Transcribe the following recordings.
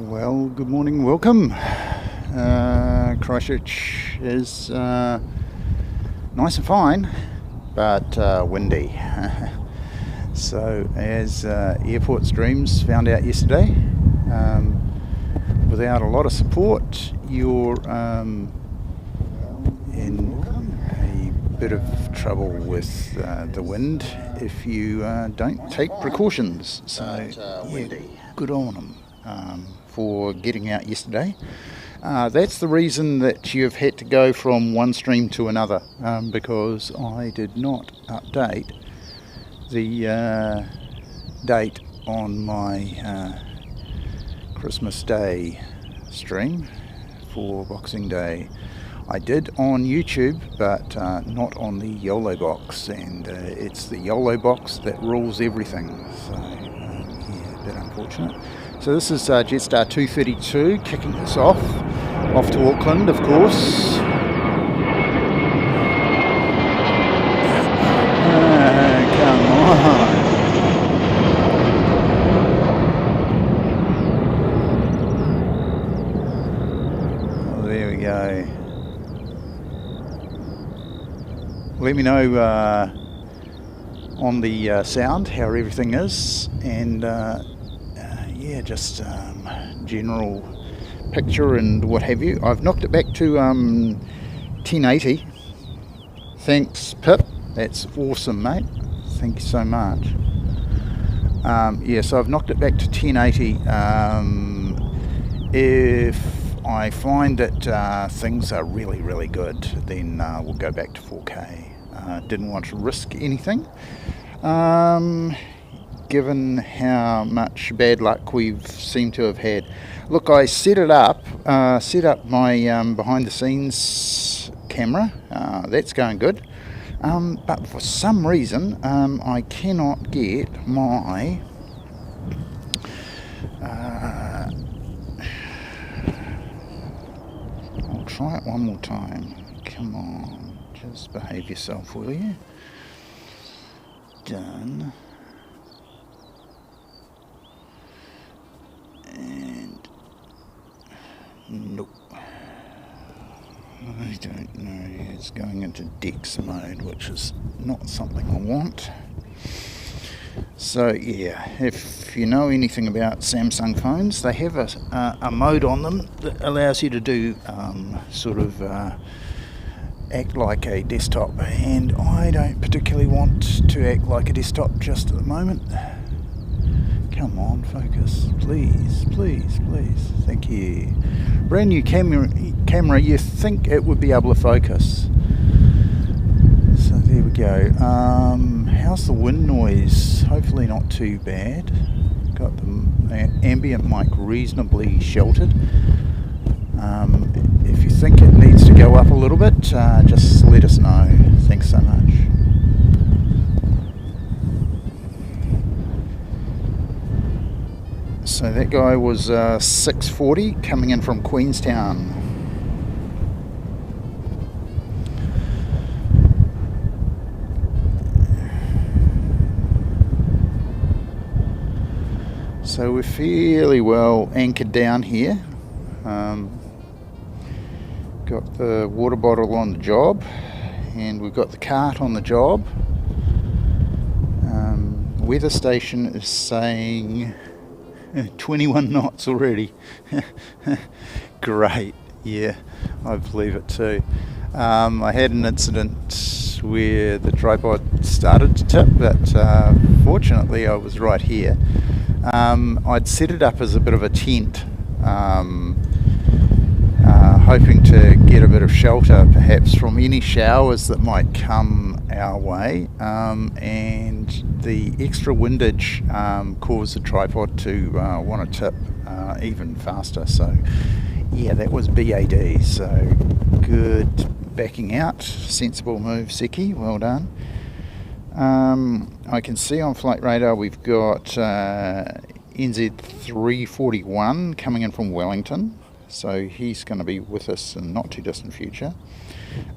Well, good morning, welcome. Christchurch is nice and fine, but windy. So, as Airport Streams found out yesterday, without a lot of support, you're in a bit of trouble with the wind if you don't take precautions. So, good on them. For getting out yesterday. That's the reason that you've had to go from one stream to another, because I did not update the date on my Christmas Day stream for Boxing Day. I did on YouTube, but not on the YOLO box, and it's the YOLO box that rules everything, so yeah, a bit unfortunate. So this is Jetstar 232 kicking us off to Auckland, of course. Come on. Oh, there we go. Let me know on the sound how everything is, and yeah, just general picture and what have you. I've knocked it back to 1080. Thanks, Pip. That's awesome, mate. Thank you so much. Yeah, so I've knocked it back to 1080. If I find that things are really, really good, then we'll go back to 4K. Didn't want to risk anything. Given how much bad luck we've seemed to have had. Look, I set up my behind the scenes camera. That's going good. But for some reason, I cannot get my I'll try it one more time. Come on, just behave yourself, will you? Done. And nope, I don't know, it's going into DeX mode, which is not something I want. So yeah, if you know anything about Samsung phones, they have a mode on them that allows you to do sort of act like a desktop, and I don't particularly want to act like a desktop just at the moment. Come on, focus, please, please, please. Thank you. Brand new camera, you think it would be able to focus. So there we go. How's the wind noise? Hopefully not too bad. Got the ambient mic reasonably sheltered. If you think it needs to go up a little bit, just let us know. Thanks so much. So that guy was 640 coming in from Queenstown. So we're fairly well anchored down here. Got the water bottle on the job, and we've got the cart on the job. Weather station is saying 21 knots already. Great, yeah, I believe it too. I had an incident where the tripod started to tip, but fortunately I was right here. I'd set it up as a bit of a tent, hoping to get a bit of shelter perhaps from any showers that might come our way, and the extra windage caused the tripod to want to tip even faster. So yeah, that was BAD, so good backing out, sensible move, Seki, well done. I can see on flight radar we've got NZ341 coming in from Wellington, so he's going to be with us in not too distant future.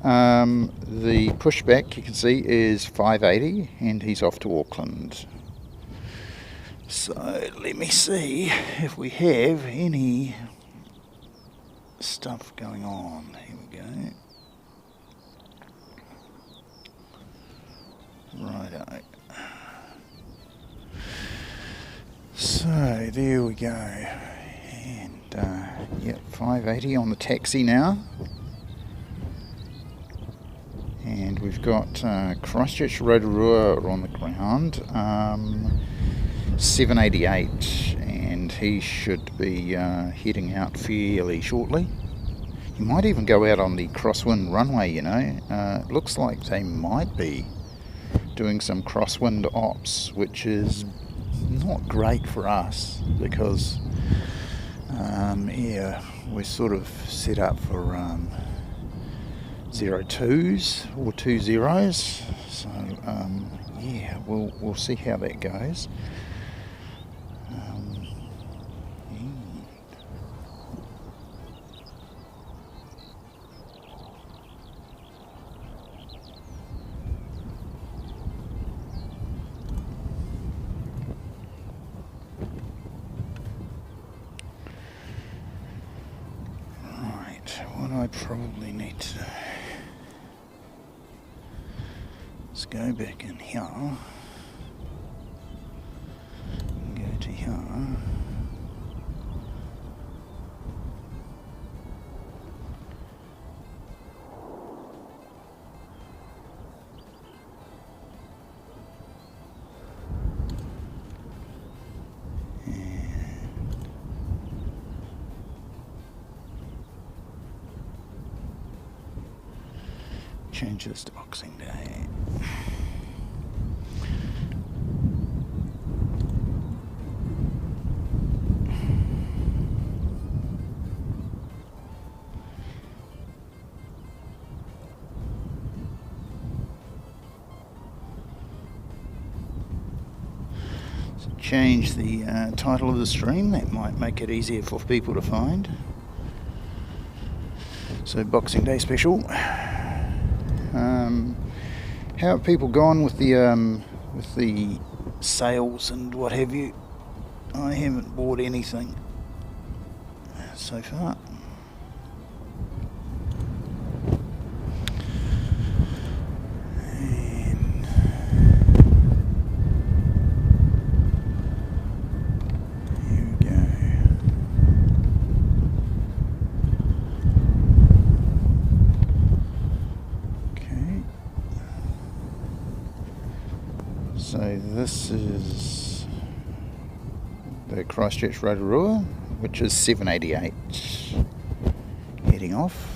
The pushback you can see is 580, and he's off to Auckland. So let me see if we have any stuff going on. Here we go. Righto. So there we go. And yeah, 580 on the taxi now. And we've got Christchurch Rotorua on the ground, 788, and he should be heading out fairly shortly. He might even go out on the crosswind runway, you know. It looks like they might be doing some crosswind ops, which is not great for us because, yeah, we're sort of set up for 02s or 20s, so yeah, we'll see how that goes. Right, what I probably need to do. Let's go back in here, and go to here, and change this to Boxing Day. Change the title of the stream, that might make it easier for people to find. So Boxing Day special. How have people gone with the sales and what have you? I haven't bought anything so far. So this is the Christchurch Rotorua, which is 788, heading off.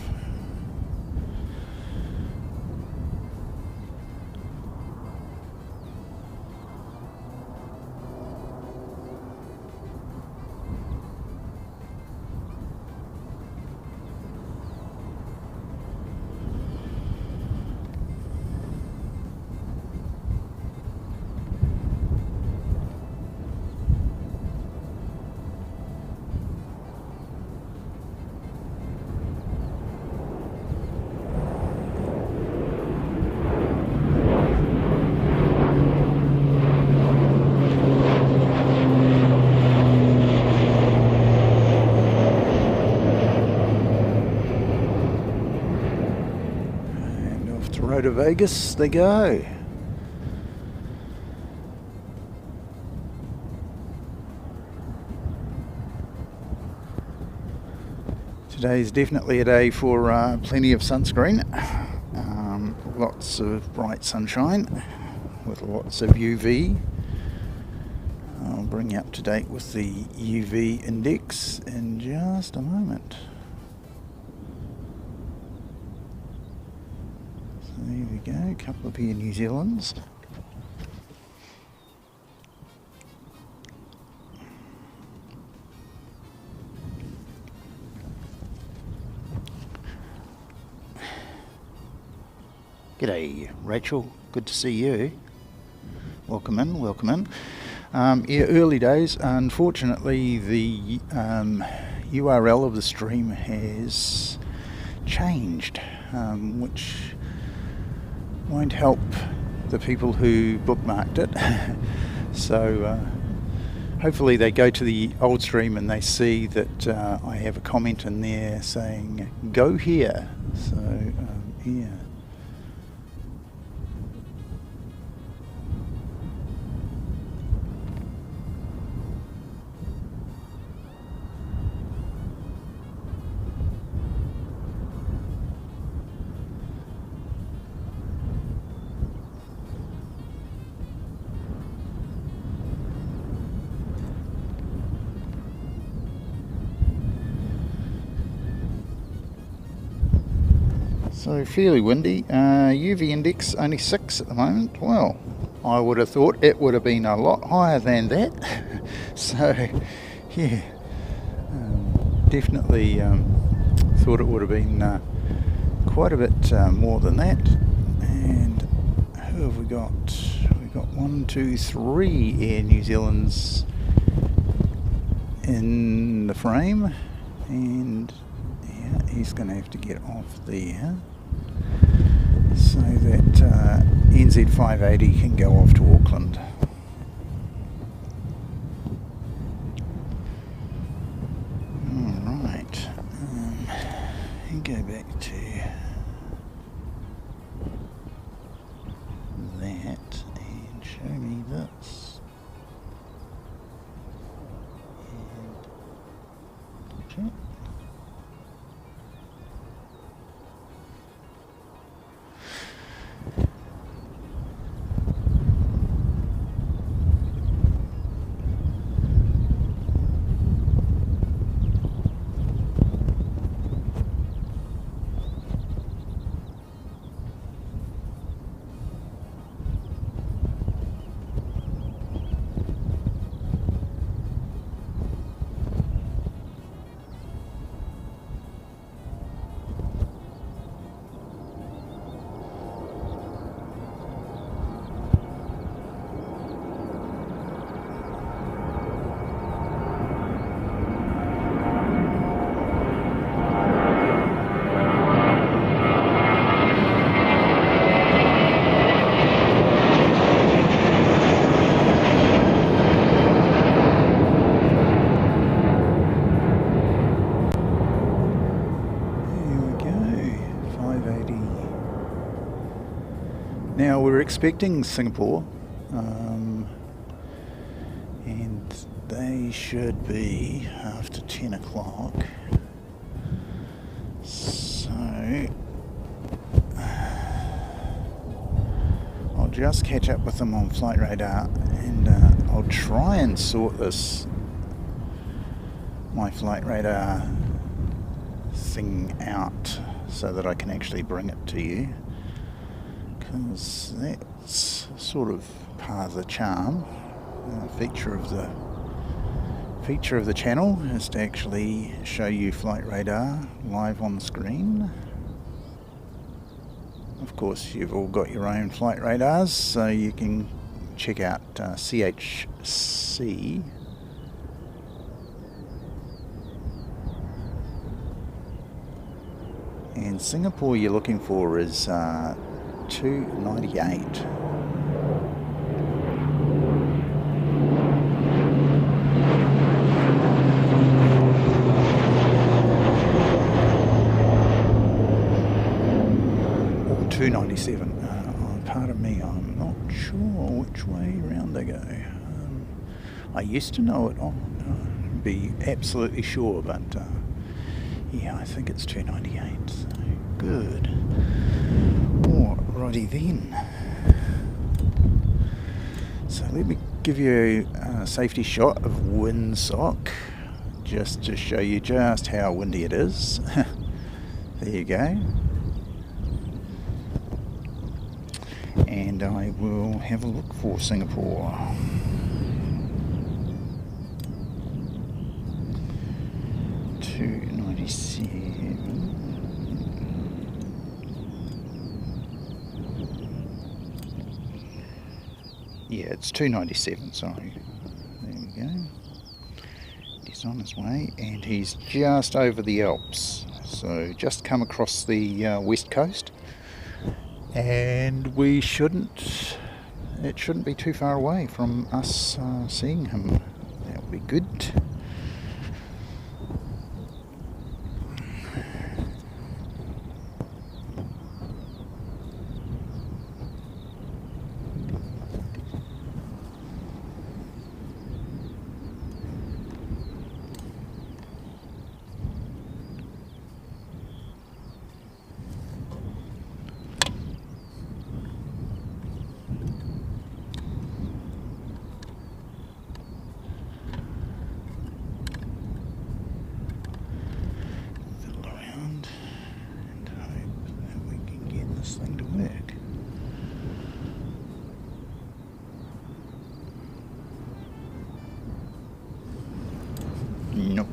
To Vegas they go. Today's definitely a day for plenty of sunscreen, lots of bright sunshine with lots of UV. I'll bring you up to date with the UV index in just a moment. There we go, a couple of here New Zealands. G'day Rachel, good to see you. Welcome in, welcome in. Yeah, early days. Unfortunately the URL of the stream has changed, which won't help the people who bookmarked it. So hopefully they go to the old stream and they see that I have a comment in there saying go here. So yeah. So fairly windy. UV index only 6 at the moment. Well, I would have thought it would have been a lot higher than that. So yeah, definitely thought it would have been quite a bit more than that. And who have we got? We've got 1, 2, 3 Air New Zealand's in the frame, and yeah, he's going to have to get off there so that NZ 580 can go off to Auckland. Alright, and go back to that and show me this. And check. Now we're expecting Singapore, and they should be after 10 o'clock. So I'll just catch up with them on flight radar, and I'll try and sort my flight radar thing out so that I can actually bring it to you, because that's sort of part of the charm. Feature of the channel is to actually show you flight radar live on the screen. Of course, you've all got your own flight radars, so you can check out CHC. And Singapore you're looking for is 298. Or 297. Pardon me, I'm not sure which way round they go. I used to know it, be absolutely sure, but yeah, I think it's 298, so good. Alrighty then. So let me give you a safety shot of windsock, just to show you just how windy it is. There you go. And I will have a look for Singapore. Yeah, it's 297, sorry. There we go. He's on his way, and he's just over the Alps. So just come across the west coast, and it shouldn't be too far away from us seeing him. be good. Thing to work. Nope,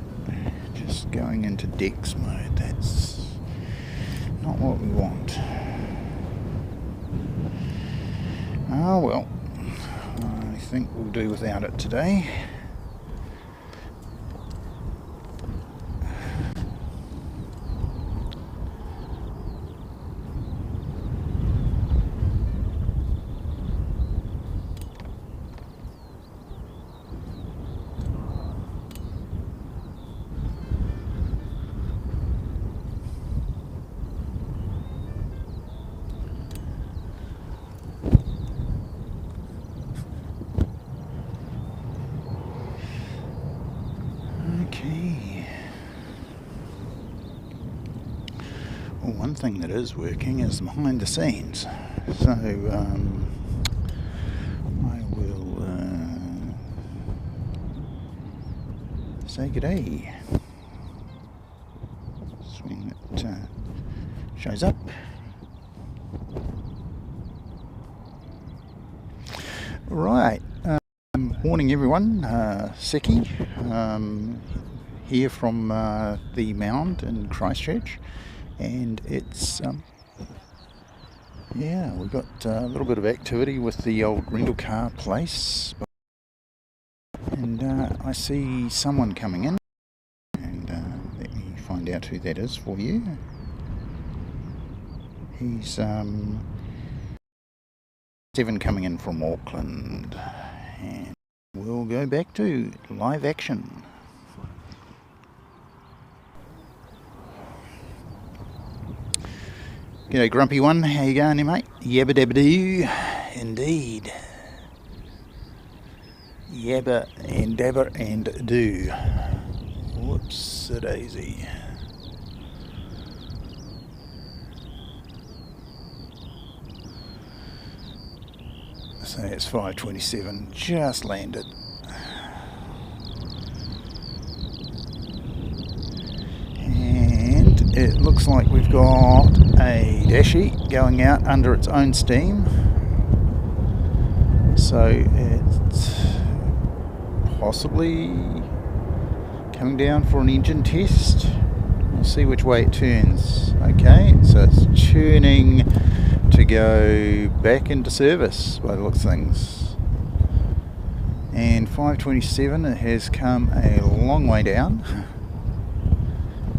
just going into Dex mode. That's not what we want. Ah well, I think we'll do without it today. Okay. Well, one thing that is working is behind the scenes. So I will say g'day. When it shows up. Right. Morning everyone, Seki here from the Mound in Christchurch, and it's yeah, we've got a little bit of activity with the old rental car place, and I see someone coming in, and let me find out who that is for you. He's Steven coming in from Auckland, and we'll go back to live action. G'day grumpy one, how you going there mate? Yabba dabba doo, indeed. Yabba and dabba and do. Whoops a daisy. So it's 5:27, just landed. And it looks like we've got a Dashi going out under its own steam. So it's possibly coming down for an engine test. We'll see which way it turns. Okay, so it's turning to go back into service by the looks of things. And 5:27, it has come a long way down,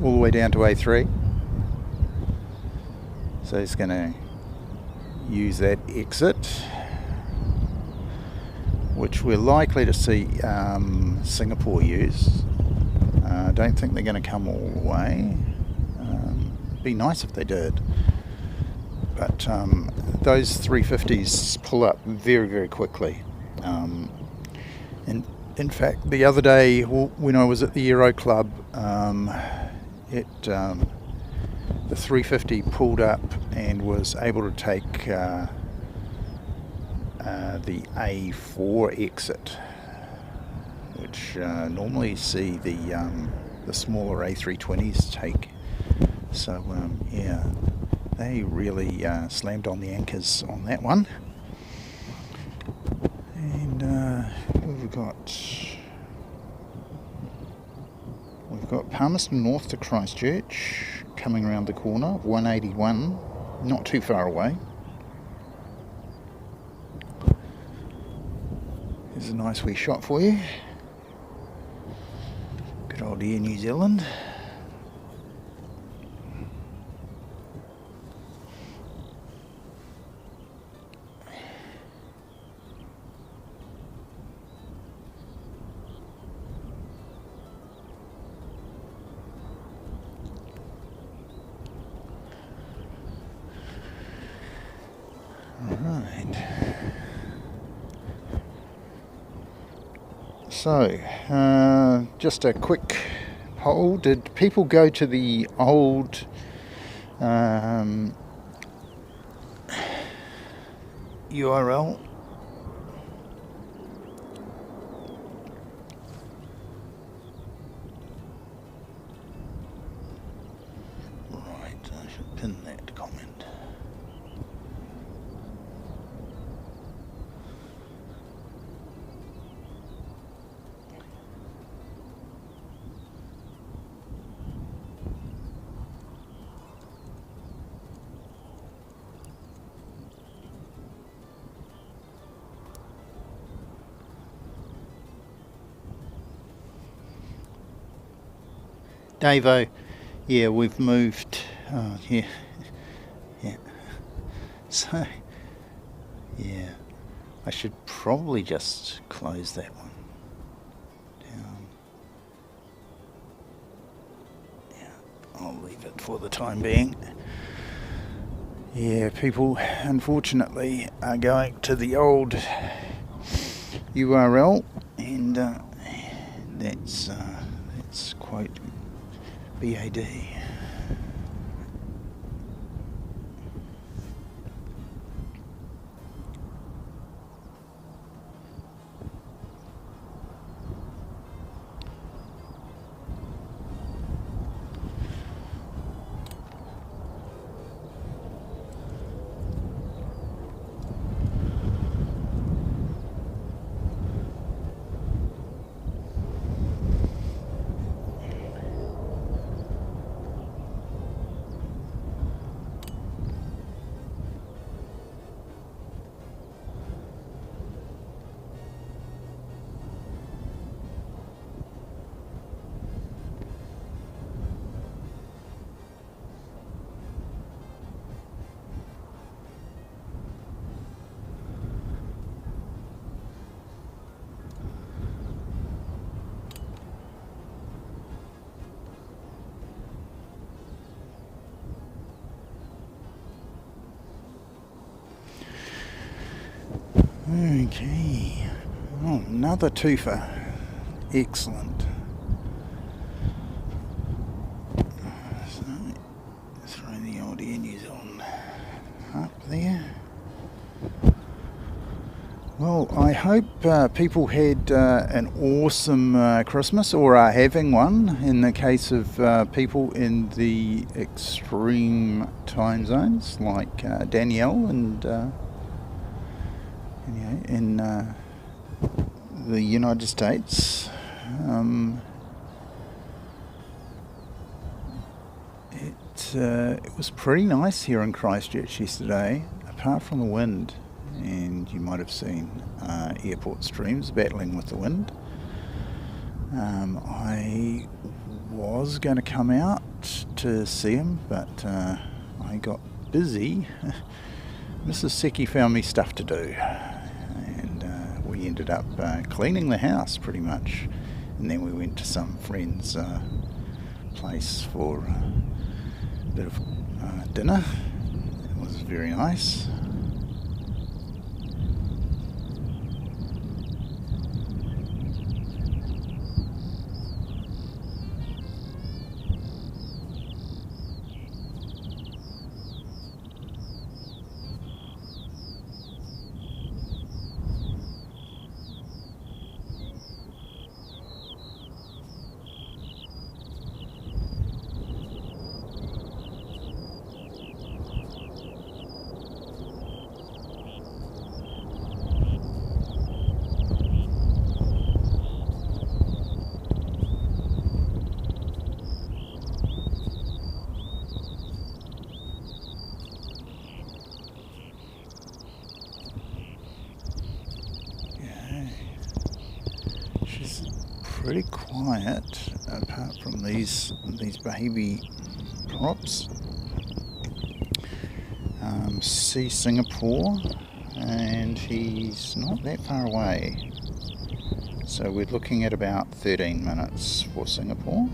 all the way down to A3. So it's going to use that exit, which we're likely to see Singapore use. I don't think they're going to come all the way. It'd be nice if they did. But those 350s pull up very, very quickly. And in fact, the other day when I was at the Aero Club, the 350 pulled up and was able to take the A4 exit, which normally see the smaller A320s take. So yeah. They really slammed on the anchors on that one. And we've got Palmerston North to Christchurch coming around the corner, 181, not too far away. Here's a nice wee shot for you. Good old Air New Zealand. Right. So, just a quick poll. Did people go to the old URL? Right, I should pin that comment. Davo, yeah, we've moved. Oh, yeah, yeah. So, yeah, I should probably just close that one down. Yeah, I'll leave it for the time being. Yeah, people unfortunately are going to the old URL, and that's quite BAD. Okay. Oh, another twofer. Excellent. So, throw the old air news on up there. Well, I hope people had an awesome Christmas, or are having one in the case of people in the extreme time zones like Danielle and in the United States. It was pretty nice here in Christchurch yesterday, apart from the wind. And you might have seen airport streams battling with the wind. I was going to come out to see him, but I got busy. Mrs. Seki found me stuff to do, and we ended up cleaning the house pretty much. And then we went to some friend's place for a bit of dinner. It was very nice. Pretty quiet apart from these baby props. See Singapore, and he's not that far away, so we're looking at about 13 minutes for Singapore.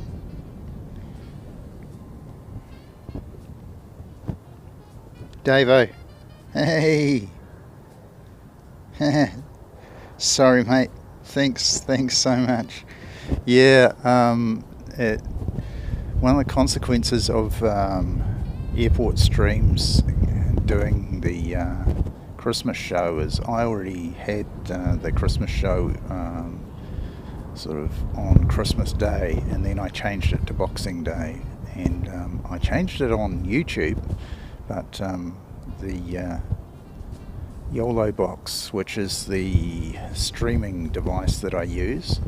Davo, hey, Sorry, mate. Thanks so much. Yeah, one of the consequences of airport streams doing the Christmas show is I already had the Christmas show sort of on Christmas Day, and then I changed it to Boxing Day, and I changed it on YouTube, but the YOLO box, which is the streaming device that I use,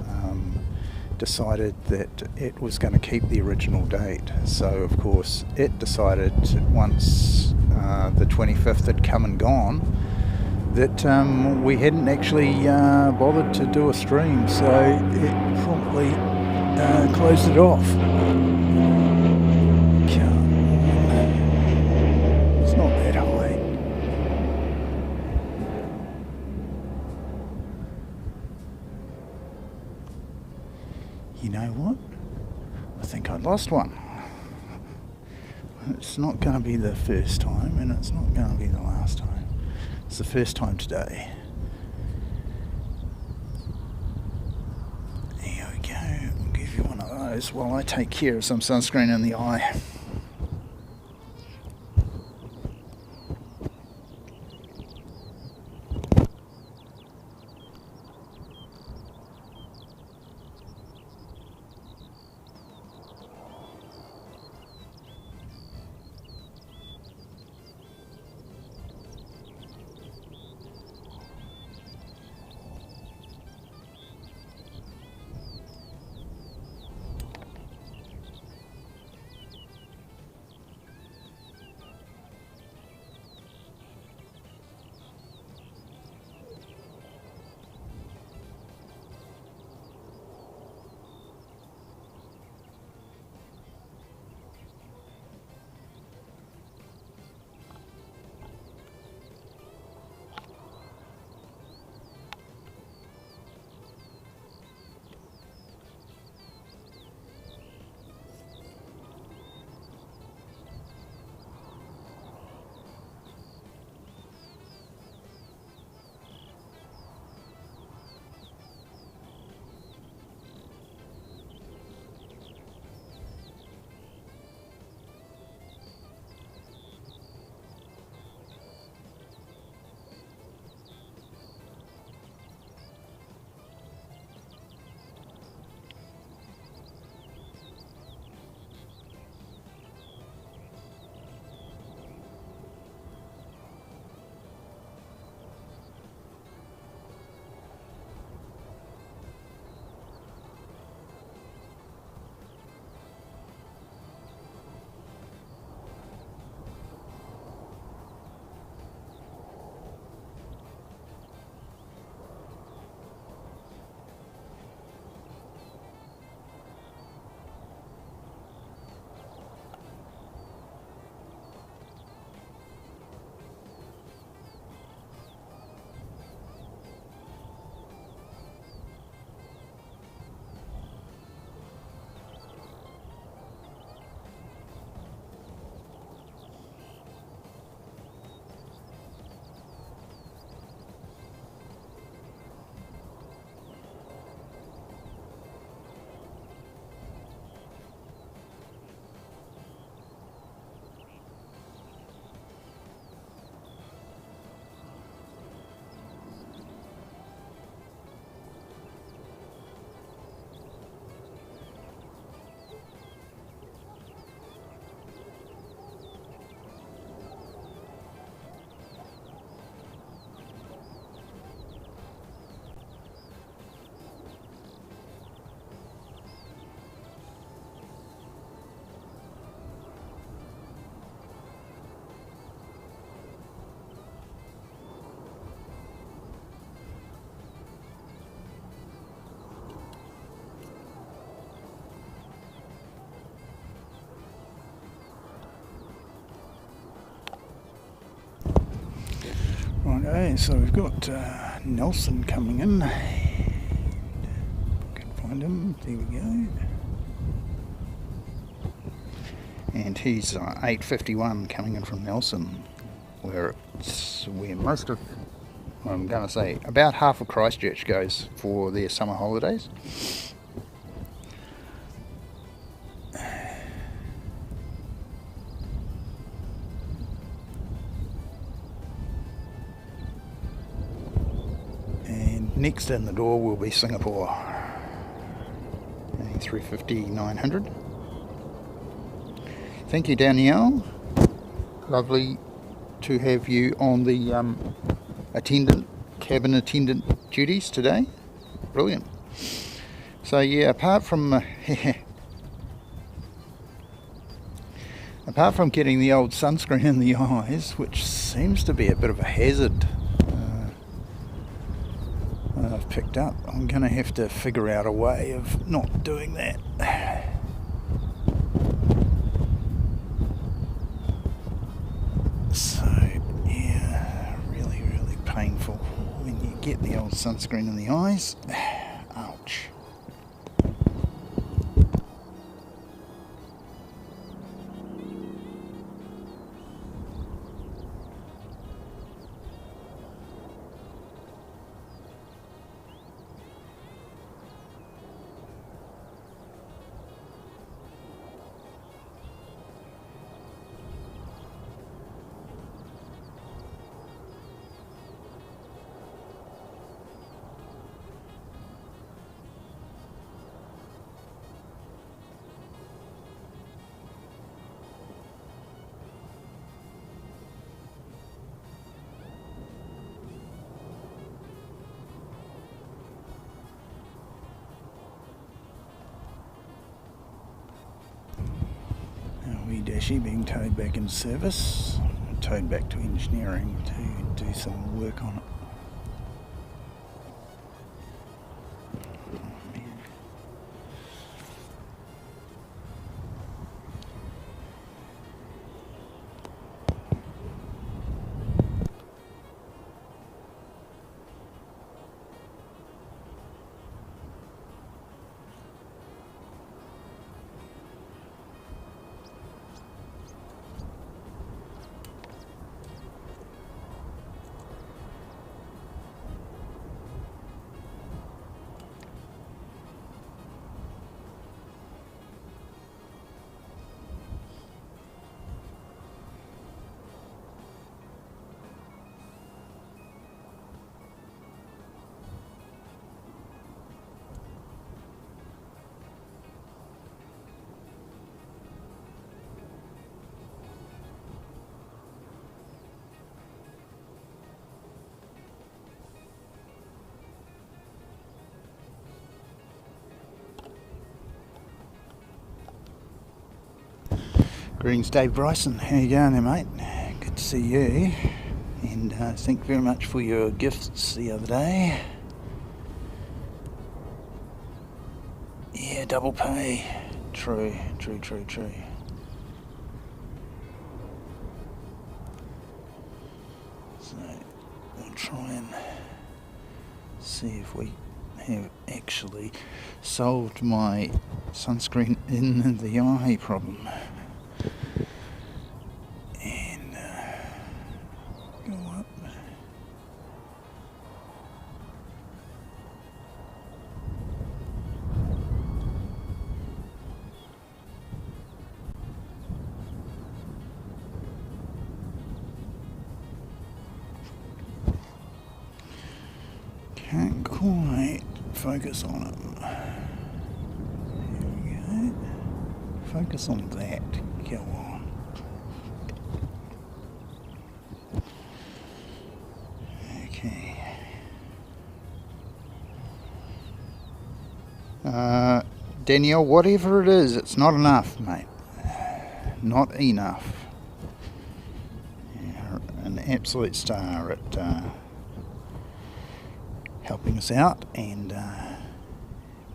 decided that it was going to keep the original date. So of course it decided once the 25th had come and gone that we hadn't actually bothered to do a stream, so it promptly closed it off. It's not that high. You know what? I think I lost one. It's not going to be the first time, and it's not going to be the last time. It's the first time today. Here we go. I'll give you one of those while I take care of some sunscreen in the eye. Righto, so we've got Nelson coming in. Can find him. There we go. And he's 8:51 coming in from Nelson, where most of I'm going to say about half of Christchurch goes for their summer holidays. And next in the door will be Singapore. 350, 900. Thank you, Danielle. Lovely to have you on the cabin attendant duties today. Brilliant. So yeah, apart from getting the old sunscreen in the eyes, which seems to be a bit of a hazard, I've picked up, I'm going to have to figure out a way of not doing that. So yeah, really painful when you get the old sunscreen in the eyes. Ouch. Dashi being towed back in service, towed back to engineering to do some work on it. Greetings, Dave Bryson. How you going there, mate? Good to see you. And thank you very much for your gifts the other day. Yeah, double pay. True. So we'll try and see if we have actually solved my sunscreen in the eye problem. And go up. Can't quite focus on it. Here we go. Focus on that. Go on. Okay. Danielle, whatever it is, it's not enough, mate. Not enough. You're an absolute star at helping us out and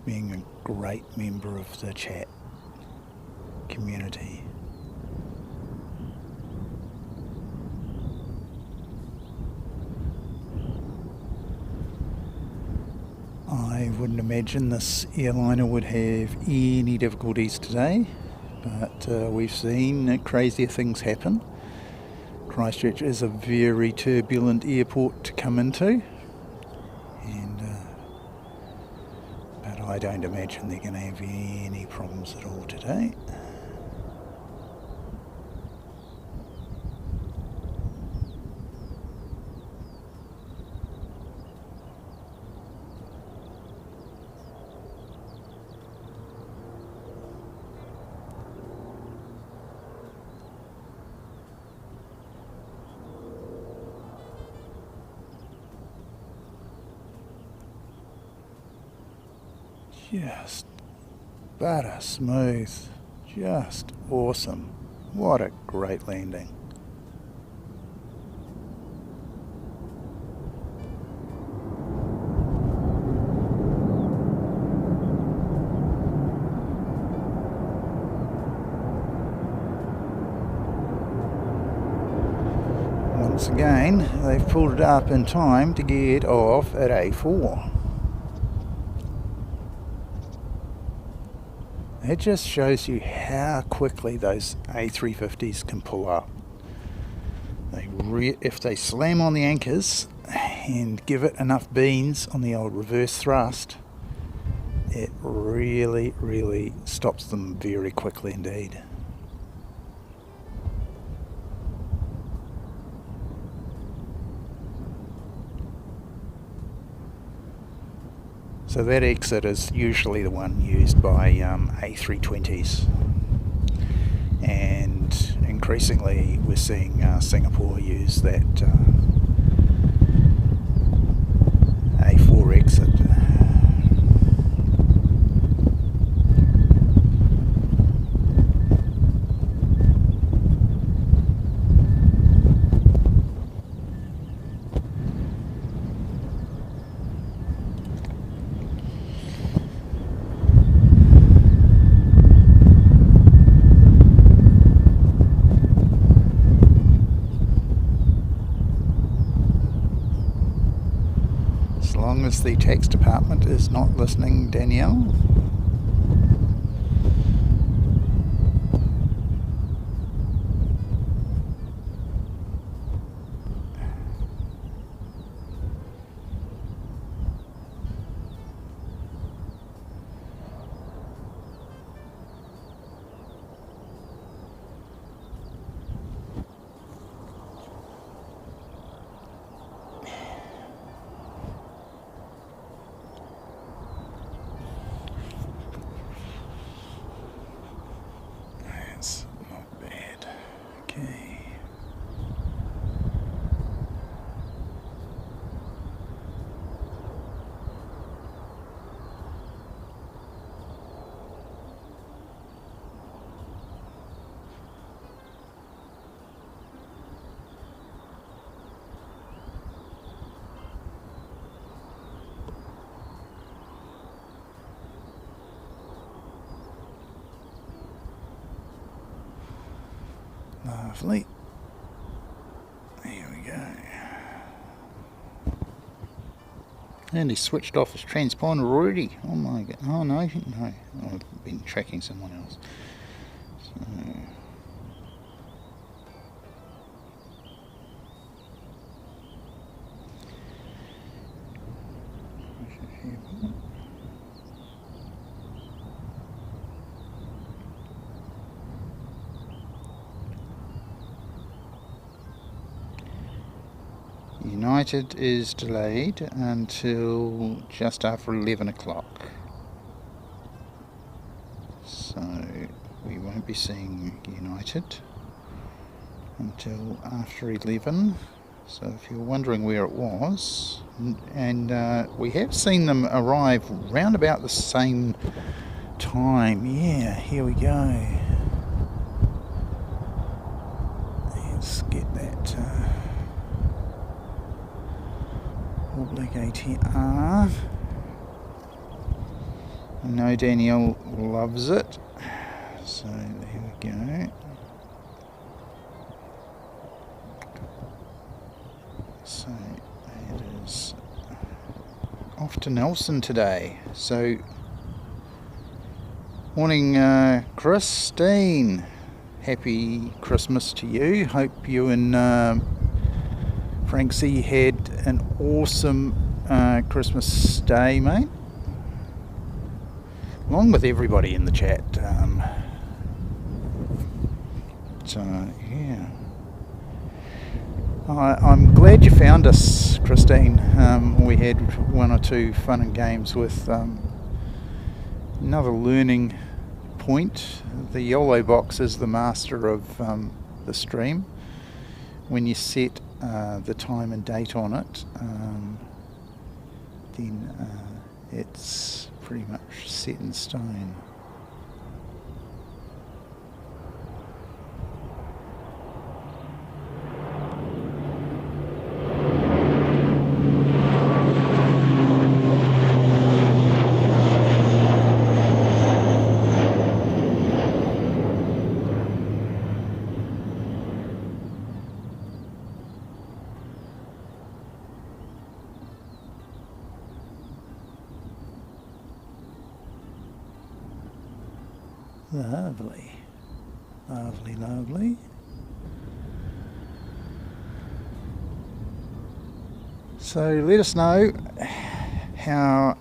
being a great member of the chat community. I wouldn't imagine this airliner would have any difficulties today, but we've seen crazier things happen. Christchurch is a very turbulent airport to come into, and but I don't imagine they're going to have any problems at all today. Just butter smooth, just awesome. What a great landing. Once again, they've pulled it up in time to get off at A4. It just shows you how quickly those A350s can pull up. If they slam on the anchors and give it enough beans on the old reverse thrust, it really, really stops them very quickly indeed. So that exit is usually the one used by A320s, and increasingly we're seeing Singapore use that A4 exit. As long as the tax department is not listening, Danielle. That's not bad. Okay. Lovely. There we go. And he switched off his transponder already. Oh my god. Oh no, no. I've been tracking someone else. So. United is delayed until just after 11 o'clock. So we won't be seeing United until after 11. So if you're wondering where it was, and we have seen them arrive round about the same time. Yeah, here we go. Let's get that obligate ATR. I know Danielle loves it. So there we go. So it is off to Nelson today. So morning Christine. happy Christmas to you. Hope you and Francie had an awesome Christmas day, mate. Along with everybody in the chat. Yeah. I'm glad you found us, Christine. We had one or two fun and games with another learning point. The YOLO box is the master of the stream. When you set the time and date on it, then it's pretty much set in stone. Lovely, lovely, lovely. So let us know how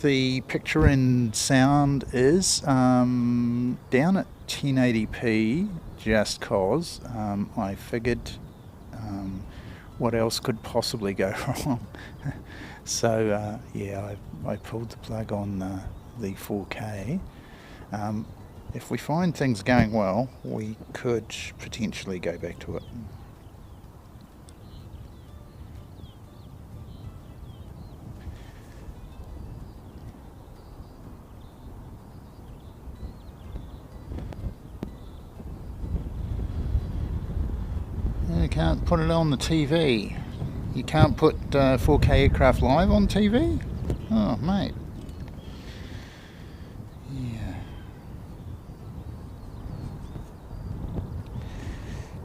the picture and sound is down at 1080p, just cause I figured what else could possibly go wrong. So yeah, I pulled the plug on the 4K. If we find things going well, we could potentially go back to it. You can't put it on the TV. You can't put 4K Aircraft Live on TV? Oh, mate.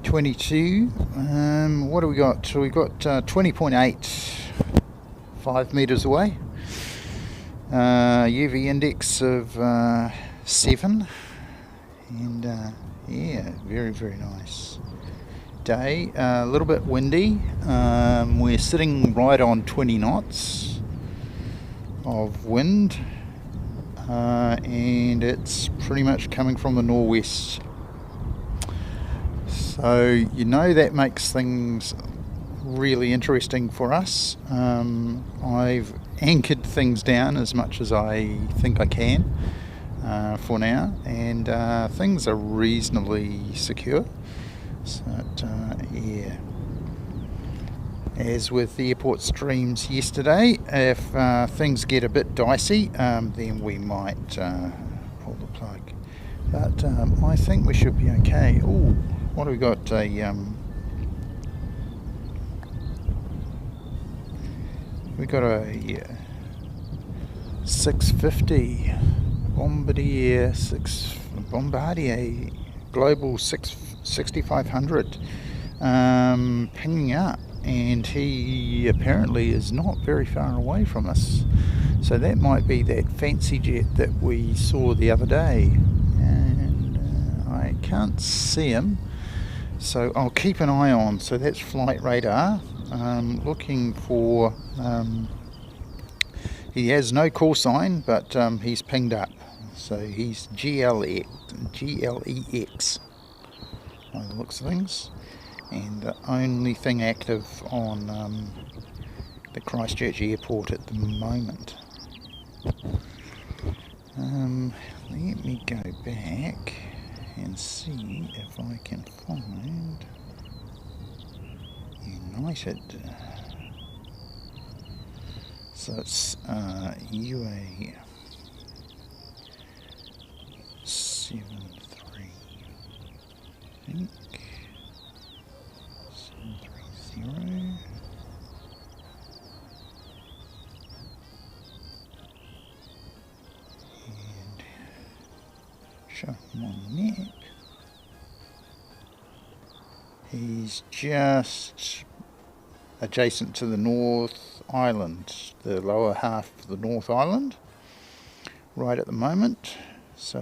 22. What do we got? So we got 20.8, 5 meters away. UV index of 7, and yeah, very, very nice day. A little bit windy. We're sitting right on 20 knots of wind, and it's pretty much coming from the northwest. So you know that makes things really interesting for us. I've anchored things down as much as I think I can for now, and things are reasonably secure. So yeah, as with the airport streams yesterday, if things get a bit dicey, then we might pull the plug. But I think we should be okay. Ooh. What do we got? We got a 650 Bombardier Global 6500 pinging up, and he apparently is not very far away from us. So that might be that fancy jet that we saw the other day, and I can't see him. So I'll keep an eye on. So that's flight radar. Looking for. He has no call sign, but he's pinged up. So he's GLEX by the looks of things. And the only thing active on the Christchurch airport at the moment. Let me go back and see if I can find United. So it's UA 73, I think. 730. And show him on the map. He's just adjacent to the North Island, the lower half of the North Island, right at the moment. So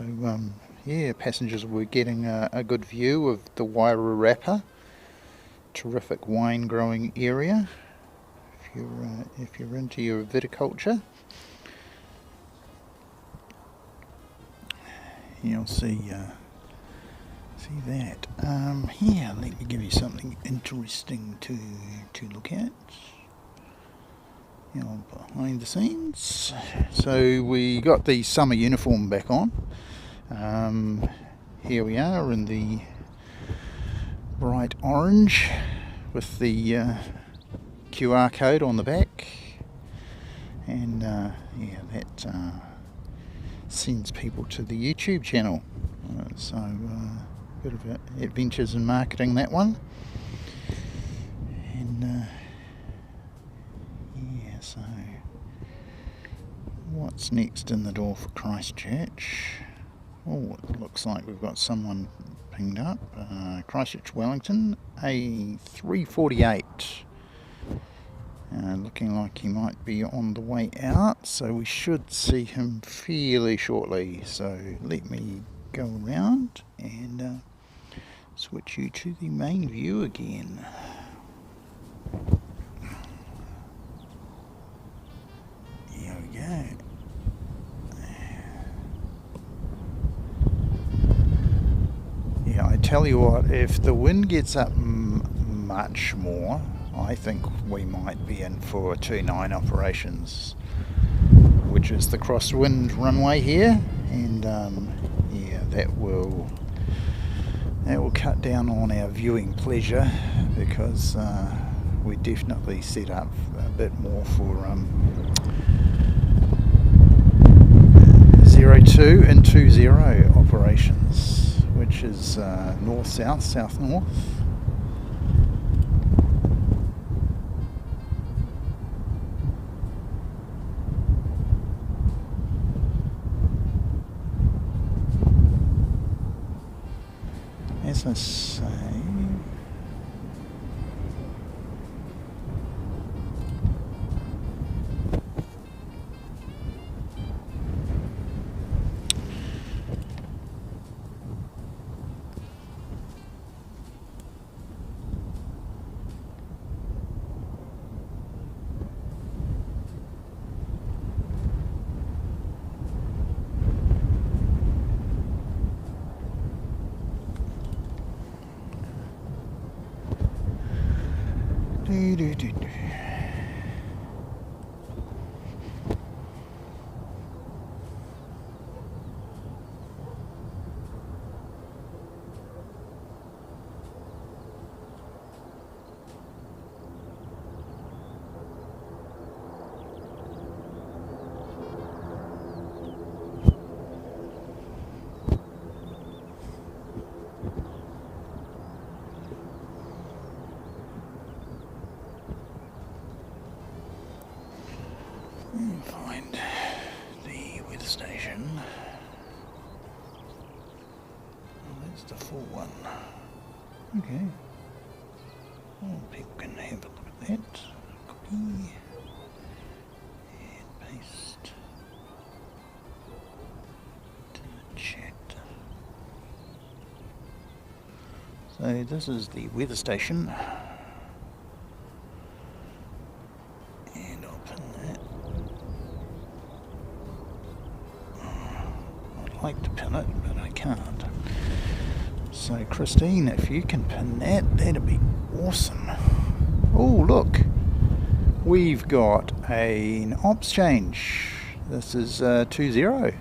yeah, passengers were getting a good view of the Wairarapa, terrific wine growing area. If you're into your viticulture, you'll see that. Here, let me give you something interesting to look at. You know, behind the scenes. So we got the summer uniform back on. Here we are in the bright orange with the QR code on the back, and yeah, that sends people to the YouTube channel. So bit of adventures in marketing, that one. And yeah, so what's next in the door for Christchurch? Oh, it looks like we've got someone pinged up. Christchurch Wellington, A348. Looking like he might be on the way out, so we should see him fairly shortly. So let me go around and switch you to the main view again. Here we go. Yeah, I tell you what, if the wind gets up much more, I think we might be in for 29 operations, which is the crosswind runway here, and yeah, that will cut down on our viewing pleasure, because we definitely set up a bit more for 02 and 20 operations, which is north-south, south-north. As I say, find the weather station. Oh, that's the full one. Okay. Well, people can have a look at that. Copy and paste to the chat. So this is the weather station. And I'll pin that. I'd like to pin it, but I can't. So Christine, if you can pin that, that'd be awesome. Oh, look, we've got an ops change. This is 20.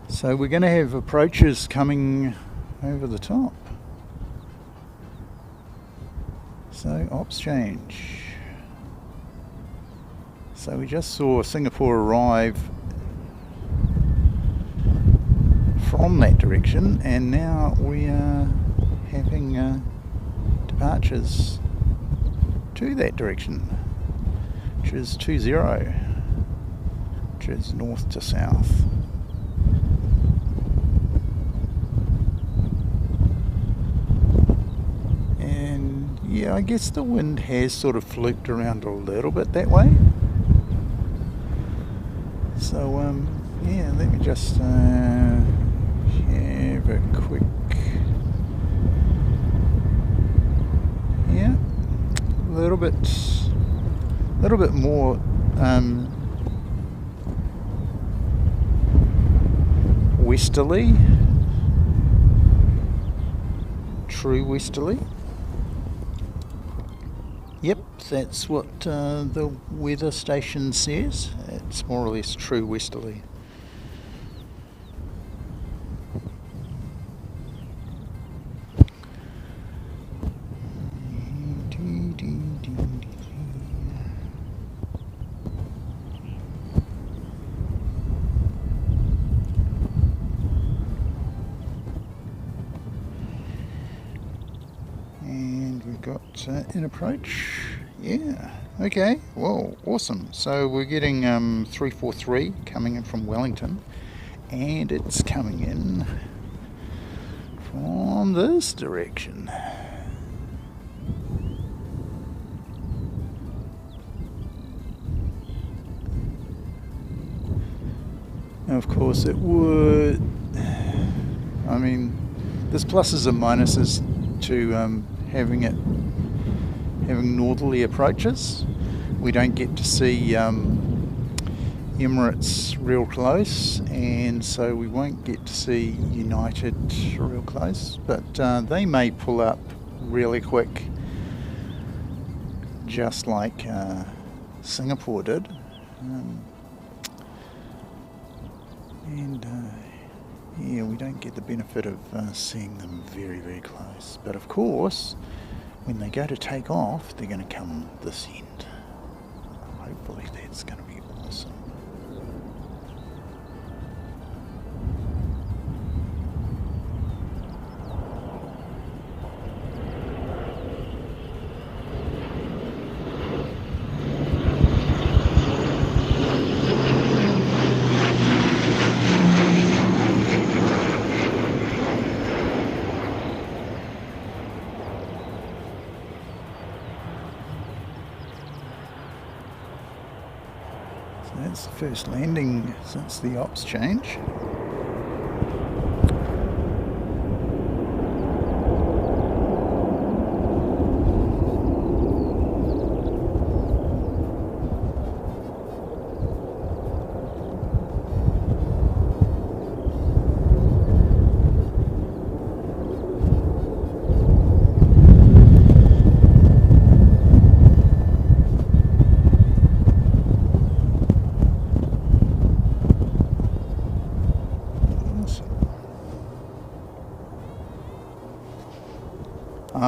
So we're going to have approaches coming over the top. So ops change. So we just saw Singapore arrive from that direction, and now we are having departures to that direction, which is 20, which is north to south. And yeah, I guess the wind has sort of fluked around a little bit that way. So Yeah, let me just have a quick... Yeah, a little bit more westerly, true westerly. Yep, that's what the weather station says. It's more or less true westerly. And we've got in approach. Yeah, okay, well, awesome. So we're getting 343 coming in from Wellington, and it's coming in from this direction. Now, of course, it would... I mean, there's pluses and minuses to having northerly approaches. We don't get to see Emirates real close, and so we won't get to see United real close, but they may pull up really quick, just like Singapore did. Yeah, we don't get the benefit of seeing them very, very close. But of course, when they go to take off, they're going to come this end. Hopefully that's going to be awesome. That's the first landing since the ops change.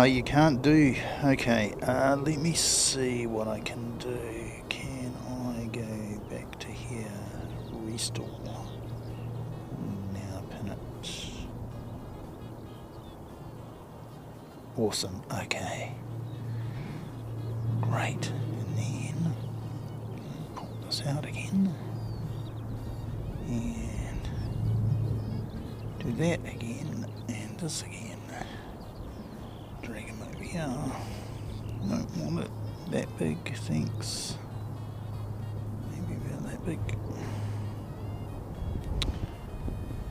You can't do... Okay, let me see what I can do. Can I go back to here? Restore. Now pin it. Awesome, okay. Great. And then pull this out again. And do that again. And this again. Drag him over here. Don't want it that big, thanks. Maybe about that big.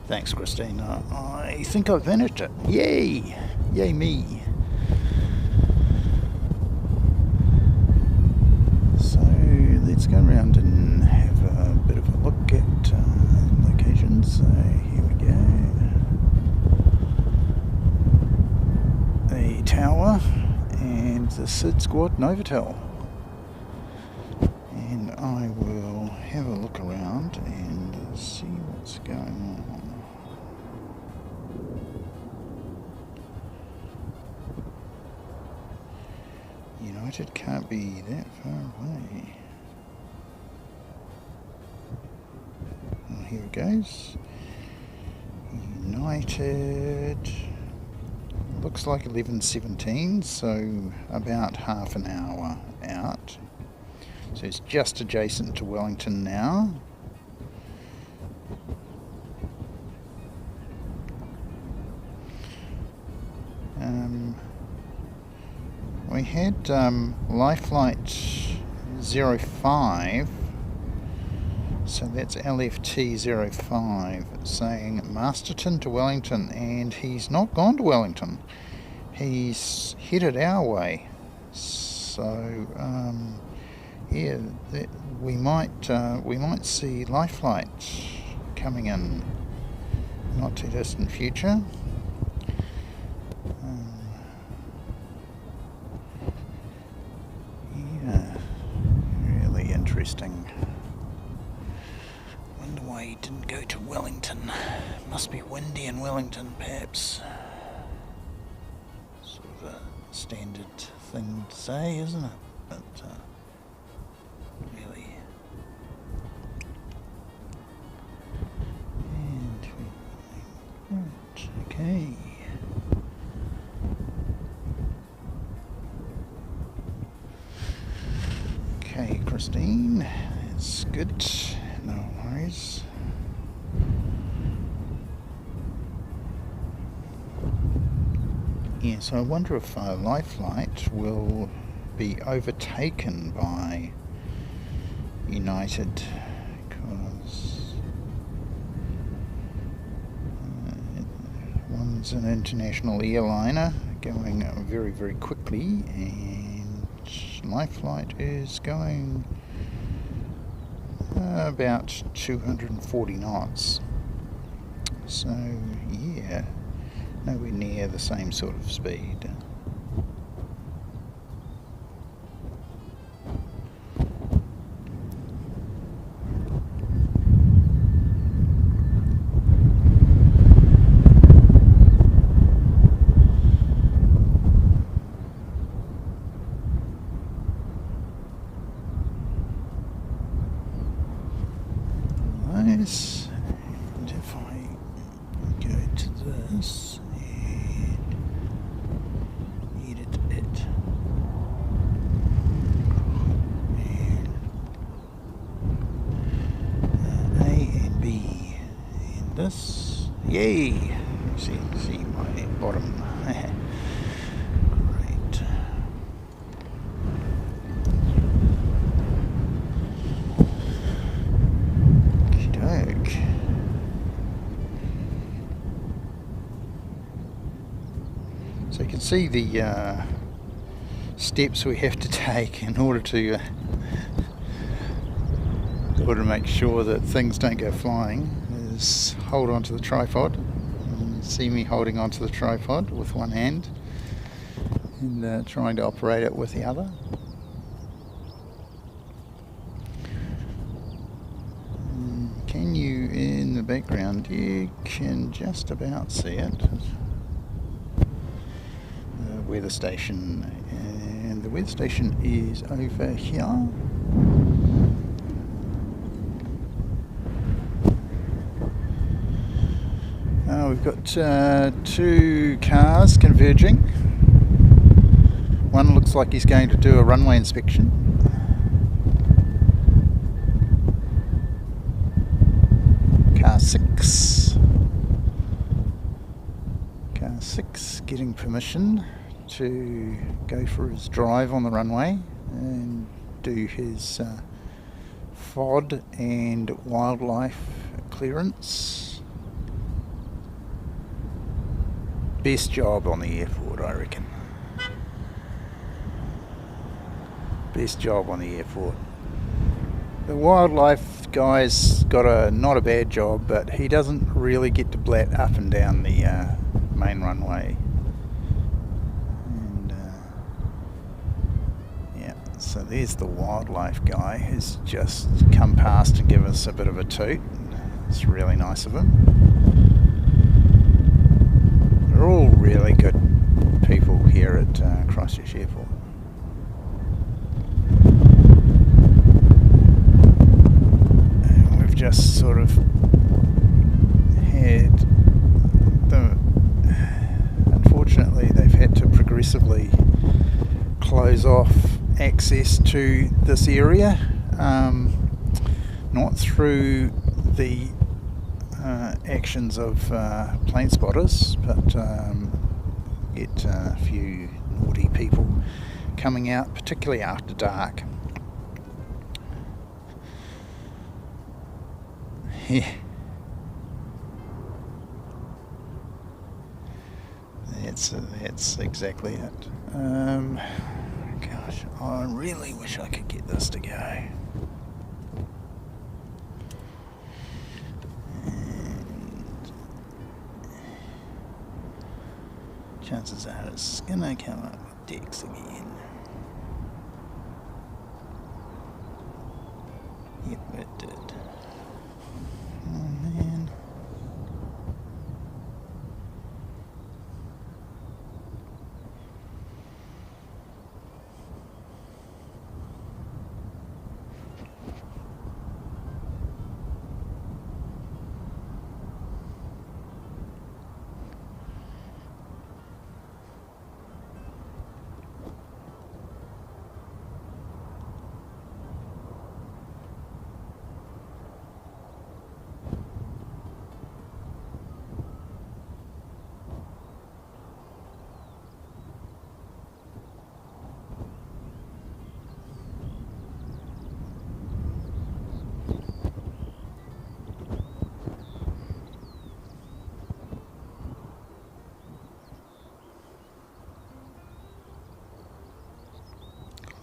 Thanks, Christina. I think I've finished it. Yay! Yay me! So let's go around and have a bit of a look at locations. So here we go. The tower and the Sid Squad Novotel, and I will have a look around and see what's going on. United can't be that far away. Well, here it goes. United... Looks like 11:17, so about half an hour out. So it's just adjacent to Wellington now. We had Life Flight 05 So that's LFT05 saying Masterton to Wellington, and he's not gone to Wellington. He's headed our way. So yeah, we might see Life Flight coming in not too distant future. Yeah, really interesting. Wonder why he didn't go to Wellington. Must be windy in Wellington, perhaps. Sort of a standard thing to say, isn't it? But really. And right, okay. Okay, Christine, that's good. No worries. Yeah, so I wonder if Life Flight will be overtaken by United, because one's an international airliner going very, very quickly, and Life Flight is going about 240 knots. So, yeah, nowhere near the same sort of speed. Nice. And if I go to this and edit it, and A and B, and this, yay! See my bottom. Great. Okey-doke. So you can see the steps we have to take in order to make sure that things don't go flying. Is hold onto the tripod. And see me holding onto the tripod with one hand and trying to operate it with the other. Can you, in the background, you can just about see it. The weather station, and the weather station is over here. We've got two cars converging. One looks like he's going to do a runway inspection. Car 6 getting permission to go for his drive on the runway and do his FOD and wildlife clearance. Best job on the airport, I reckon. Best job on the airport. The wildlife guy's got not a bad job, but he doesn't really get to blat up and down the main runway. And yeah, so there's the wildlife guy who's just come past and given us a bit of a toot. It's really nice of him. They're all really good people here at Christchurch Airport. And we've just sort of had unfortunately they've had to progressively close off access to this area, not through the actions of plane spotters, but get a few naughty people coming out, particularly after dark. Yeah. That's exactly it. Gosh, I really wish I could get this to go. And chances are it's gonna come up with decks again. Yep, it did. Oh man.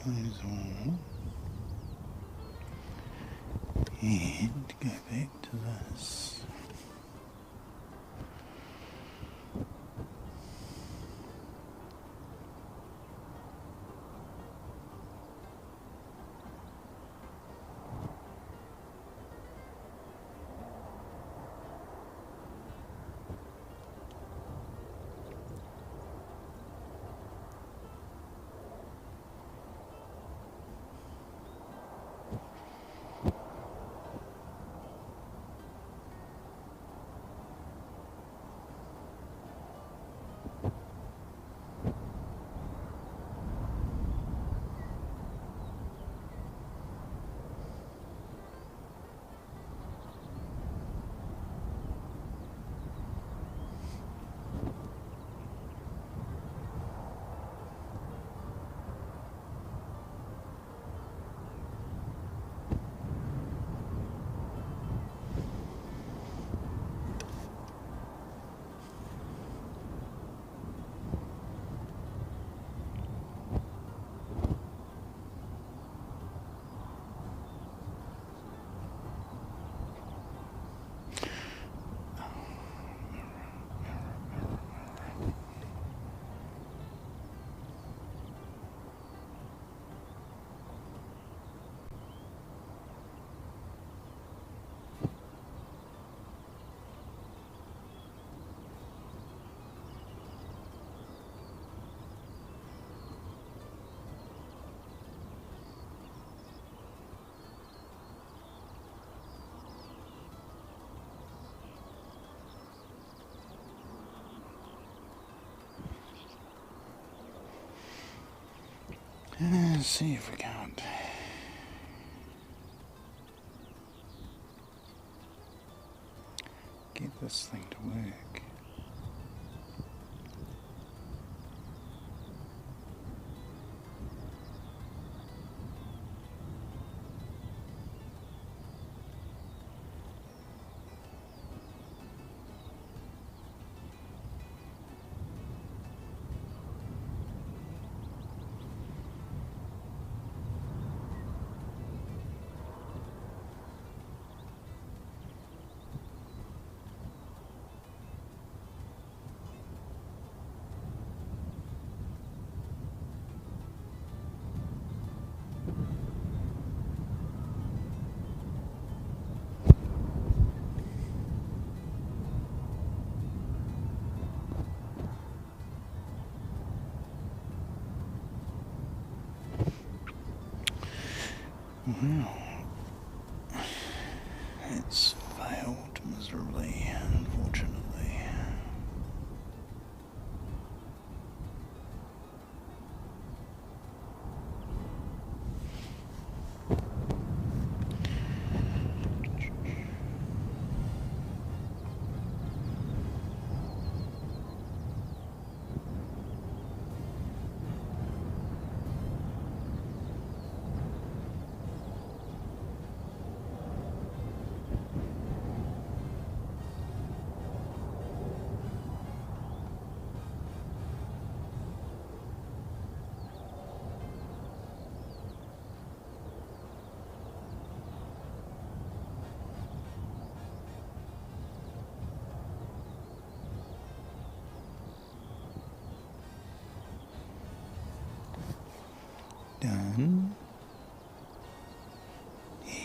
Close all. And go back to this. Let's see if we can't get this thing to work. Well, it's failed miserably, unfortunately.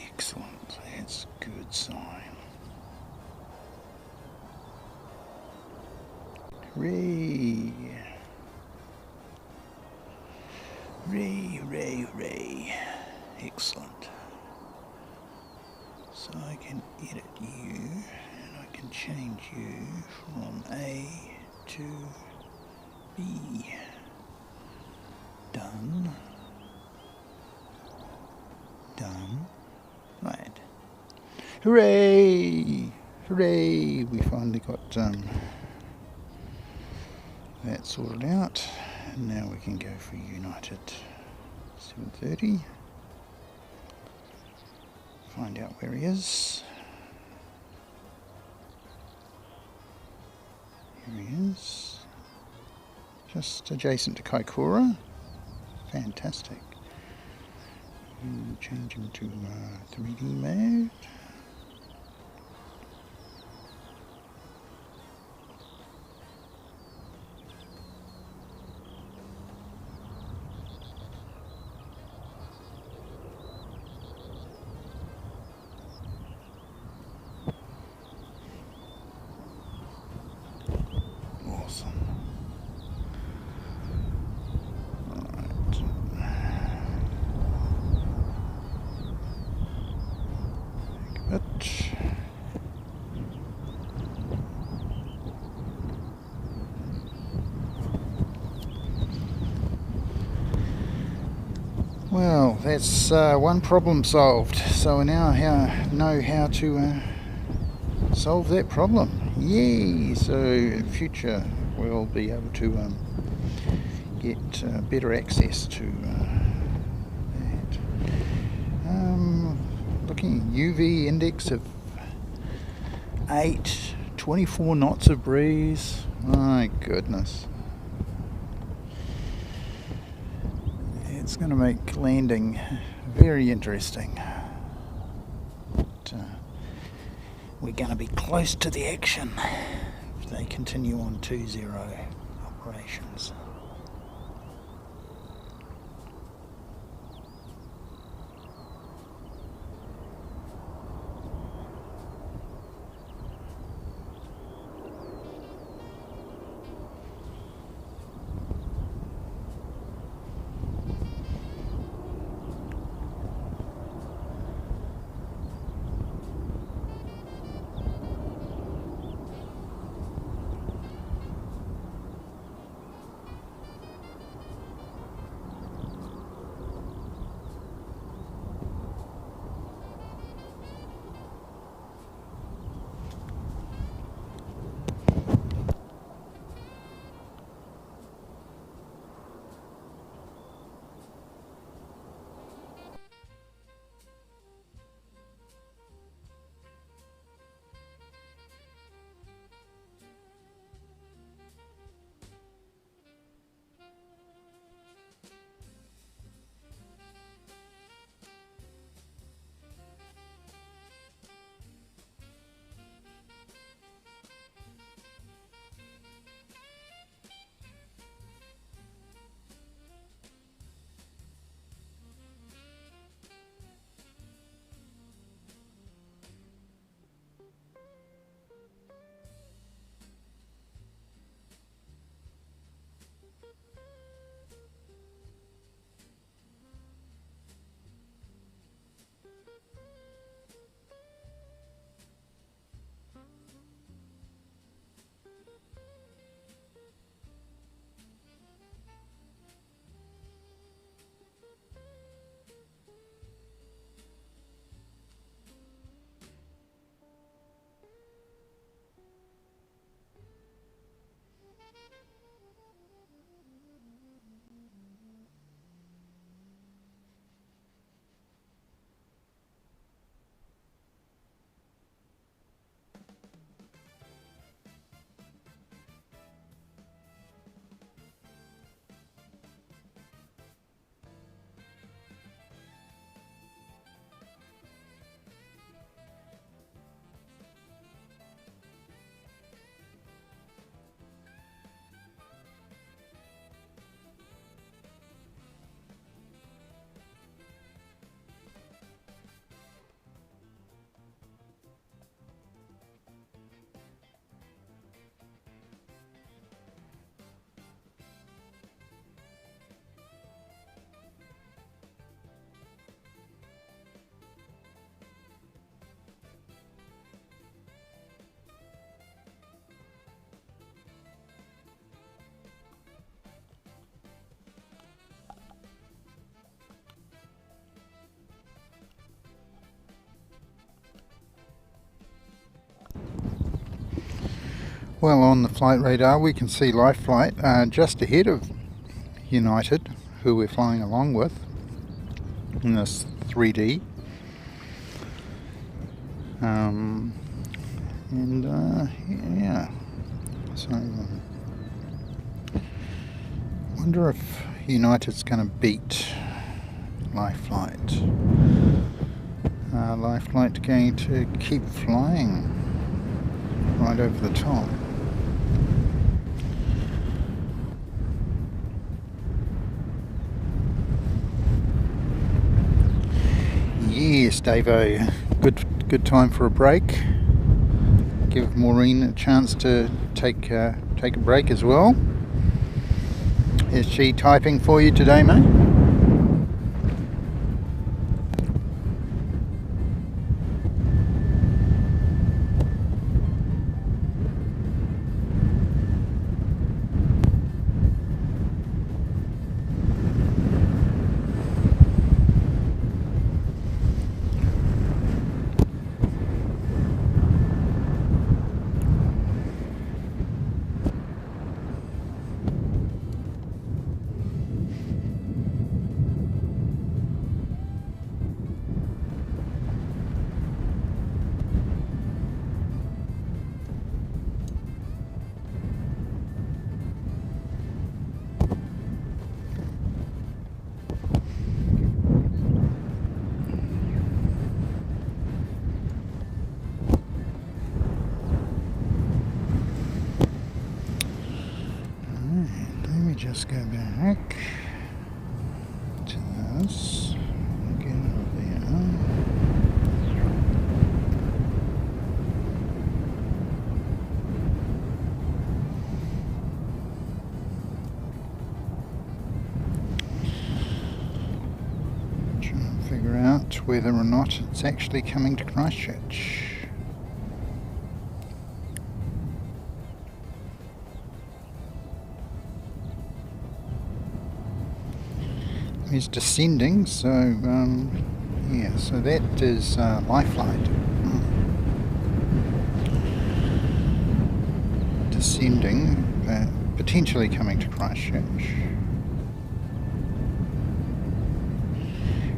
Excellent. That's a good sign. Hooray! Hooray. Excellent. So I can edit you, and I can change you from A to B. Done. Right. Hooray! We finally got that sorted out. And now we can go for United 7:30. Find out where he is. Here he is. Just adjacent to Kaikoura. Fantastic. Change him to 3D mode. Awesome. Well, that's one problem solved. So we now know how to solve that problem. Yay! So in future we'll be able to get better access to that. Looking at UV index of 8, 24 knots of breeze. My goodness. It's going to make landing very interesting. But, we're going to be close to the action if they continue on 2-0 operations. Well, on the flight radar we can see Life Flight just ahead of United, who we're flying along with in this 3D. Yeah, so wonder if United's going to beat Life Flight. Life Flight going to keep flying right over the top. Yes, Davo, good time for a break. Give Maureen a chance to take a break as well. Is she typing for you today, mate? Just go back to this, get over there. Try and figure out whether or not it's actually coming to Christchurch. Is descending, so yeah, so that is Life Flight descending, potentially coming to Christchurch.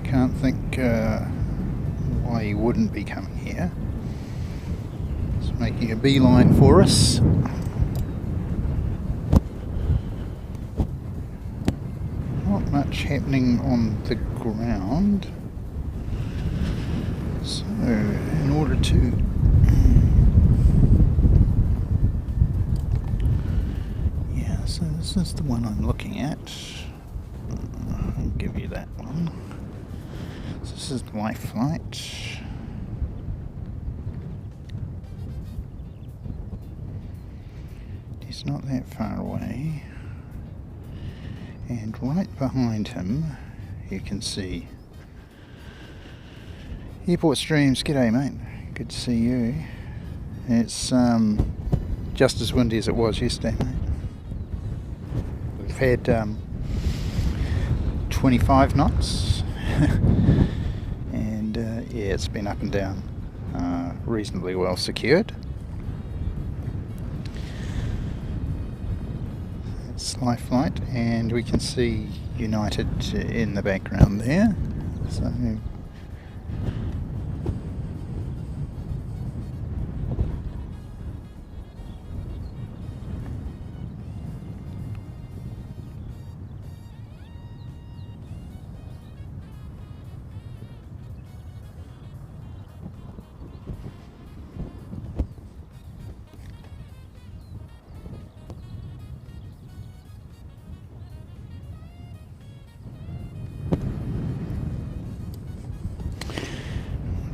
Can't think why he wouldn't be coming here. It's making a beeline for us. Much happening on the ground, so in order to so this is the one I'm looking at. I'll give you that one. So this is the Life Flight. He's not that far away. And right behind him, you can see Airport Streams. G'day, mate. Good to see you. It's just as windy as it was yesterday, mate. We've had 25 knots, and yeah, it's been up and down, reasonably well secured. Life Flight, and we can see United in the background there. So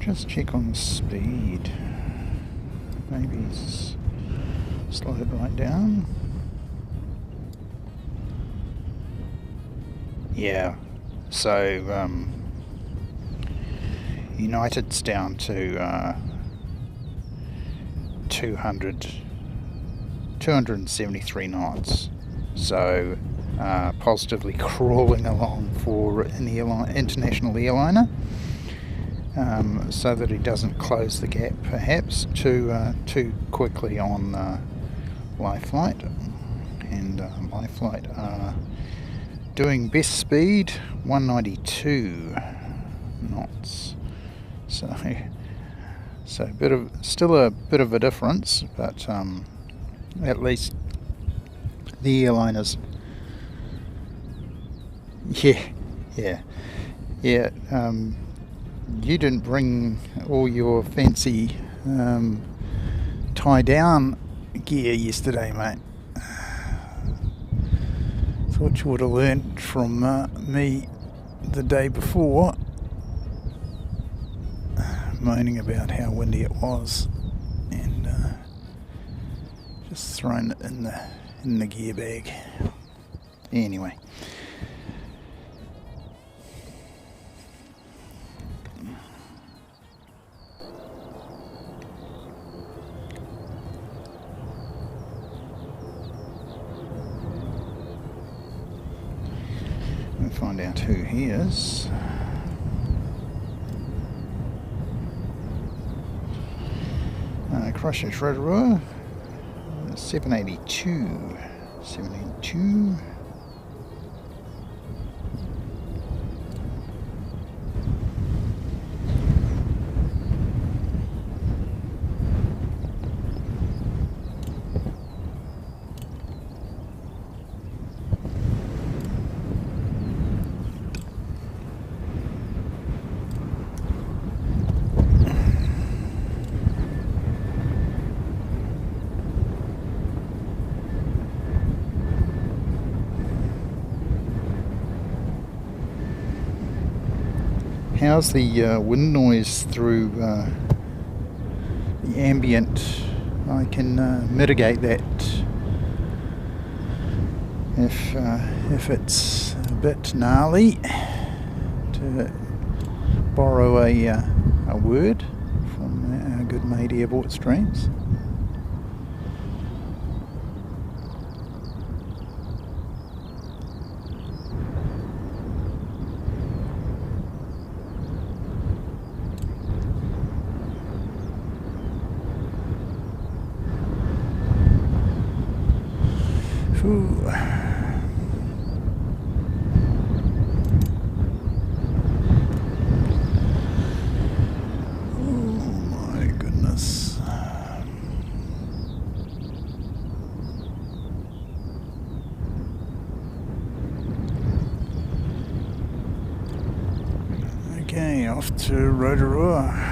just check on the speed. Maybe slow it right down. Yeah, so United's down to 273 knots. So positively crawling along for an international airliner. So that he doesn't close the gap perhaps too quickly on live flight, and live flight are doing best speed 192 knots. So still a bit of a difference, but at least the airliners. Yeah. You didn't bring all your fancy tie down gear yesterday, mate. Thought you would have learnt from me the day before, moaning about how windy it was, and just thrown it in the gear bag. Anyway. Find out who he is. Christchurch Rotorua, 782. How's the wind noise through the ambient? I can mitigate that if it's a bit gnarly, to borrow a word from our good mate Airport Streams. Ooh. Oh my goodness. Okay, off to Rotorua.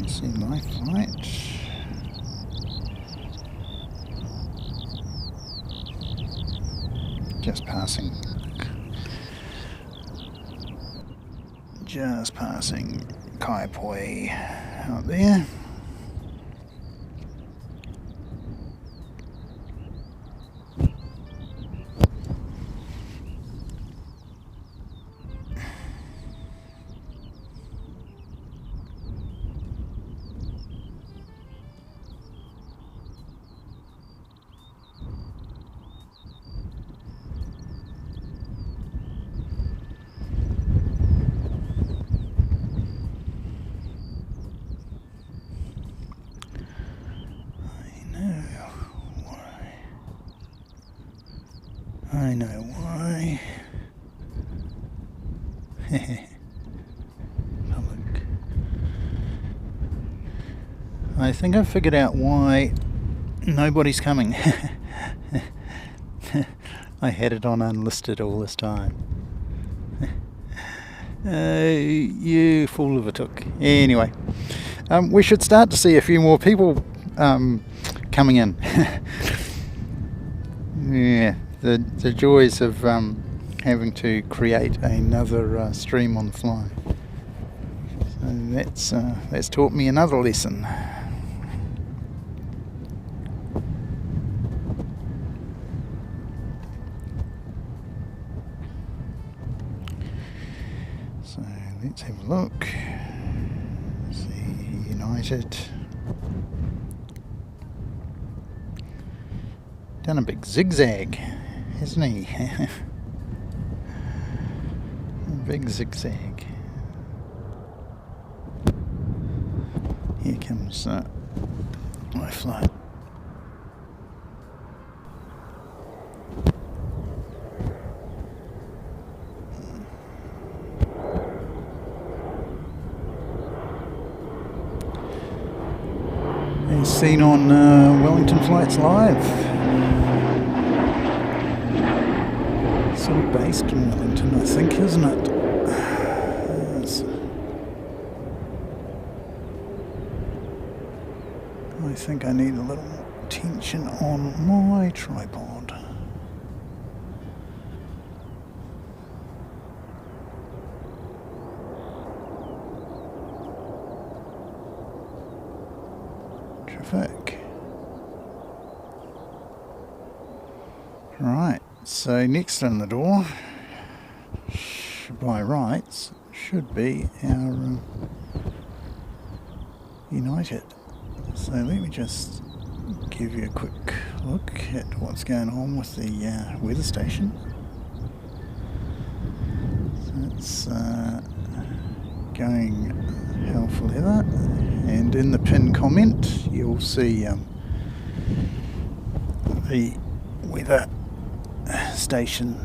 See live flight. Just passing Kaipoi out there. I know why. Public. I think I've figured out why nobody's coming. I had it on unlisted all this time. You fool of a took. Anyway, we should start to see a few more people coming in. Yeah, the joys of having to create another stream on the fly. So that's taught me another lesson. So let's have a look. See, United. Done a big zigzag, hasn't he? A big zigzag. Here comes my flight. He's seen on Wellington Flights Live. Sort of based in Wellington, I think, isn't it? Yes. I think I need a little more tension on my tripod. Traffic. Right, so next in the door, by rights, should be our United. So let me just give you a quick look at what's going on with the weather station. So it's going hell for leather, and in the pinned comment you'll see the weather station.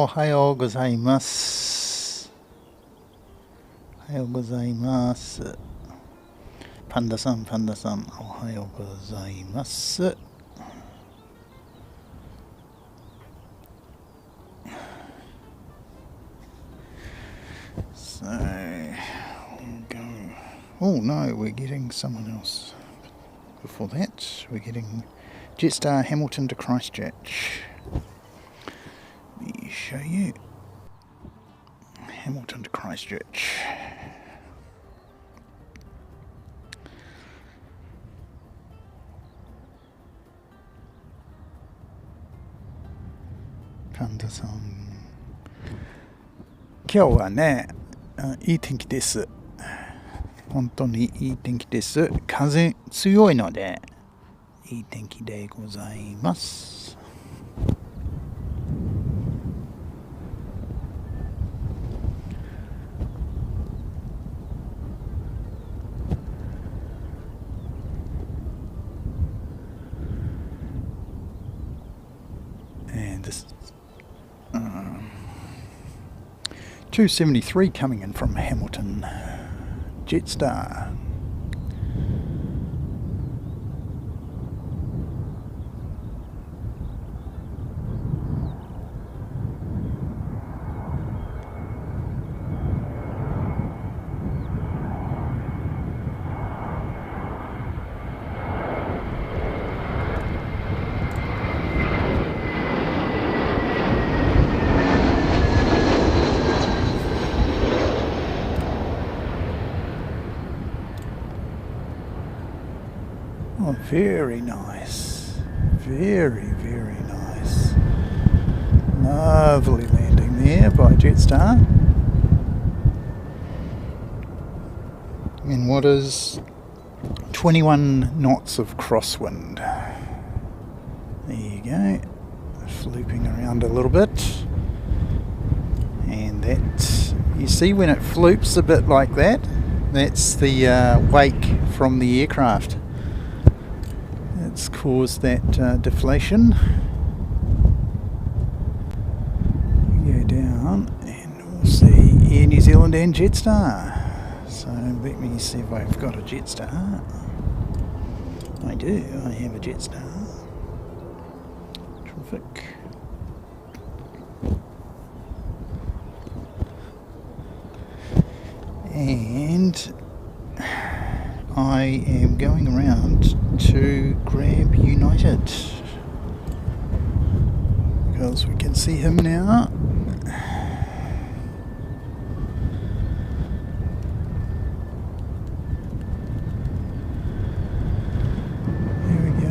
Hayo gozaimasu. Hayo gozaimasu. Panda-san, ohayo gozaimasu. So, we'll go. Oh no, we're getting someone else. Before that, we're getting Jetstar Hamilton to Christchurch. Let me show you. Hamilton to Christchurch. Qantas-san. 今日はね、いい天気です。本当にいい天気です。風強いのでいい天気でございます。And this 273 coming in from Hamilton, Jetstar. Oh, very nice. Very, very nice. Lovely landing there by Jetstar. In what is 21 knots of crosswind. There you go. Flooping around a little bit. And that, you see when it floops a bit like that, that's the wake from the aircraft. It's caused that deflation. Go down and we'll see Air New Zealand and Jetstar. So let me see if I've got a Jetstar. I do, I have a Jetstar. Terrific. And I am going around to grab United because we can see him now. There we go.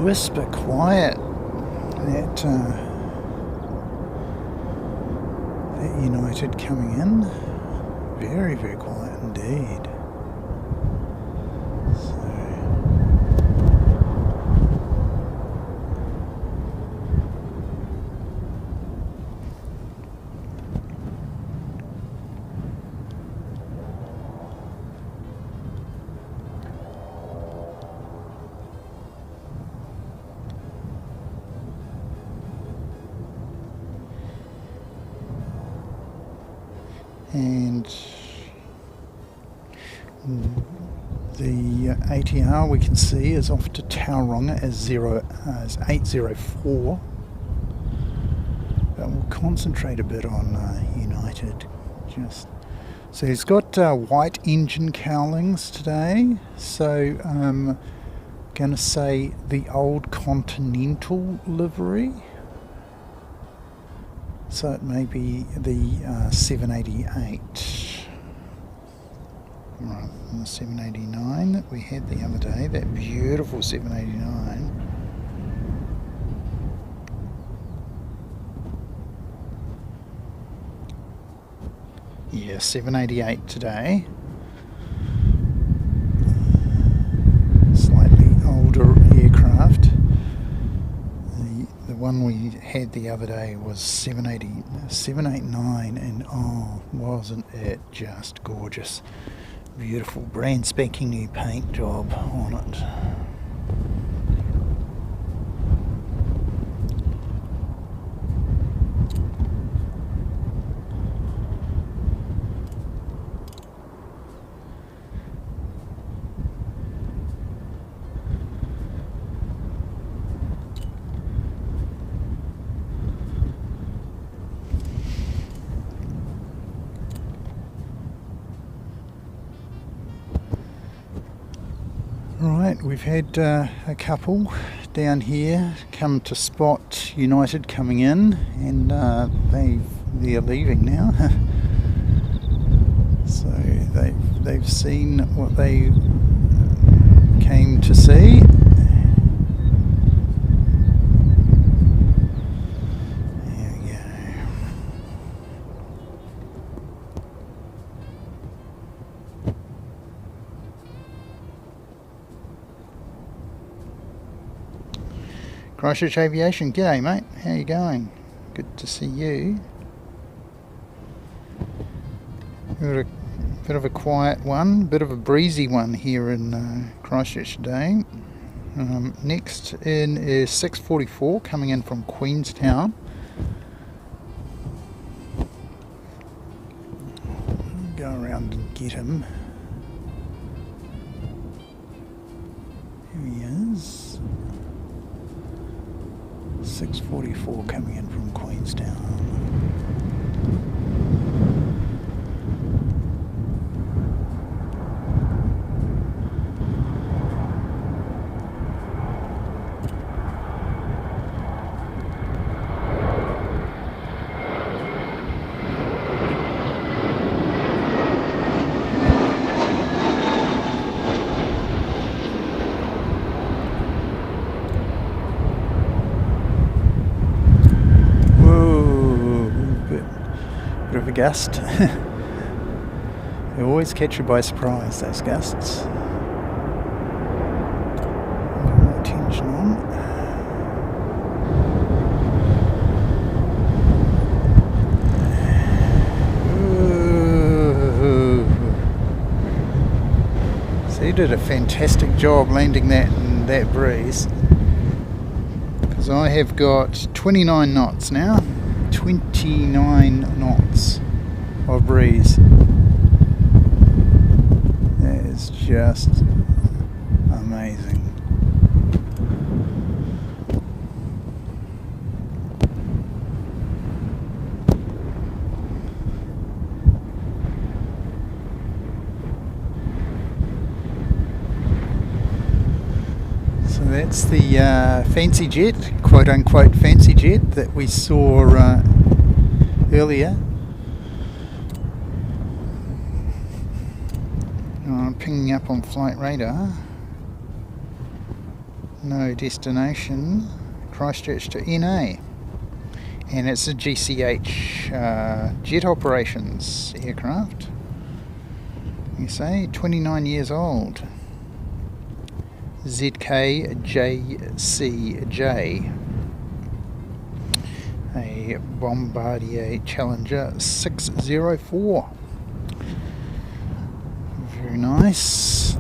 whisper quiet. That United coming in, very, very quiet indeed. And the ATR we can see is off to Tauranga as 804. But we'll concentrate a bit on United. So he's got white engine cowlings today. So I'm going to say the old Continental livery. So it may be the 788 rather than the 789 that we had the other day, that beautiful 789. Yeah, 788 today. Slightly older aircraft. The one we had the other day was 789, and oh, wasn't it just gorgeous. Beautiful brand spanking new paint job on it. Right, we've had a couple down here come to spot United coming in, and they're leaving now. So they've seen what they came to see. Christchurch Aviation, g'day mate, how you going? Good to see you. We've got a bit of a quiet one, bit of a breezy one here in Christchurch today. Next in is 644 coming in from Queenstown. Go around and get him. Here he is. 644 coming in from Queenstown. Of a gust. They always catch you by surprise, those gusts. More tension on. So you did a fantastic job landing that in that breeze, because I have got 29 knots now. 29 knots of breeze. That is just amazing. So that's the fancy jet, quote unquote fancy jet, that we saw earlier. I'm pinging up on flight radar. no destination, Christchurch to NA. And it's a GCH jet operations aircraft. You say 29 years old. ZKJCJ. A Bombardier Challenger 604. Very nice.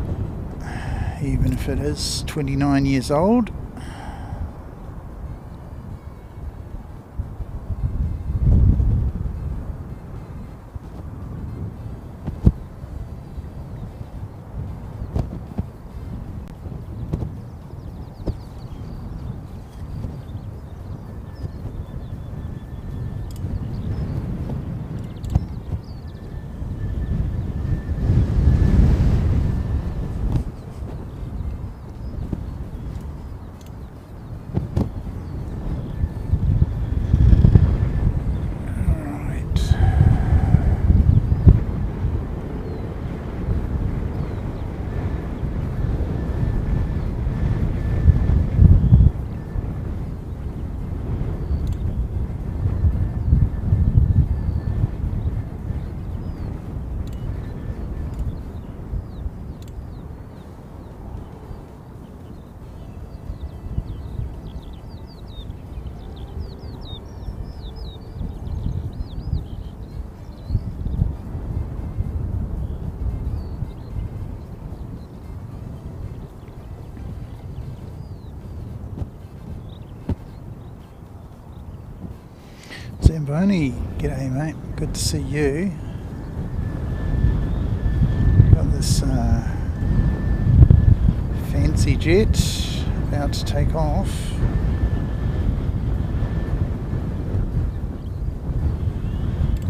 Even if it is 29 years old. Zamboni, g'day mate, good to see you. Got this fancy jet about to take off.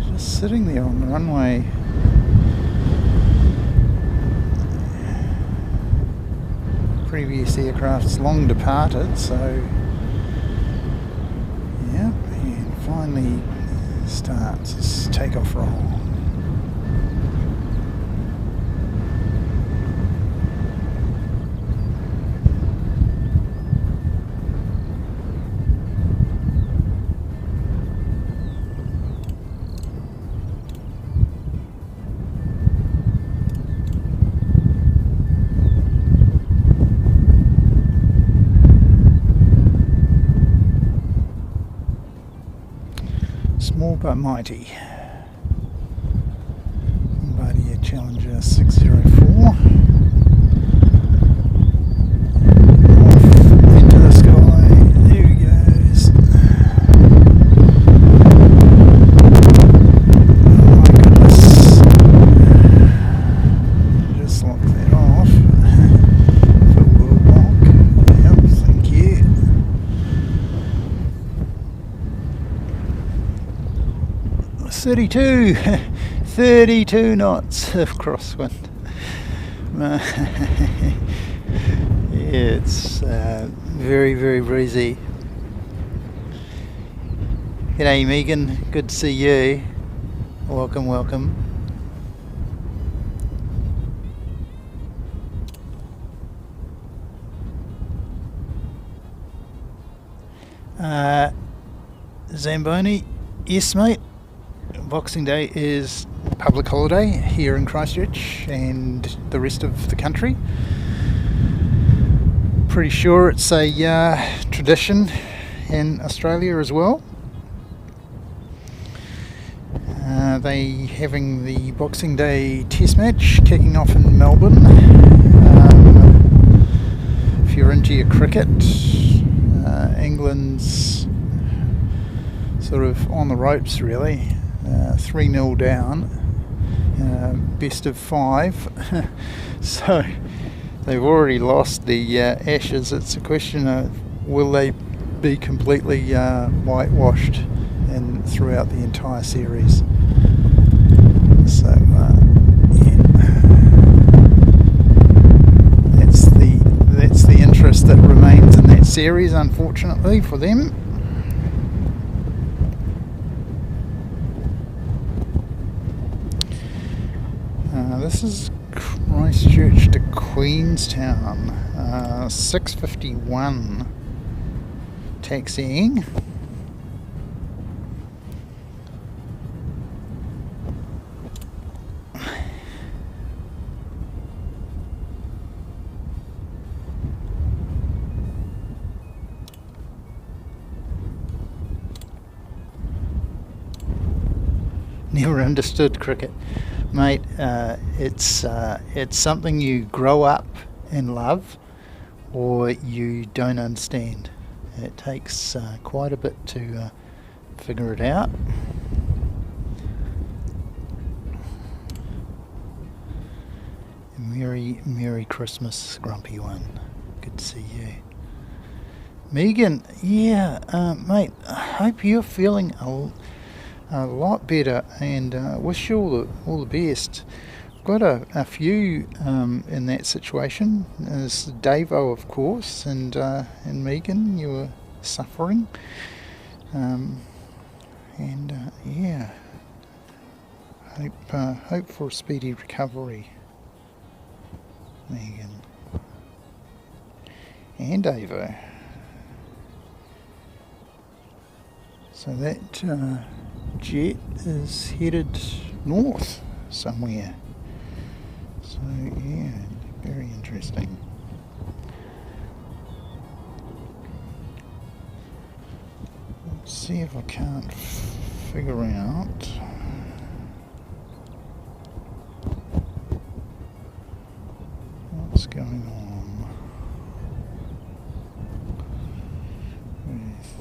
Just sitting there on the runway. Previous aircraft's long departed, so yeah, and finally starts its takeoff roll. Small but mighty. Bombardier Challenger 604. Off into the sky. There he goes. Oh my goodness. Just lock that off. If it will lock. Yep, thank you. 32 knots of crosswind. It's very, very breezy. G'day Megan, good to see you. Welcome. Zamboni, yes mate. Boxing Day is public holiday here in Christchurch and the rest of the country. Pretty sure it's a tradition in Australia as well. They having the Boxing Day Test match kicking off in Melbourne. If you're into your cricket, England's sort of on the ropes really. 3-0 down, best of 5. So they've already lost the Ashes. It's a question of will they be completely whitewashed and throughout the entire series. So yeah, that's the interest that remains in that series, unfortunately for them. This is Christchurch to Queenstown. 6:51 taxiing. Never understood cricket, mate. It's something you grow up and love, or you don't understand. It takes quite a bit to figure it out. Merry Christmas, Grumpy One. Good to see you. Megan, yeah, mate, I hope you're feeling a lot better, and wish you all the best. Got a few in that situation. There's Davo, of course, and Megan, you were suffering, yeah, hope for a speedy recovery, Megan and Davo. So that jet is headed north somewhere. So yeah, very interesting. Let's see if I can't figure out what's going on with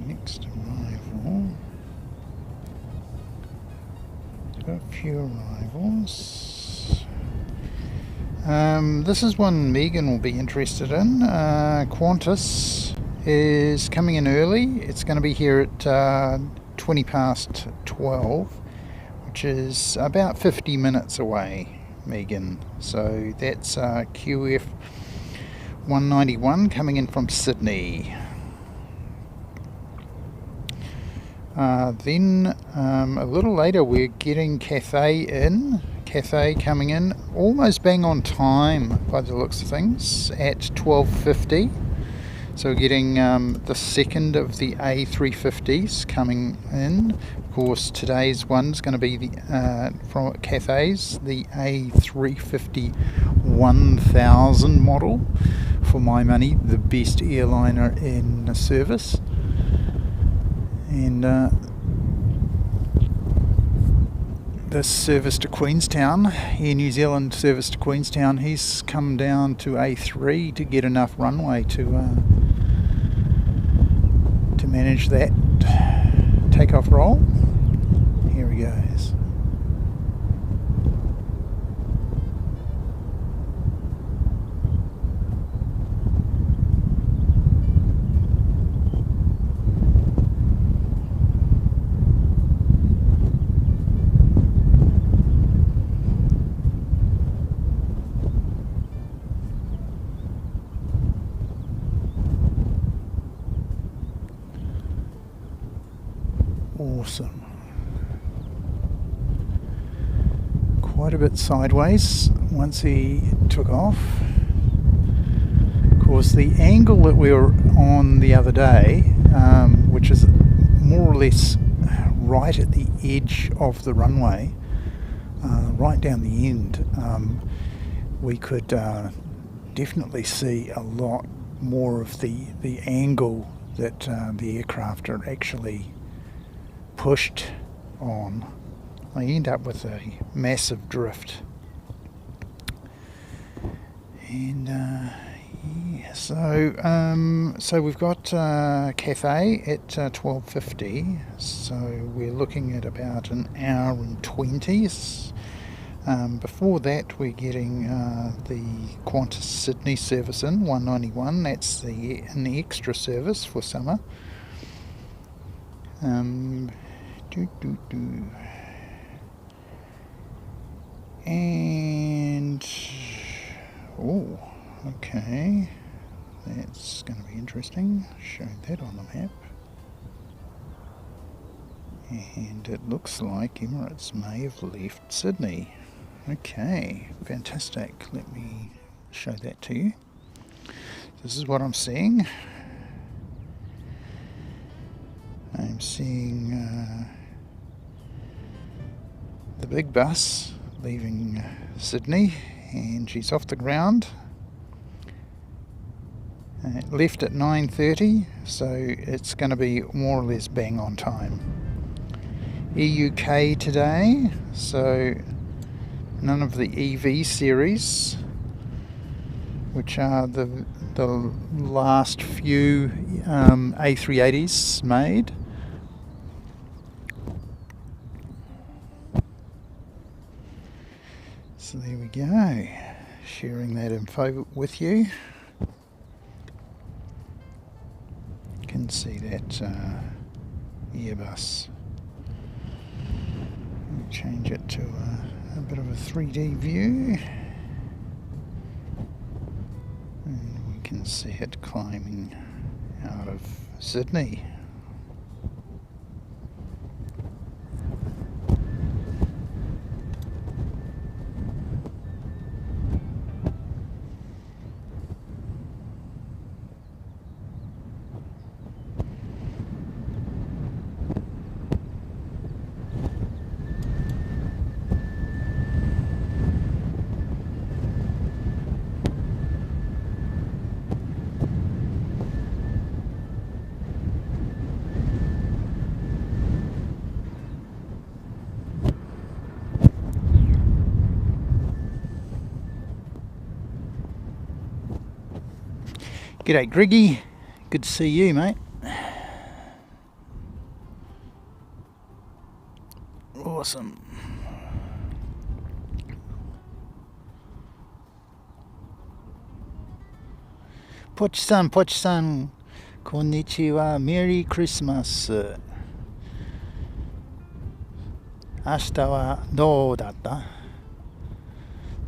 next arrival. Got a few arrivals. This is one Megan will be interested in. Qantas is coming in early. It's going to be here at 20 past 12, which is about 50 minutes away, Megan. So that's QF 191 coming in from Sydney. Then a little later we're getting Cathay coming in almost bang on time by the looks of things at 12:50. So we're getting the second of the A350s coming in. Of course, today's one's going to be from Cathay's, the A350 1000 model. For my money, the best airliner in the service. And this service to Queenstown, Air New Zealand service to Queenstown, he's come down to A3 to get enough runway to manage that takeoff roll. Here he goes. Awesome. Quite a bit sideways once he took off. Of course, the angle that we were on the other day, which is more or less right at the edge of the runway, right down the end, we could definitely see a lot more of the angle that the aircraft are actually pushed on. I end up with a massive drift. And yeah, so we've got Cathay at 12:50. So we're looking at about an hour and 20. Before that, we're getting the Qantas Sydney service in 191. That's an extra service for summer. And oh, okay, that's going to be interesting. Show that on the map. And it looks like Emirates may have left Sydney. Okay, fantastic. Let me show that to you. This is what I'm seeing. I'm seeing the big bus leaving Sydney, and she's off the ground. It left at 9:30, so it's going to be more or less bang on time. EUK today, so none of the EV series, which are the last few A380s made. So there we go, sharing that info with you. You can see that Airbus. Let me change it to a bit of a 3D view. And we can see it climbing out of Sydney. G'day Griggy, good to see you, mate. Awesome. Poch-san, konnichiwa, Merry Christmas. 明日はどうだった？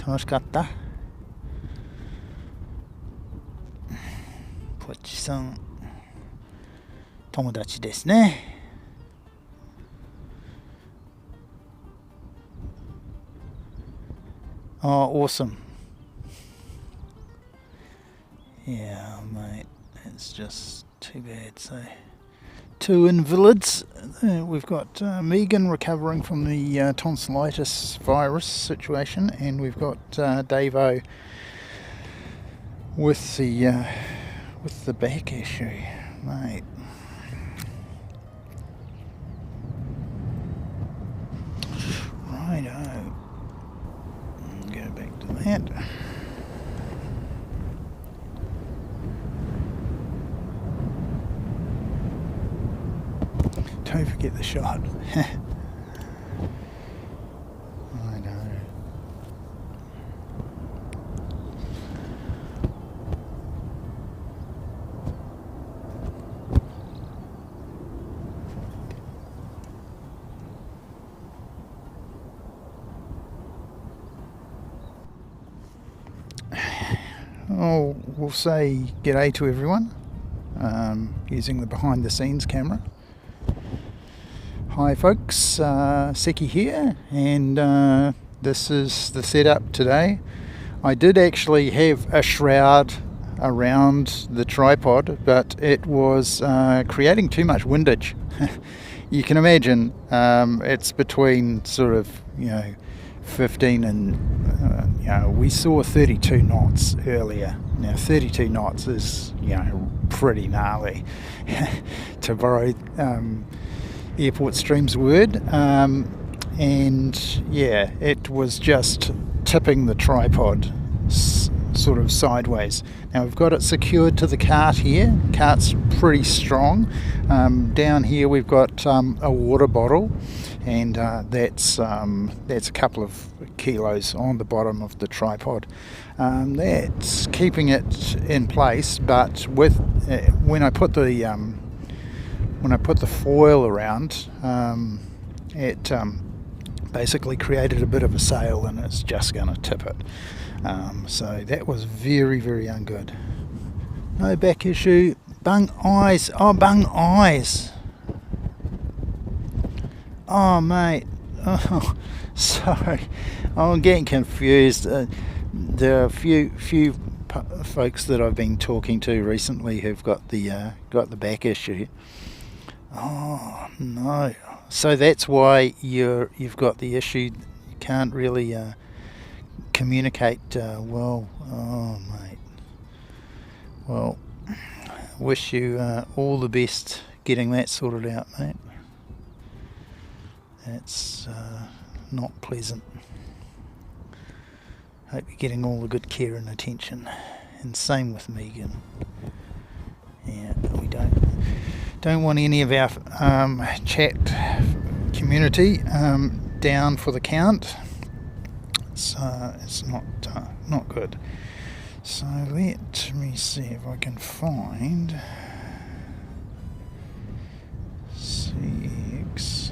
楽しかった？ポッチさん、友達ですね。Oh, awesome. Yeah, mate, it's just too bad. So, two invalids. We've got Megan recovering from the tonsillitis virus situation, and we've got Davo with the back issue, mate. Righto. Go back to that. Don't forget the shot. I know. Oh, we'll say g'day to everyone using the behind the scenes camera. Hi folks, Seki here, and this is the setup today. I did actually have a shroud around the tripod, but it was creating too much windage. You can imagine it's between sort of 15 and we saw 32 knots earlier. Now 32 knots is pretty gnarly to borrow Airport Stream's word, and yeah, it was just tipping the tripod sort of sideways. Now we've got it secured to the cart here. Cart's pretty strong. Down here we've got a water bottle, and that's a couple of kilos on the bottom of the tripod. That's keeping it in place, but with when I put the foil around, it basically created a bit of a sail, and it's just going to tip it. So that was very, very ungood. No back issue. Bung eyes. Oh, bung eyes. Oh, mate. Oh, sorry. I'm getting confused. There are a few folks that I've been talking to recently who've got the back issue. Oh no! So that's why you've got the issue. You can't really communicate well. Oh mate. Well, wish you all the best getting that sorted out, mate. That's not pleasant. Hope you're getting all the good care and attention. And same with Megan. Yeah, we don't want any of our chat community down for the count. It's not good. So let me see if I can find CX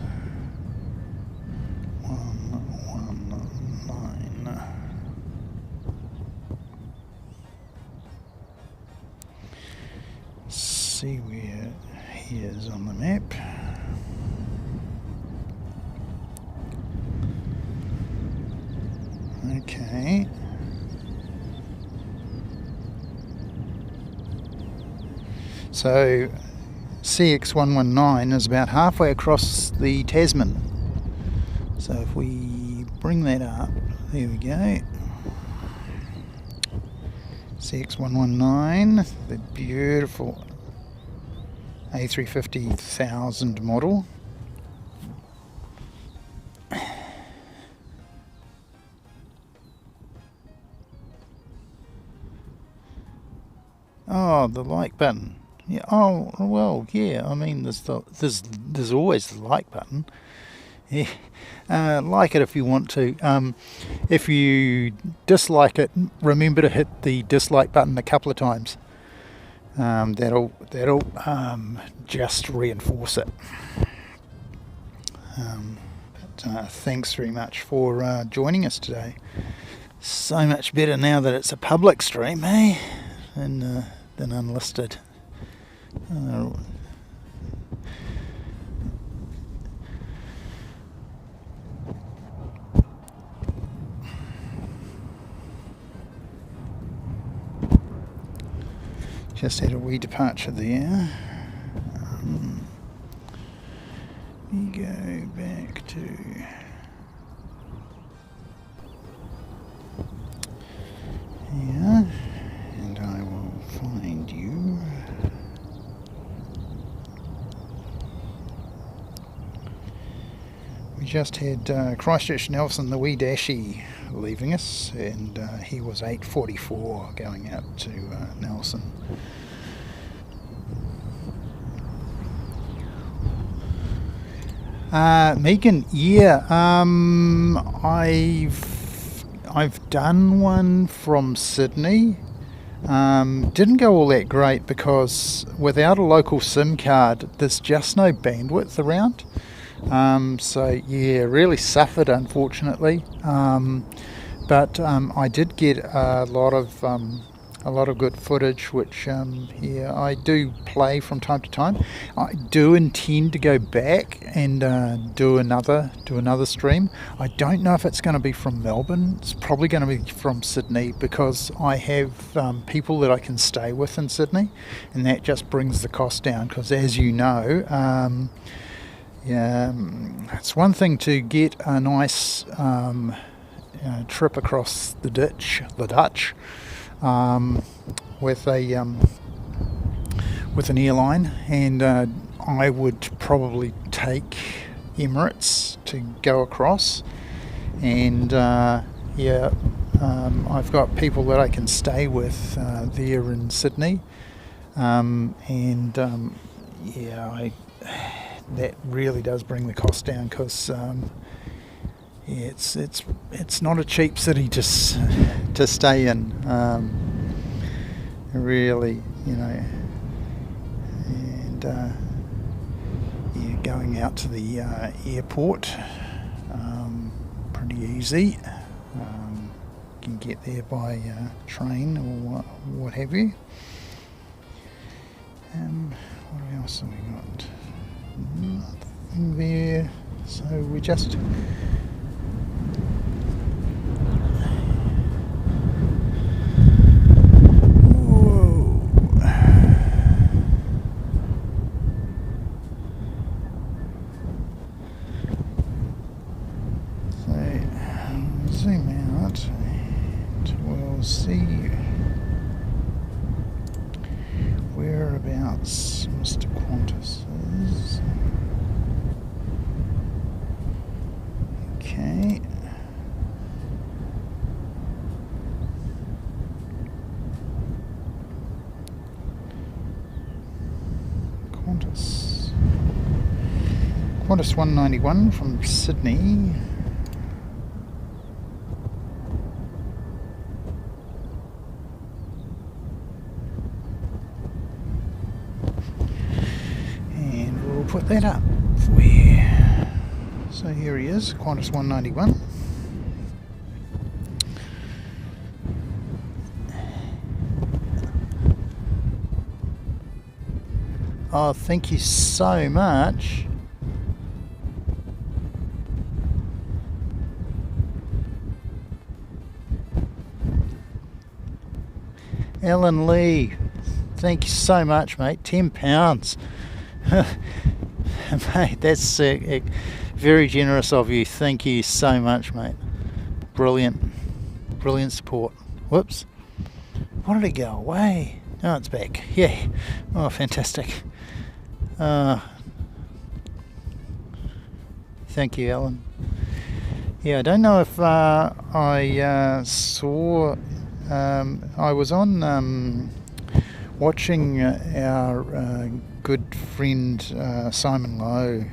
119. See where he is on the map. Okay. So CX119 is about halfway across the Tasman. So if we bring that up, there we go. CX119, the beautiful A350,000 model. Oh, the like button. Yeah. Oh well. Yeah. I mean, there's always the like button. Yeah. Like it if you want to. If you dislike it, remember to hit the dislike button a couple of times. That'll just reinforce it. But thanks very much for joining us today. So much better now that it's a public stream, eh? Than unlisted. Just had a wee departure there. We go back to here, and I will find you. We just had Christchurch Nelson, the wee dashie, leaving us, and he was 8:44 going out to Nelson. Megan, yeah, I've done one from Sydney. Didn't go all that great because without a local SIM card, there's just no bandwidth around. So yeah, really suffered unfortunately. But I did get a lot of good footage, which yeah, I do play from time to time. I do intend to go back and do another stream. I don't know if it's going to be from Melbourne. It's probably going to be from Sydney because I have people that I can stay with in Sydney, and that just brings the cost down. Because as you know, yeah, it's one thing to get a nice trip across the Dutch. With an airline, and I would probably take Emirates to go across, and yeah, I've got people that I can stay with there in Sydney, and yeah, that really does bring the cost down because yeah, it's not a cheap city to stay in, really, you know, and yeah, going out to the airport, pretty easy. You can get there by train or what have you. What else have we got? Nothing there. So we just we'll see whereabouts Mr. Qantas is. Okay. Qantas 191 from Sydney. And we'll put that up for you. So here he is, Qantas 191. Oh, thank you so much. Alan Lee, thank you so much, mate. £10. Mate, that's very generous of you. Thank you so much, mate. Brilliant support. Whoops. Why did it go away? Oh, it's back. Yeah. Oh, fantastic. Thank you, Alan. Yeah, I don't know if I saw... I was on watching our good friend Simon Lowe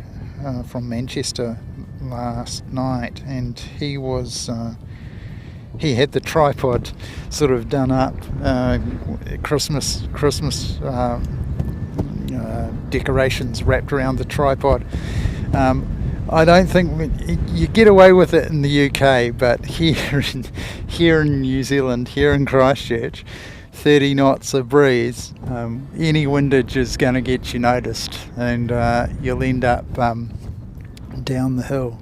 from Manchester last night, and he had the tripod sort of done up, Christmas decorations wrapped around the tripod. I don't think you get away with it in the UK, but here in New Zealand, here in Christchurch, 30 knots of breeze, any windage is going to get you noticed, and you'll end up down the hill.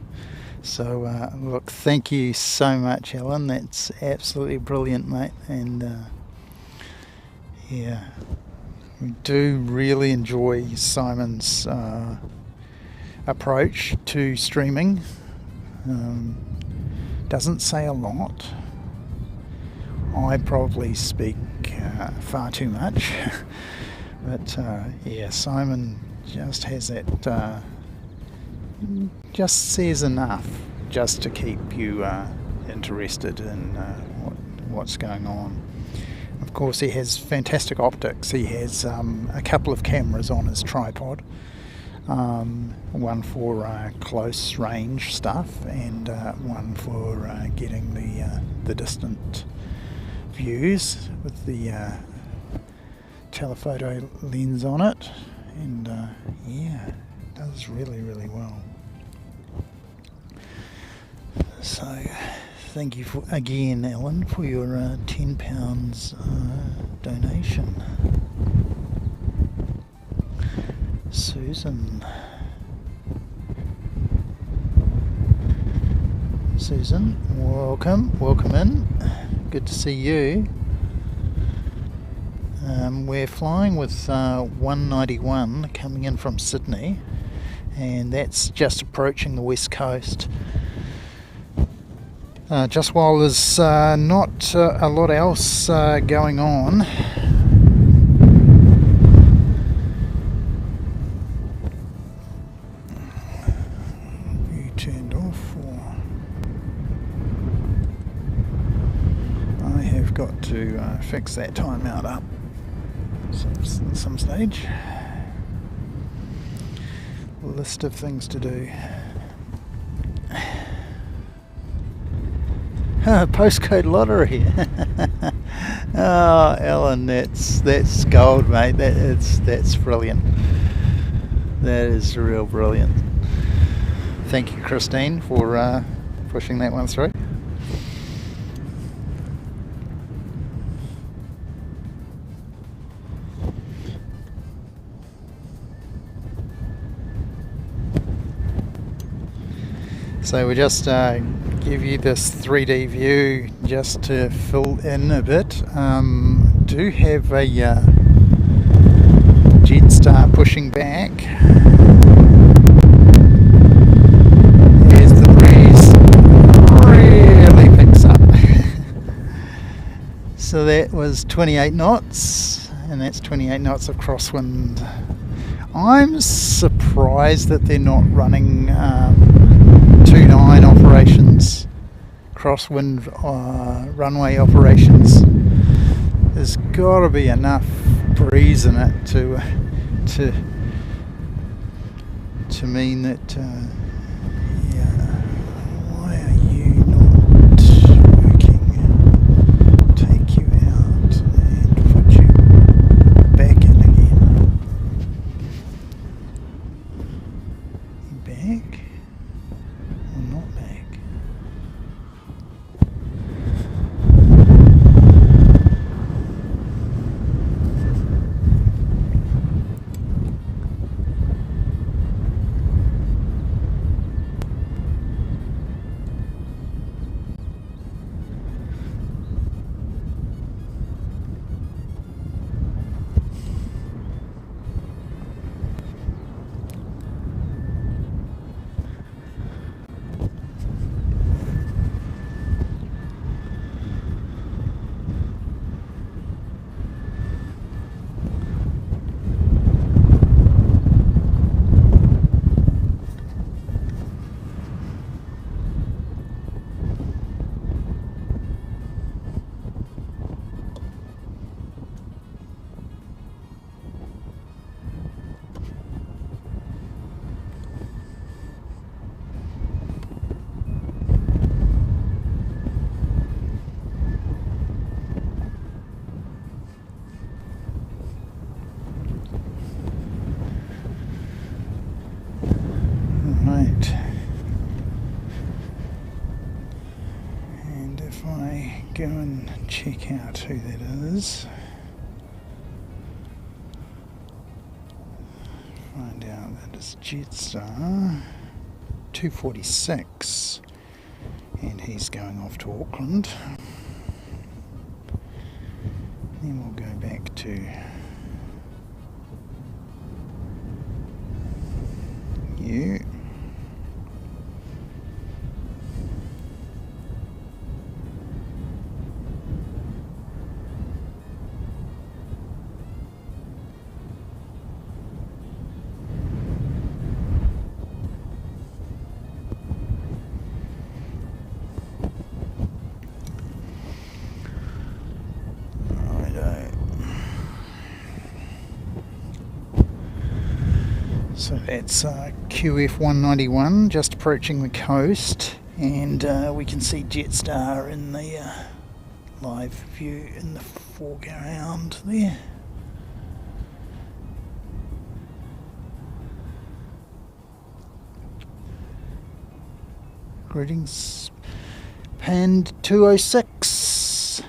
So look, thank you so much, Alan. That's absolutely brilliant, mate. And yeah, we do really enjoy Simon's approach to streaming. Doesn't say a lot. I probably speak far too much, but yeah, Simon just has that, just says enough just to keep you interested in what's going on. Of course, he has fantastic optics. He has a couple of cameras on his tripod. One for close range stuff, and one for getting the distant views with the telephoto lens on it, and yeah, it does really well. So thank you again, Alan, for your £10 donation. Susan, welcome in. Good to see you. We're flying with 191 coming in from Sydney, and that's just approaching the west coast. Just while there's not a lot else going on. You turned off, or I have got to fix that timeout up some stage. List of things to do. Postcode lottery. Oh, Alan, that's gold, mate. That's brilliant. That is real brilliant. Thank you, Christine, for pushing that one through. So we just give you this 3D view just to fill in a bit. Do have a Jetstar pushing back as the breeze really picks up. So that was 28 knots, and that's 28 knots of crosswind. I'm surprised that they're not running 2-9 operations, crosswind runway operations. There's got to be enough breeze in it to mean that. Yeah. Why are you not working? Take you out and put you back in again. Back or not back? Right, and if I go and check out who that is, find out that it's Jetstar 246, and he's going off to Auckland. Then we'll go back to you. So that's QF 191 just approaching the coast, and we can see Jetstar in the live view in the foreground there. Greetings, Pand 206.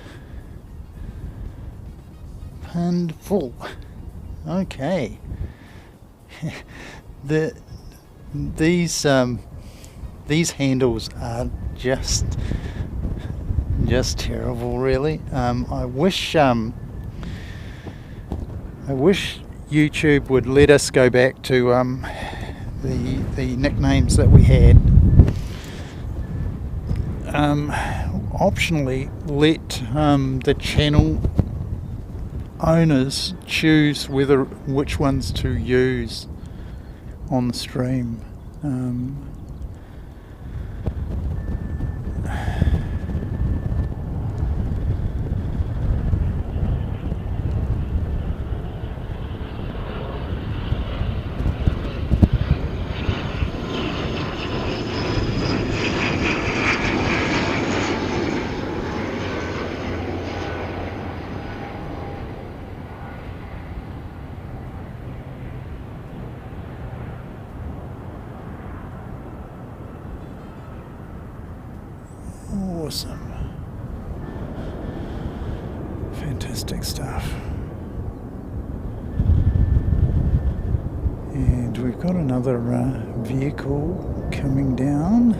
Pand full. Okay. These handles are just terrible, really. I wish YouTube would let us go back to the nicknames that we had. Optionally, let the channel owners choose which ones to use on the stream. Awesome. Fantastic stuff. And we've got another vehicle coming down.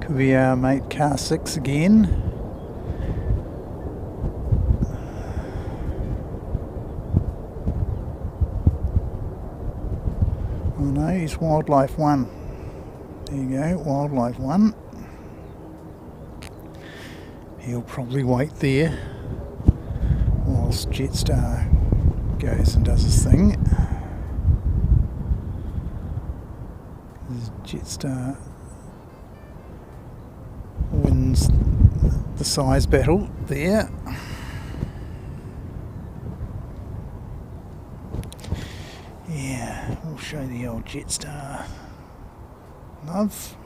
Could be our mate Car 6 again. Oh no, he's Wildlife 1. There you go, Wildlife 1. he'll probably wait there whilst Jetstar goes and does his thing. Jetstar wins the size battle there. Yeah, we'll show the old Jetstar love.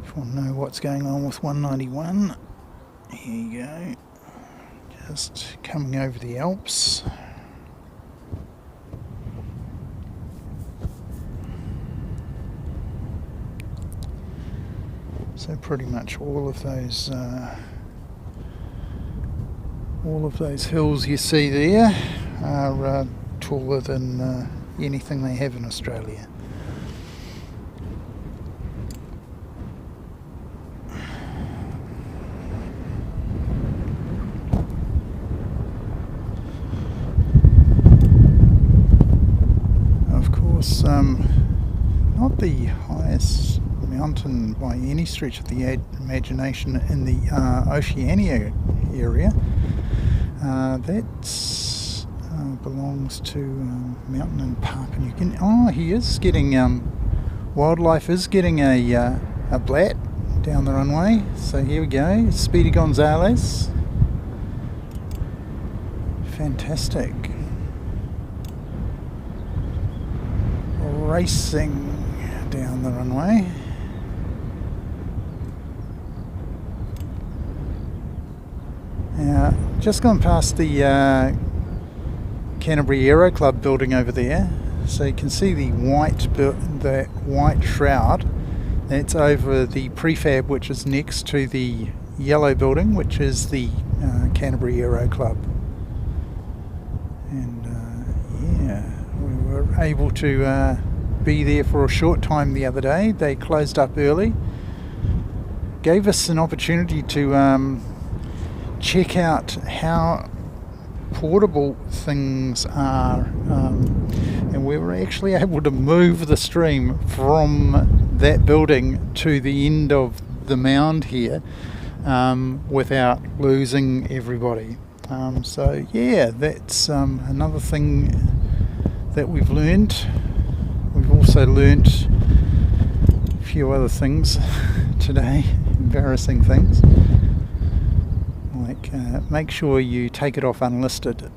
If you want to know what's going on with 191, here you go. Just coming over the Alps. So pretty much all of those hills you see there are taller than anything they have in Australia. Of course, not the highest mountain by any stretch of the imagination in the Oceania area. That belongs to mountain in Papua New Guinea. Oh, he is getting wildlife is getting a blat down the runway. So here we go, Speedy Gonzales. Fantastic. Racing down the runway. Now, just gone past the Canterbury Aero Club building over there, so you can see the white shroud. That's over the prefab, which is next to the yellow building, which is the Canterbury Aero Club. And yeah, we were able to be there for a short time the other day. They closed up early, gave us an opportunity to check out how portable things are, and we were actually able to move the stream from that building to the end of the mound here without losing everybody. So yeah, that's another thing that we've learned. We've also learnt a few other things today, embarrassing things, like make sure you take it off unlisted,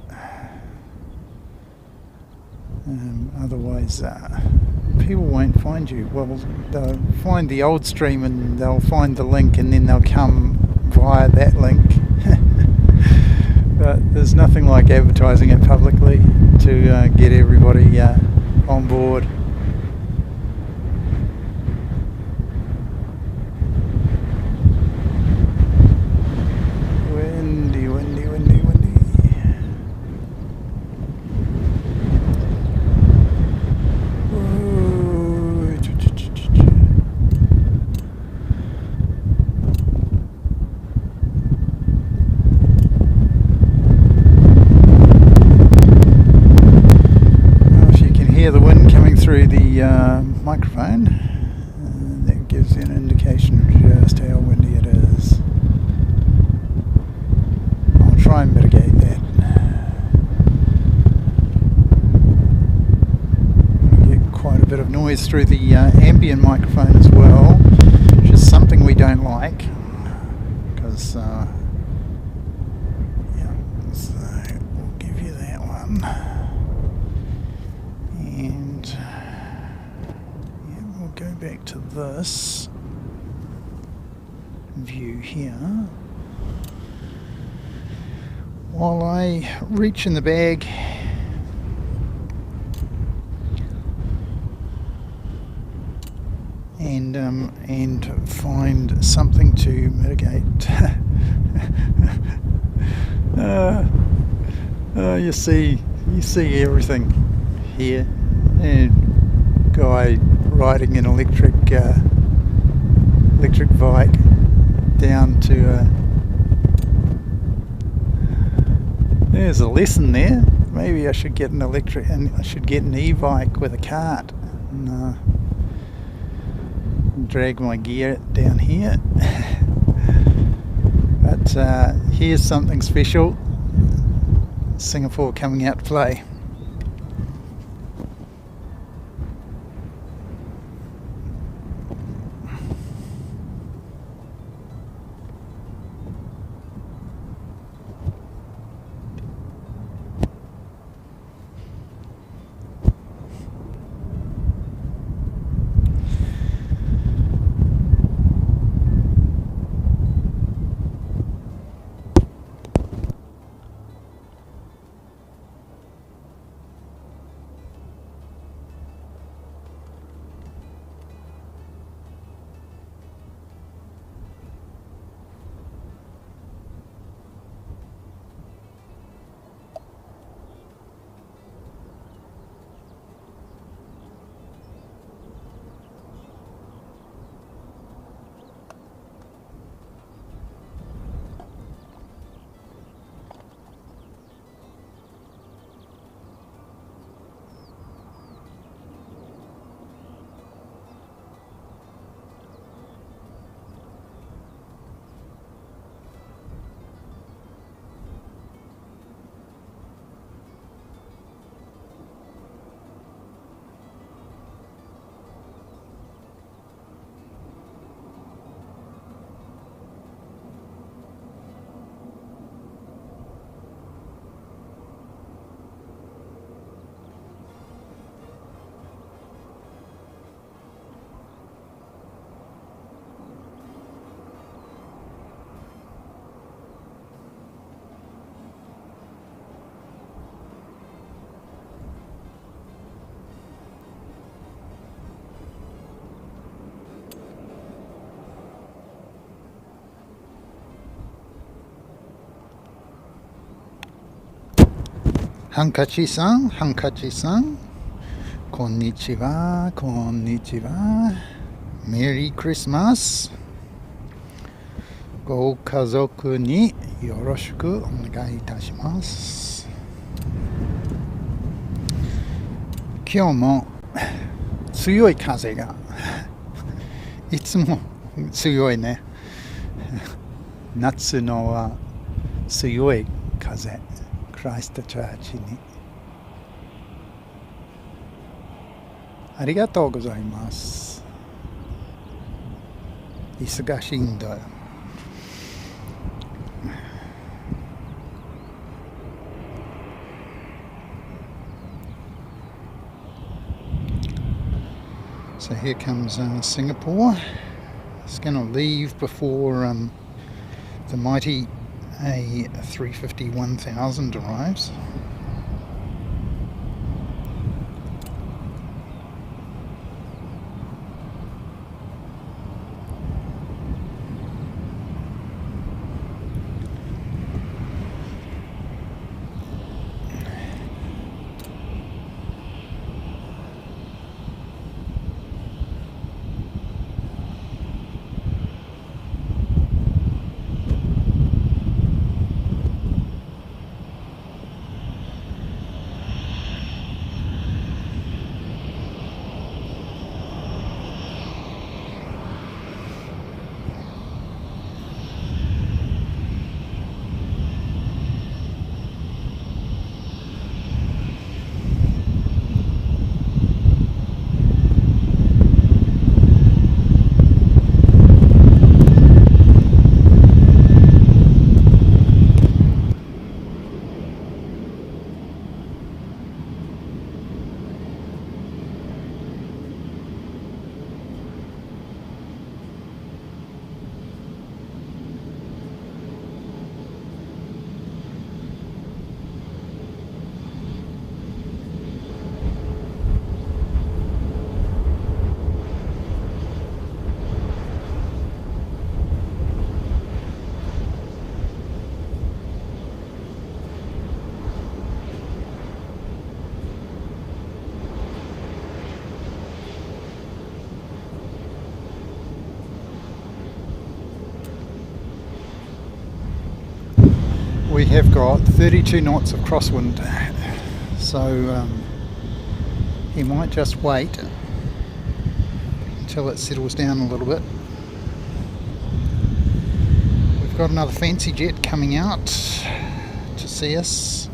otherwise people won't find you. Well, they'll find the old stream and they'll find the link, and then they'll come via that link. But there's nothing like advertising it publicly to get everybody on board. Windy, windy, windy, windy. Whoa. If you can hear the wind coming through the microphone, that gives you an indication of just how windy it is. Try and mitigate that. We get quite a bit of noise through the ambient microphone as well, which is something we don't like, because yeah, so we'll give you that one, and yeah, we'll go back to this view here. While I reach in the bag and find something to mitigate. You see everything here. A guy riding an electric electric bike down to there's a lesson there. Maybe I should get an e-bike with a cart and drag my gear down here. But here's something special. Singapore coming out to play. Hankachi-san, Hankachi-san, konnichiwa, konnichiwa, Merry Christmas. ご家族によろしくお願いいたします。今日も強い風がいつも強いね。夏のは強い風。クライストチャーチにありがとうございます。忙しいんだ。So here comes Singapore. It's going to leave before the mighty A350-1000 arrives. we have got 32 knots of crosswind, so he might just wait until it settles down a little bit. We've got another fancy jet coming out to see us.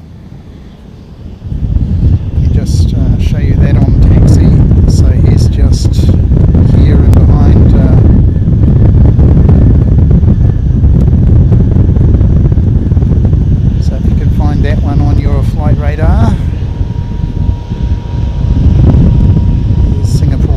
Let me just show you that on taxi. So he's just here and behind so if you can find that one on your flight radar. Here's Singapore.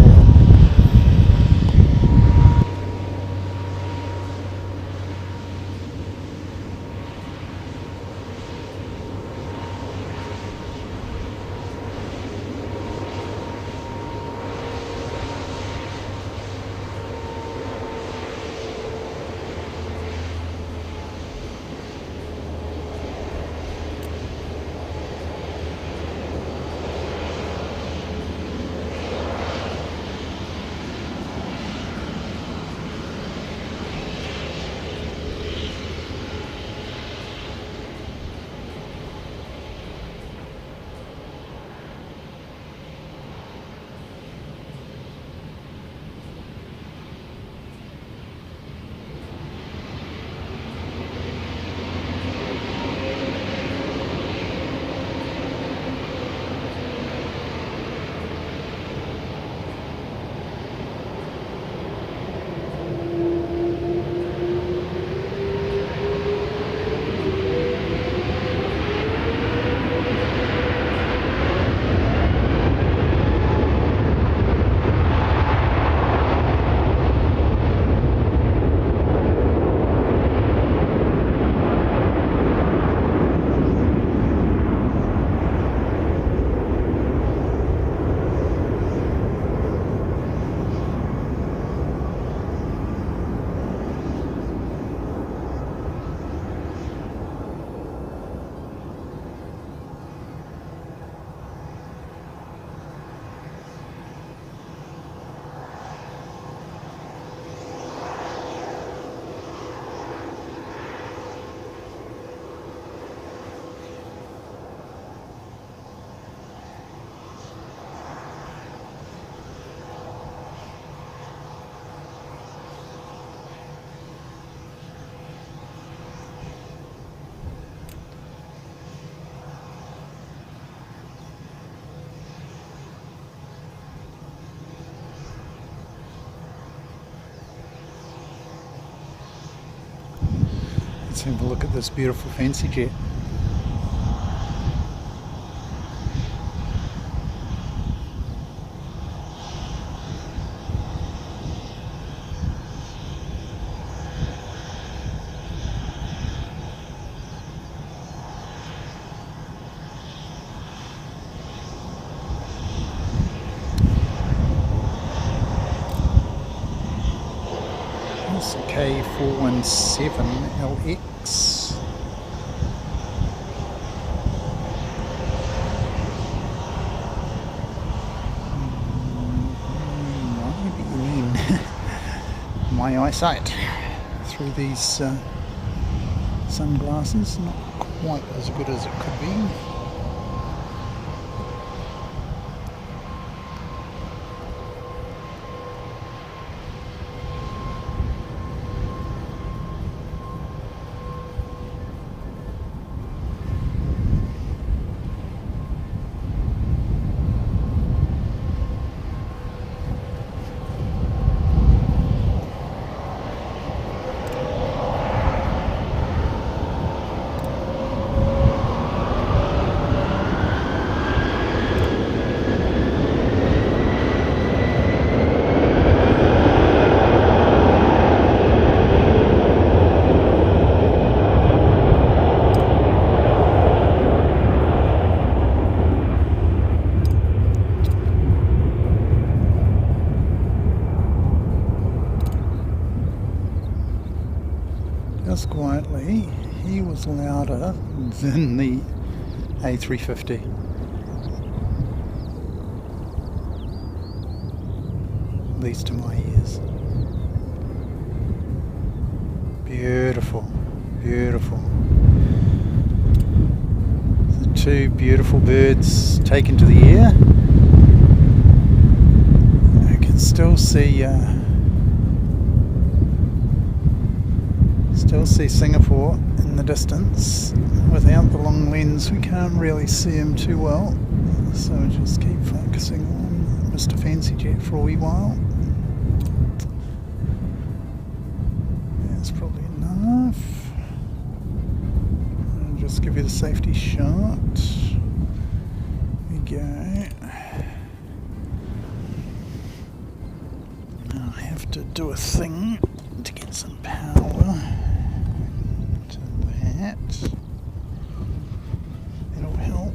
Let's have a look at this beautiful fancy jet. It's a K417LX. My eyesight through these sunglasses, not quite as good as it could be. Just quietly, he was louder than the A350. At least to my ears. Beautiful, beautiful. two beautiful birds taken to the air. I can still see Singapore in the distance. Without the long lens we can't really see him too well, so we'll just keep focusing on Mr. Fancy Jet for a wee while. That's probably enough. I'll just give you the safety shot. There we go. Now I have to do a thing to get some power to that. It'll help.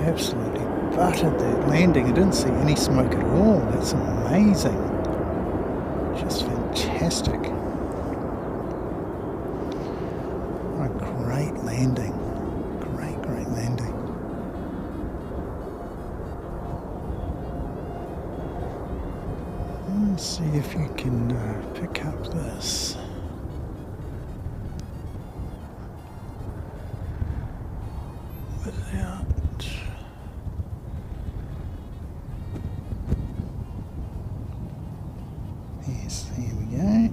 Absolutely buttered that landing. I didn't see any smoke at all. That's amazing. Just fantastic. What a great landing. Great landing. Let's see if you can pick up this. Without. Yes, there we go.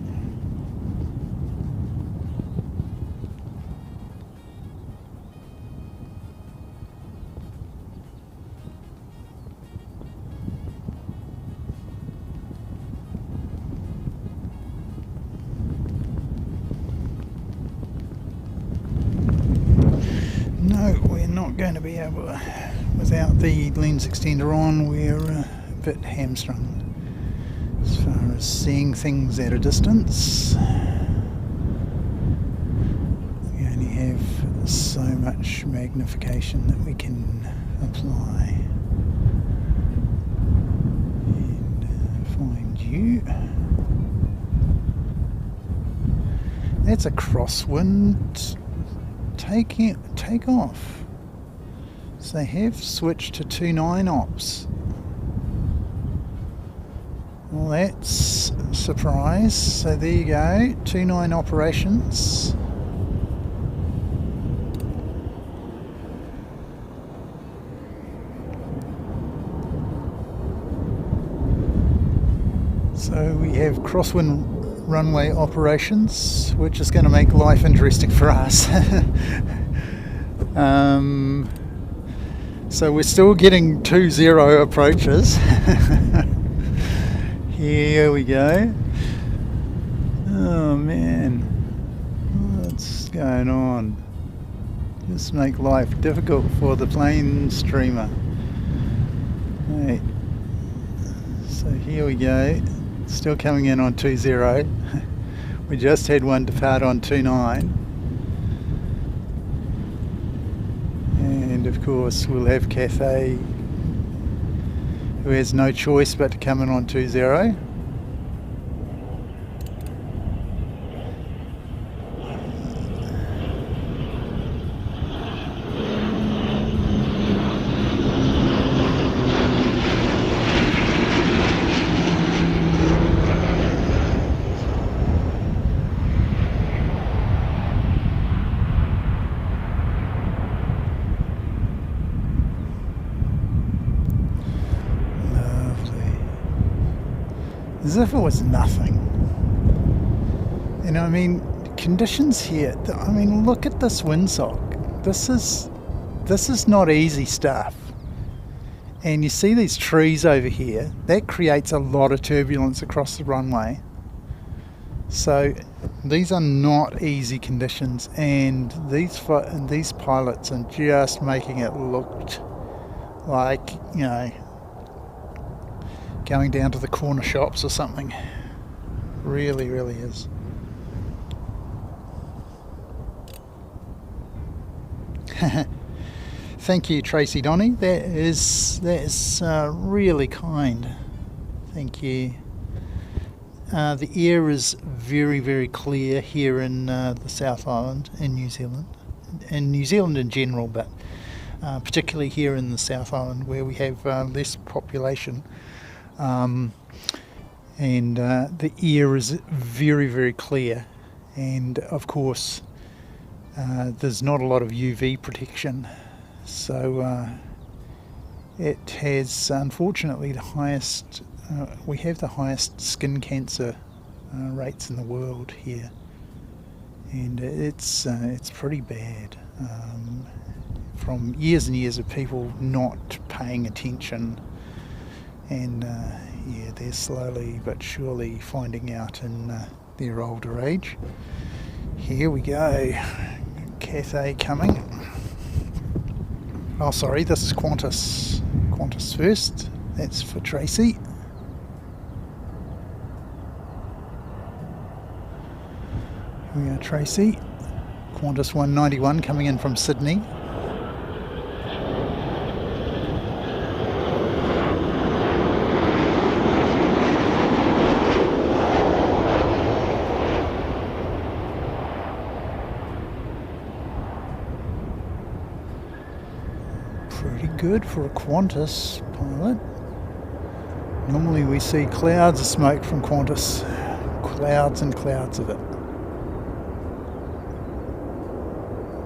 No, we're not going to be able to, without the lens extender on, we're a bit hamstrung as far as seeing things at a distance. We only have so much magnification that we can apply. And find you. That's a crosswind. Take off. So they have switched to 2.9 ops. Well, that's a surprise. So there you go, 2.9 operations. So we have crosswind runway operations, which is going to make life interesting for us. So we're still getting 2-0 approaches. Here we go. Oh man, what's going on? Just make life difficult for the plane streamer. Right. So here we go. Still coming in on 2.0. We just had one depart on 2.9. And of course we'll have Cathay, who has no choice but to come in on 2.0. as if it was nothing. And I mean, conditions here, I mean, look at this windsock. This is not easy stuff. And you see these trees over here, that creates a lot of turbulence across the runway. So these are not easy conditions, and these pilots are just making it look like, you know, going down to the corner shops or something. Really, really is. Thank you, Tracy Donny. That is really kind. Thank you. The air is very, very clear here in the South Island in New Zealand, in New Zealand in general, but particularly here in the South Island where we have less population, and the air is very, very clear, and of course there's not a lot of UV protection, so it has unfortunately the highest. We have the highest skin cancer rates in the world here, and it's pretty bad, from years and years of people not paying attention, and yeah, they're slowly but surely finding out in their older age. Here we go, Cathay coming. Oh sorry, this is Qantas first. That's for Tracy. Here we are, Tracy. Qantas 191 coming in from Sydney. Pretty good for a Qantas pilot. Normally we see clouds of smoke from Qantas. Clouds and clouds of it.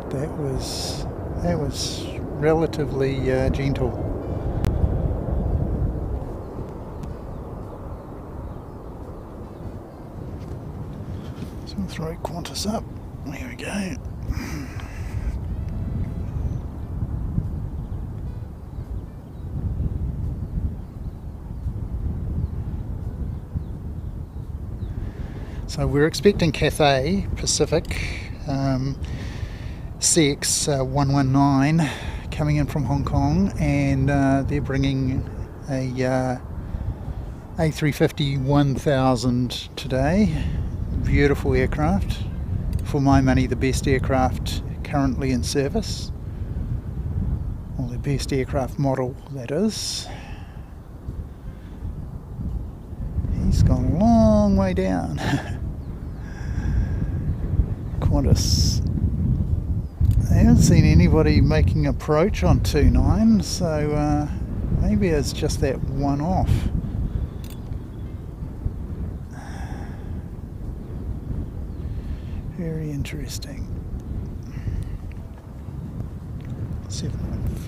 That was relatively gentle. So we'll throw Qantas up. There we go. So we're expecting Cathay Pacific CX119 coming in from Hong Kong, and they're bringing a A350-1000 today. Beautiful aircraft. For my money, the best aircraft currently in service. Or the best aircraft model, that is. He's gone a long way down. Qantas. I haven't seen anybody making approach on 29, so maybe it's just that one off. Very interesting. 7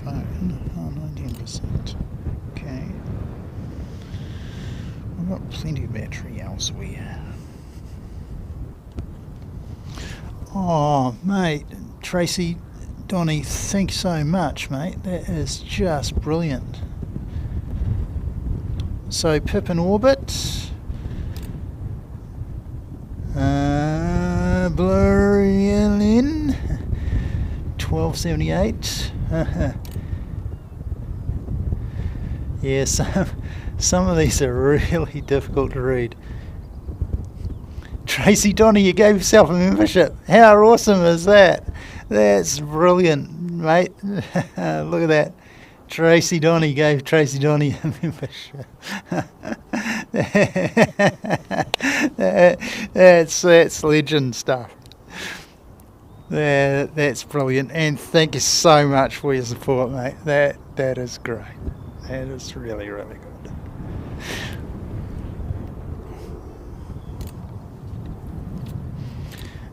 phone. Oh, 19%. Okay. I've got plenty of battery elsewhere. Oh, mate, Tracy Donny, thanks so much, mate. That is just brilliant. So, Pip in orbit. Blurlin 1278. Yeah, some of these are really difficult to read. Tracy Donny, you gave yourself a membership. How awesome is that? That's brilliant, mate. Look at that. Tracy Donny gave Tracy Donny a membership. That's legend stuff. That's brilliant, and thank you so much for your support, mate. That is great. That is really, really good.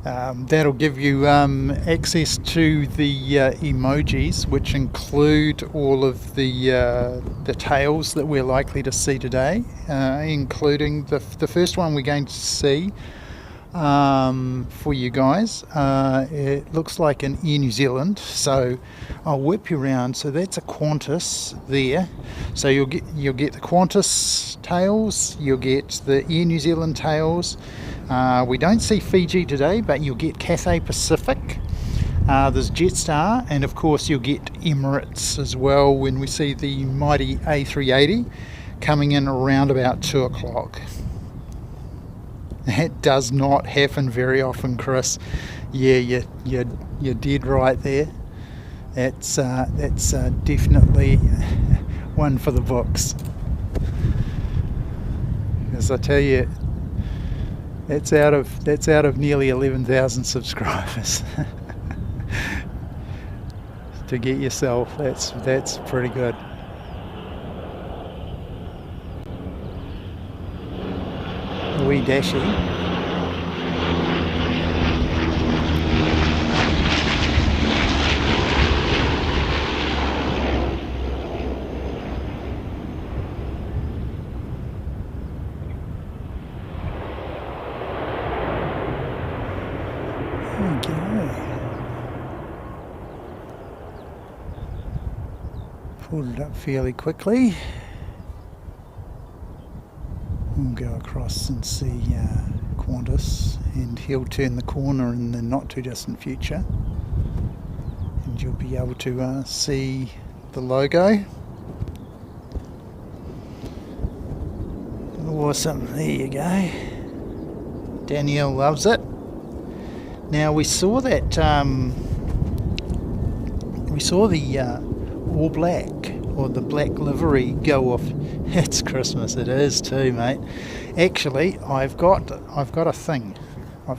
That'll give you access to the emojis, which include all of the tails that we're likely to see today, including the first one we're going to see for you guys. It looks like an Air New Zealand, so I'll whip you around. So that's a Qantas there. So you'll get the Qantas tails, you'll get the Air New Zealand tails. We don't see Fiji today, but you'll get Cathay Pacific. There's Jetstar, and of course you'll get Emirates as well when we see the mighty A380 coming in around about 2 o'clock. That does not happen very often, Chris. Yeah, you're dead right there. That's definitely one for the books. As I tell you, that's out of nearly 11,000 subscribers. To get yourself, that's pretty good. Wee dashy. There we go. Pulled it up fairly quickly. We'll go across and see Qantas, and he'll turn the corner in the not too distant future, and you'll be able to see the logo. Awesome, there you go. Danielle loves it. Now we saw that the All Black, or the black livery, go off. It's Christmas, it is too, mate. Actually, I've got a thing. I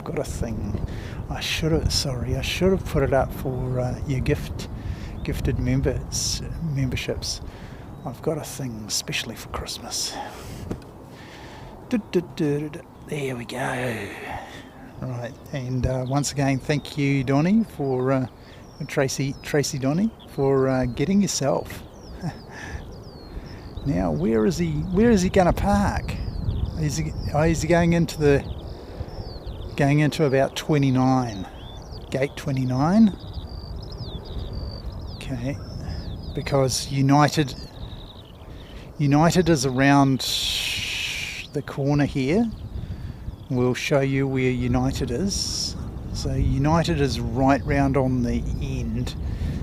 should have put it up for your gifted memberships. I've got a thing especially for Christmas. There we go. Right, and once again, thank you, Donnie, for Tracy Donnie, for getting yourself. Now, where is he going to park? Is he going into about 29, gate 29? Okay, because United is around the corner here. We'll show you where United is. So United is right round on the end.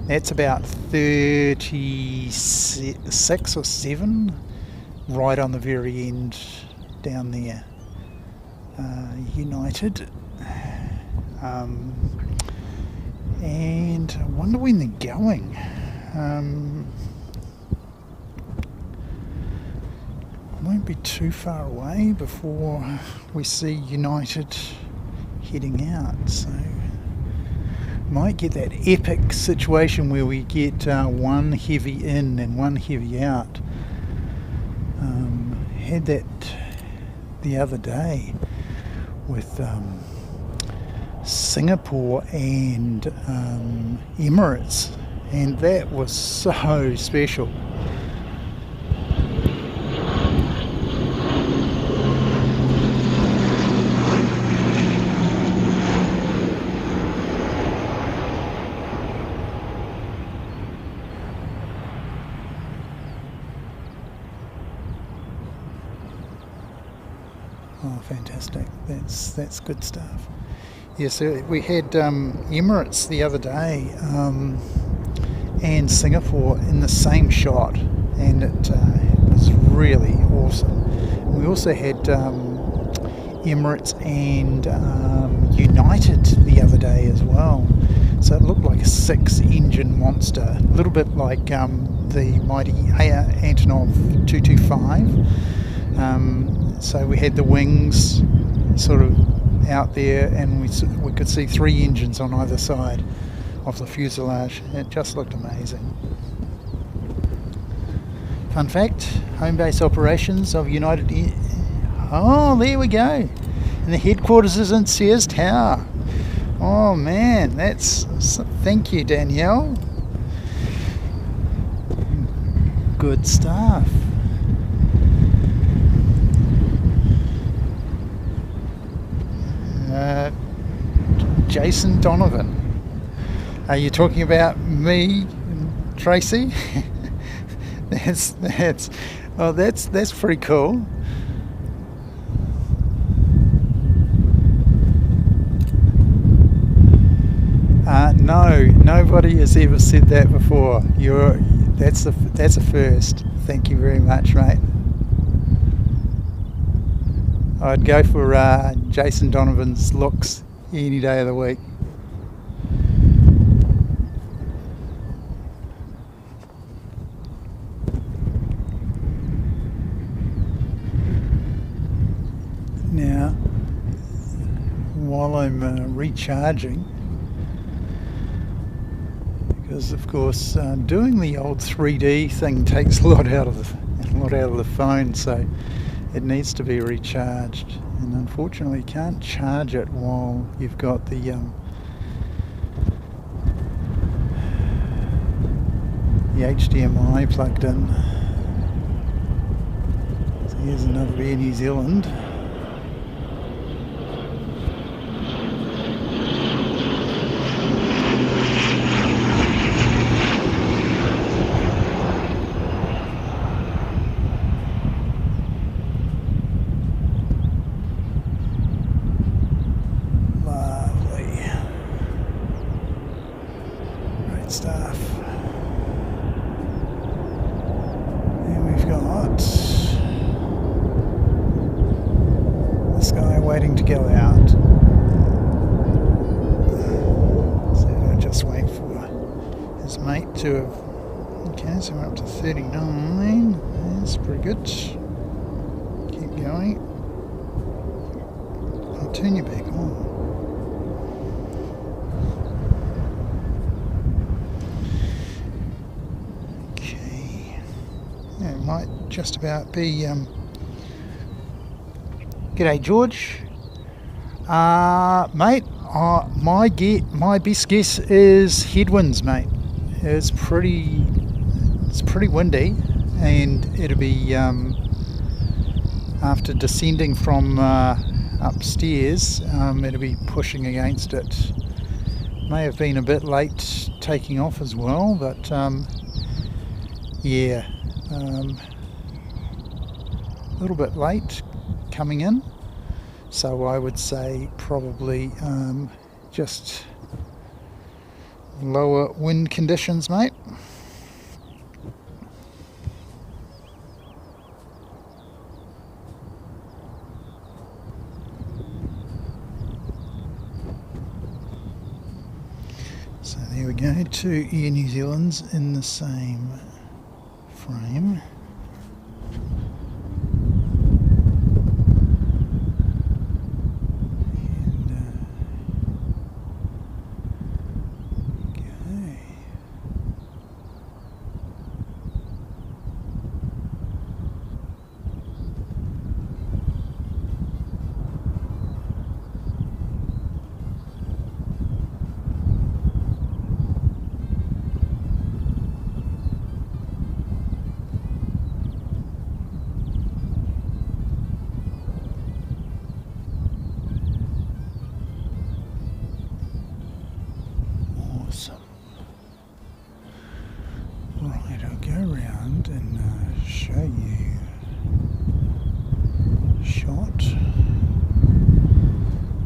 That's about 36 or 7, right on the very end down there. United. And I wonder when they're going. Won't be too far away before we see United heading out, so might get that epic situation where we get one heavy in and one heavy out. Had that the other day with Singapore and Emirates, and that was so special. Oh, fantastic. That's good stuff. Yeah, so we had Emirates the other day and Singapore in the same shot, and it was really awesome. We also had Emirates and United the other day as well. So it looked like a 6-engine monster, a little bit like the mighty Antonov 225. So we had the wings sort of out there, and we could see 3 engines on either side of the fuselage. It just looked amazing. Fun fact, home base operations of United. Oh, there we go. And the headquarters is in Sears Tower. Oh man, thank you, Danielle. Good stuff. Jason Donovan. Are you talking about me, Tracy? that's pretty cool. No, nobody has ever said that before. That's a first. Thank you very much, mate. I'd go for Jason Donovan's looks any day of the week. Now, while I'm recharging, because of course doing the old 3D thing takes a lot out of the phone, so it needs to be recharged, and unfortunately you can't charge it while you've got the HDMI plugged in. So here's another Air New Zealand. Stuff. And we've got this guy waiting to go out. So I'll just wait for his mate to have... Okay, so we're up to 39. That's pretty good. Keep going. I'll turn you back on. It might just about be g'day George, mate. My best guess is headwinds, mate. It's pretty windy, and it'll be after descending from upstairs, it'll be pushing against it. May have been a bit late taking off as well, but yeah. A little bit late coming in, so I would say probably just lower wind conditions, mate. So there we go, 2 Air New Zealands in the same frame. Right, I'll go around and show you a shot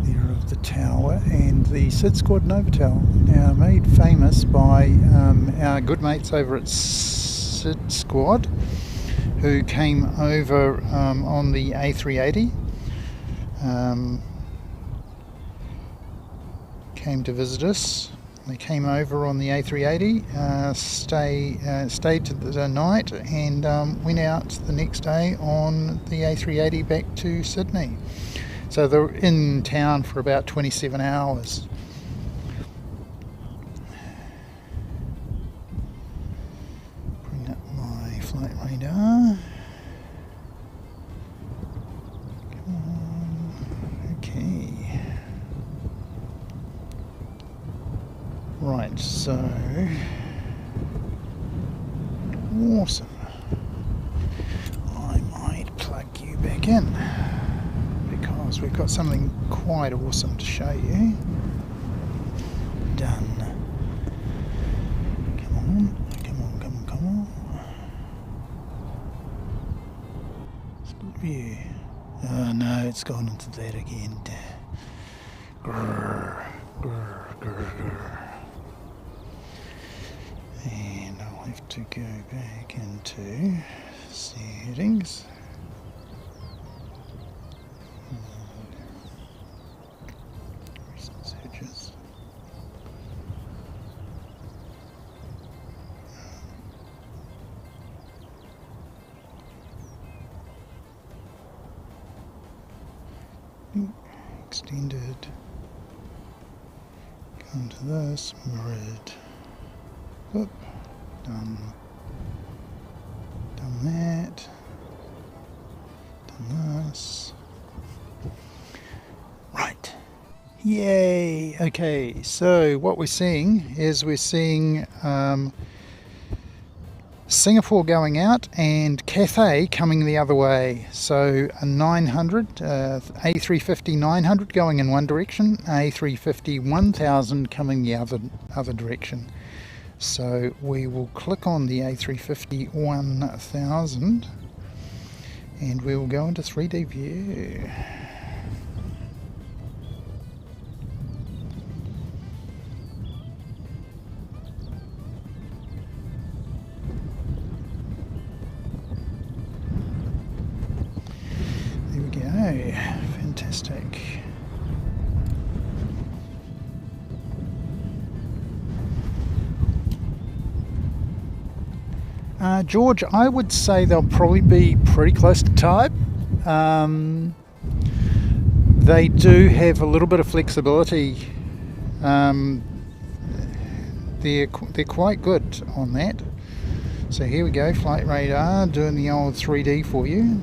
there of the tower and the Sid Squad Novotel, now made famous by our good mates over at Sid Squad, who came over on the A380, came to visit us. They came over on the A380, stayed to the night, and went out the next day on the A380 back to Sydney. So they're in town for about 27 hours. Bring up my flight radar. Come on. Okay. Right, so awesome. I might plug you back in because we've got something quite awesome to show you. Done. Come on. Split view. Oh no, it's gone into that again. Grrr. And I'll have to go back into settings. Recent searches. Extended. Come to this, mirrored. Whoop. Done that. Done this. Right. Yay! Okay, so what we're seeing is Singapore going out and Cathay coming the other way. So a 900, A350 900 going in one direction, A350 1000 coming the other direction. So we will click on the A350 1000 and we will go into 3D view. There we go, fantastic. George, I would say they'll probably be pretty close to type. They do have a little bit of flexibility. They're quite good on that. So here we go, flight radar doing the old 3D for you.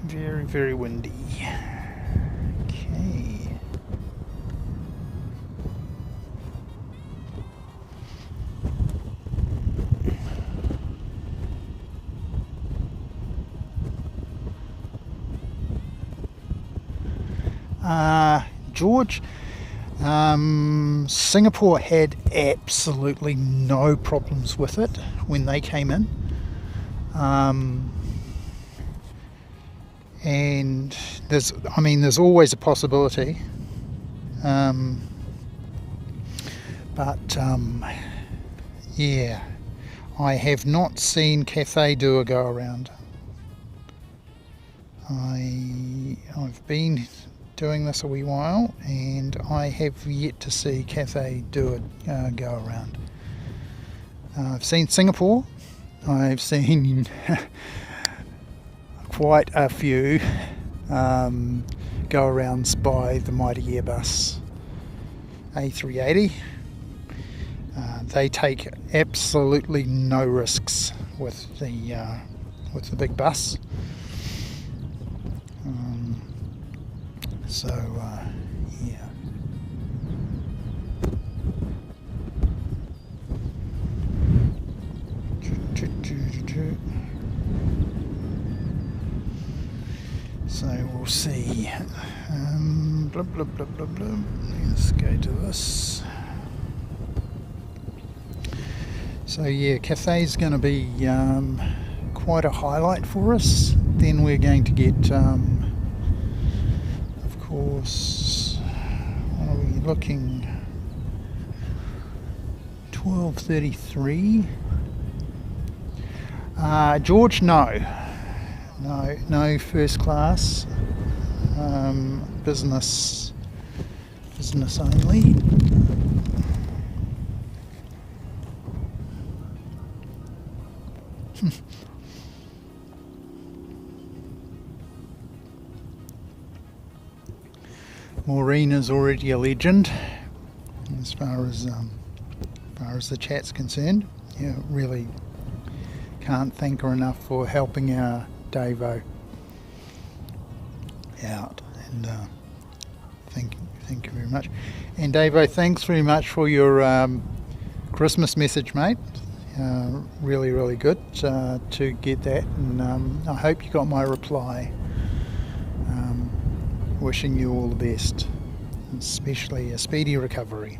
Very, very windy. Okay. George, Singapore had absolutely no problems with it when they came in. And there's always a possibility, yeah, I have not seen Cathay do a go around. I've been doing this a wee while and I have yet to see Cathay do a go around. I've seen Singapore, I've seen quite a few go-arounds by the mighty Airbus A380. They take absolutely no risks with the big bus. Yeah. So we'll see. Blah, blah, blah, blah, blah. Let's go to this. So yeah, Cathay's going to be quite a highlight for us. Then we're going to get, of course, what are we looking? 12:33. George, no first class. Business only. Maureen is already a legend as far as the chat's concerned. Yeah, really can't thank her enough for helping our Davo out, and thank you very much. And Davo, thanks very much for your Christmas message, mate. Really good to get that, and I hope you got my reply. Wishing you all the best, especially a speedy recovery.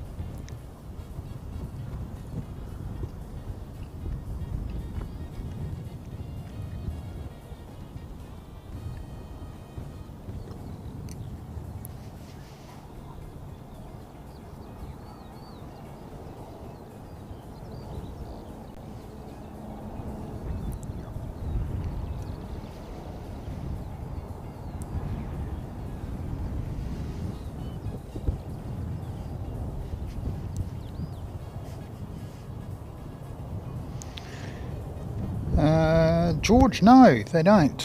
George, no, they don't.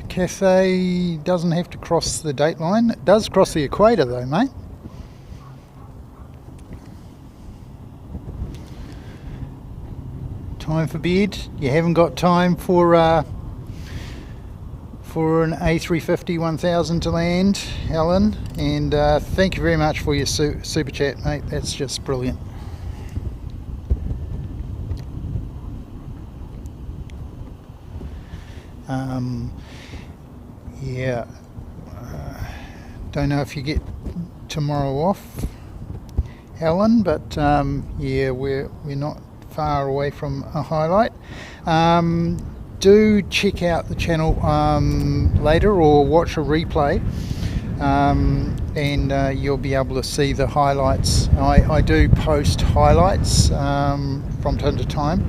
Cathay doesn't have to cross the date line. It does cross the equator though, mate. Time for bed. You haven't got time for an A350 1000 to land, Helen. And thank you very much for your super chat, mate. That's just brilliant. Yeah, don't know if you get tomorrow off, Helen, but yeah, we're not far away from a highlight. Do check out the channel later or watch a replay, and you'll be able to see the highlights. I do post highlights from time to time.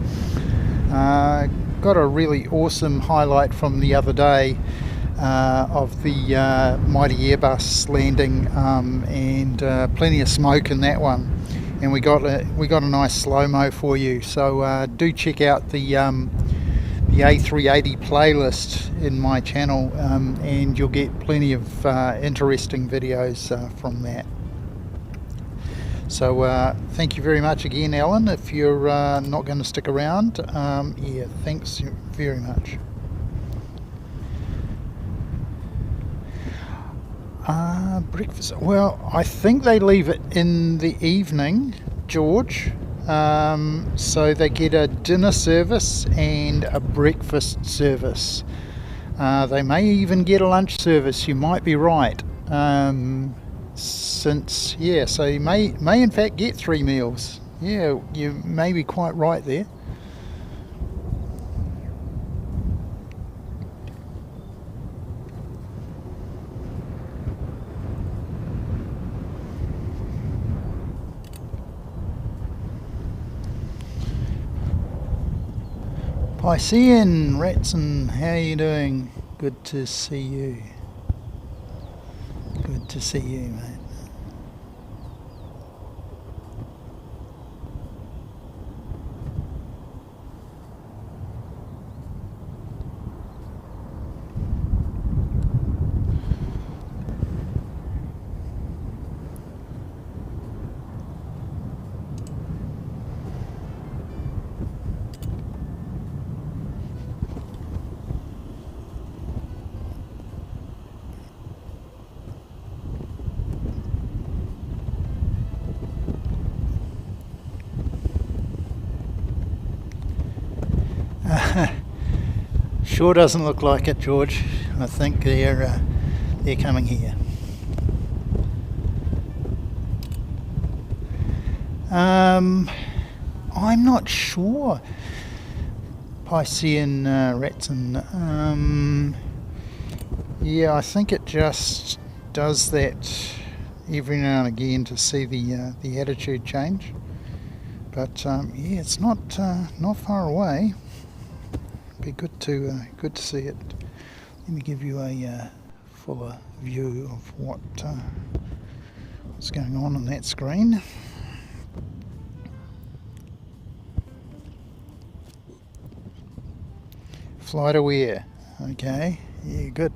Got a really awesome highlight from the other day of the mighty Airbus landing, and plenty of smoke in that one, and we got a nice slow-mo for you. So do check out the A380 playlist in my channel, and you'll get plenty of interesting videos from that. So thank you very much again, Alan. If you're not going to stick around, yeah, thanks very much. Breakfast. Well, I think they leave it in the evening, George. So they get a dinner service and a breakfast service. They may even get a lunch service. You might be right. So you may in fact get 3 meals. Yeah, you may be quite right there. Piscean, Ratson, how are you doing? Good to see you. Good to see you, mate. Sure doesn't look like it, George. I think they're coming here. I'm not sure, Piscean Ratson. Yeah, I think it just does that every now and again to see the attitude change. But yeah, it's not far away. be good to see it. Let me give you a fuller view of what's going on that screen. Flight aware. Okay, yeah, good.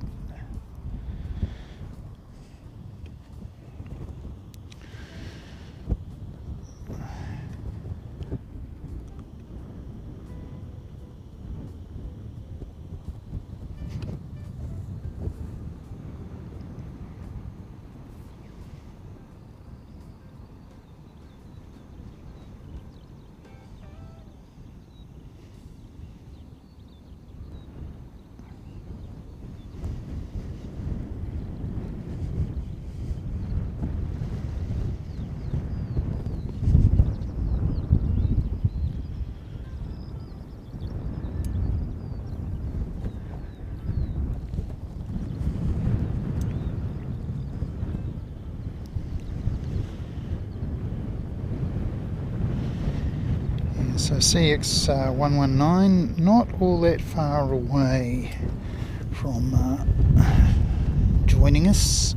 So CX119, not all that far away from joining us.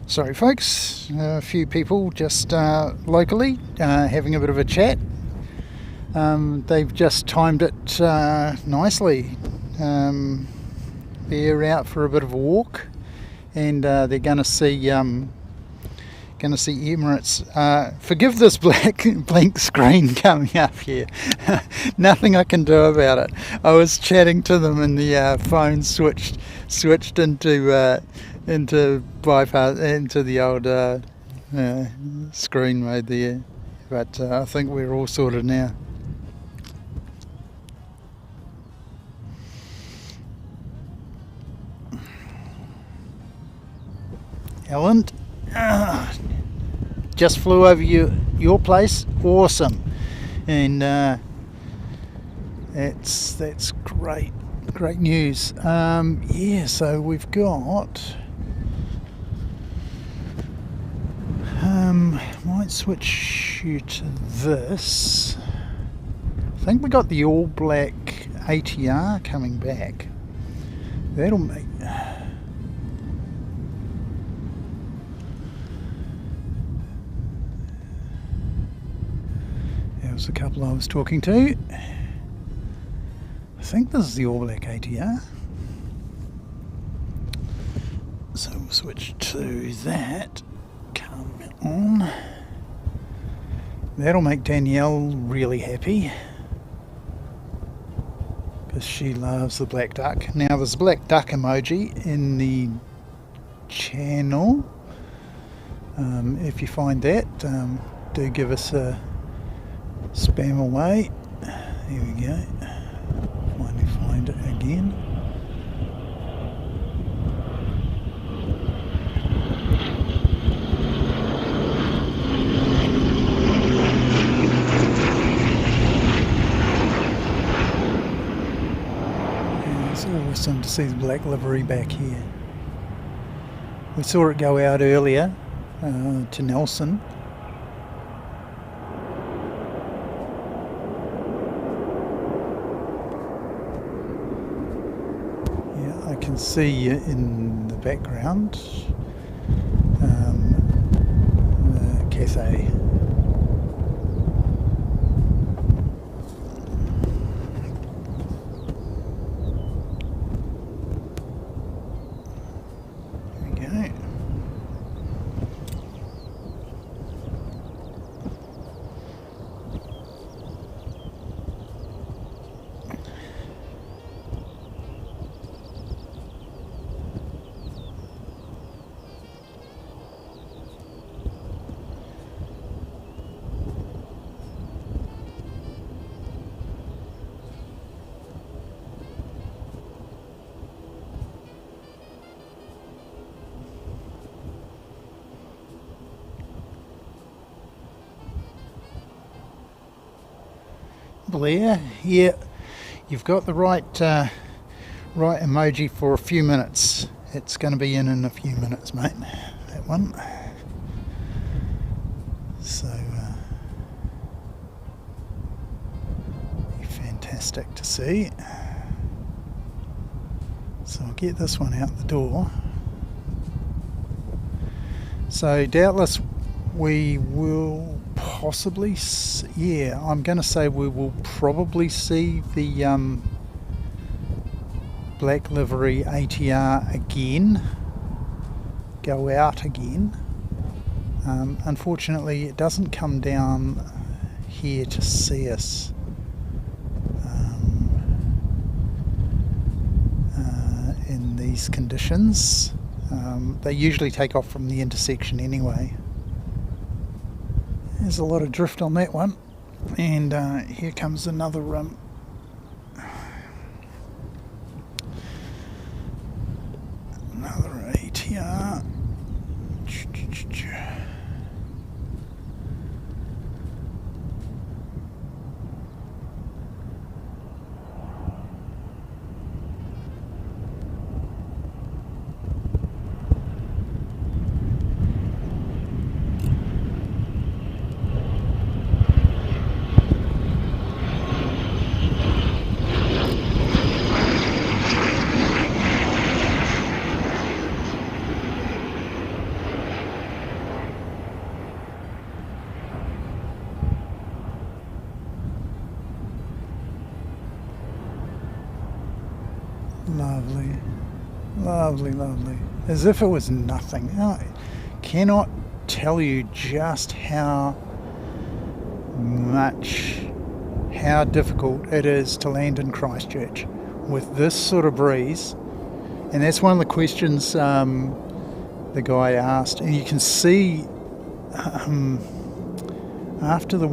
Sorry folks, a few people just locally having a bit of a chat. They've just timed it nicely. They're out for a bit of a walk, and they're going to see Emirates. Forgive this blank screen coming up here. Nothing I can do about it. I was chatting to them and the phone switched into bypass into the old screen mode there. But I think we're all sorted now. Ellen, just flew over your place. Awesome, and that's great news. Yeah, so we've got. Might switch you to this. I think we got the All Black ATR coming back. That'll make. There was a couple I was talking to. I think this is the All Black ATR. So we'll switch to that. Come on. That'll make Danielle really happy, because she loves the black duck. Now there's a black duck emoji in the channel. If you find that, do give us a spam away. Here we go. Finally find it again. It's awesome to see the black livery back here. We saw it go out earlier to Nelson. Yeah, I can see in the background the cafe. Blair, yeah, you've got the right emoji for a few minutes. It's going to be in a few minutes, mate, that one. So fantastic to see. So I'll get this one out the door. So doubtless we will possibly, yeah, I'm going to say we will probably see the black livery ATR again, go out again. Unfortunately, it doesn't come down here to see us in these conditions. They usually take off from the intersection anyway. There's a lot of drift on that one, and here comes another ATR. lovely. Lovely, lovely. As if it was nothing. I cannot tell you just how difficult it is to land in Christchurch with this sort of breeze. And that's one of the questions the guy asked. And you can see after the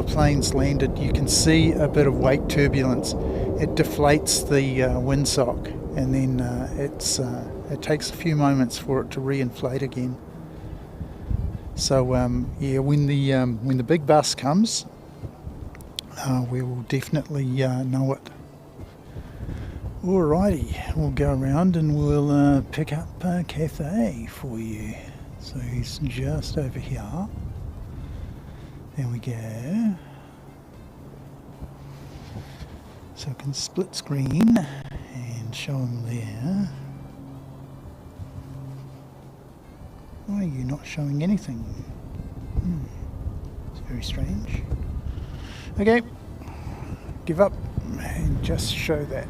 plane's landed, you can see a bit of wake turbulence. It deflates the windsock, and then it takes a few moments for it to reinflate again. So when the big bus comes, we will definitely know it. Alrighty, we'll go around and we'll pick up Cathay for you. So he's just over here. There we go. So I can split screen and show him there. Why are you not showing anything? It's very strange. Okay, give up and just show that.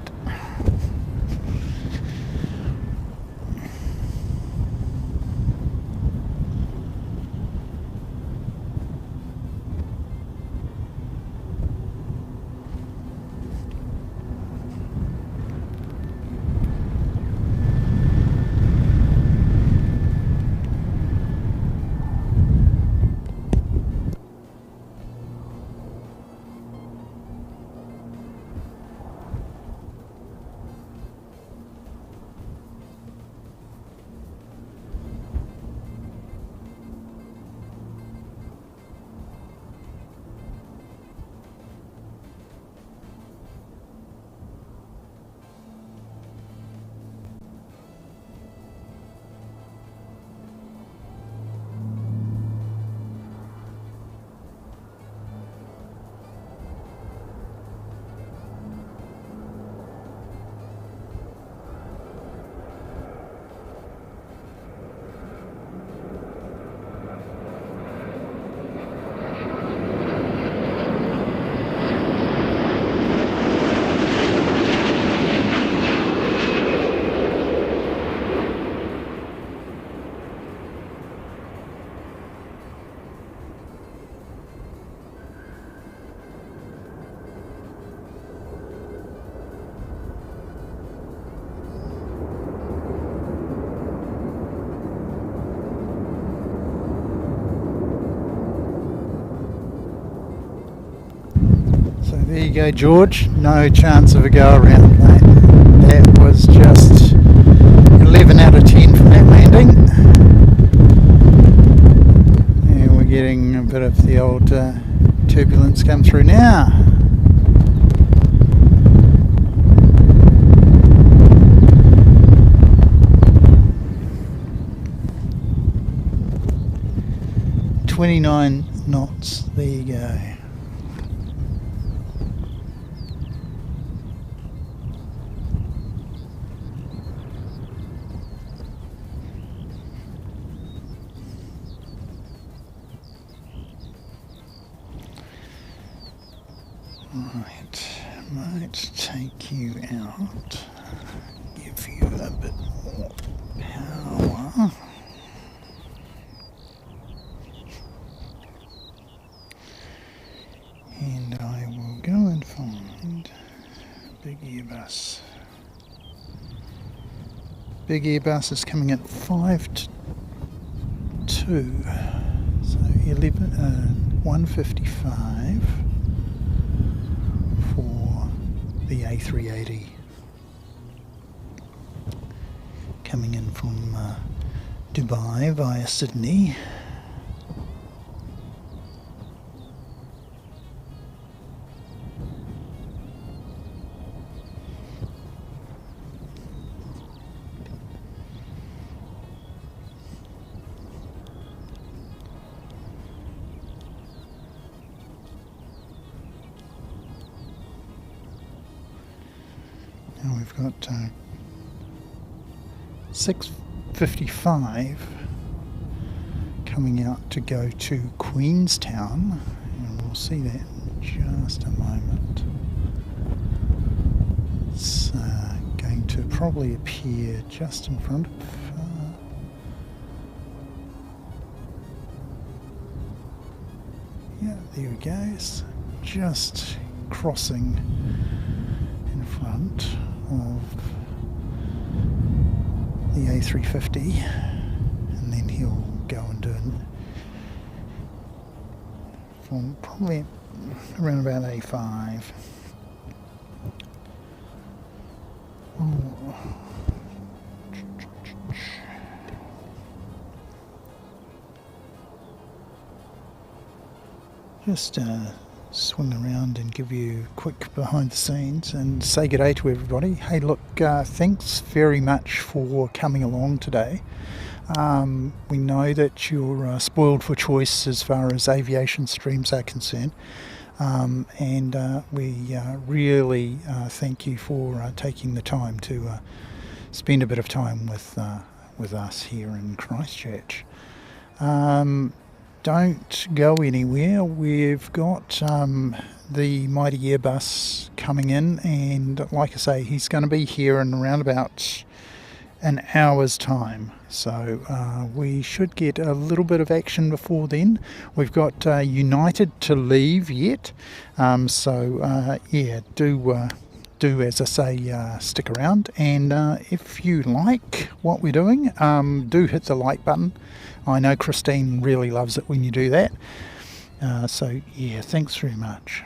There you go, George. No chance of a go around, mate. That was just 11 out of 10 from that landing. And we're getting a bit of the old turbulence come through now. .29 knots. There you go. Right, might take you out, give you a bit more power. And I will go and find Big Airbus. Big Airbus is coming at 5 to 2, so 155. For the A380 coming in from Dubai via Sydney. Now we've got 6:55 coming out to go to Queenstown, and we'll see that in just a moment. Let's to probably appear just in front of yeah, there he goes, just crossing in front of the A350, and then he'll go and do it from probably around about A5. Just swing around and give you a quick behind the scenes and say good day to everybody. Hey, look, thanks very much for coming along today. We know that you're spoiled for choice as far as aviation streams are concerned, and we really thank you for taking the time to spend a bit of time with us here in Christchurch. Don't go anywhere. We've got the mighty Airbus coming in, and like I say, he's going to be here in around about an hour's time, so we should get a little bit of action before then. We've got United to leave yet, so yeah, do as I say, stick around, and if you like what we're doing, do hit the like button. I know Christine really loves it when you do that, so yeah, thanks very much.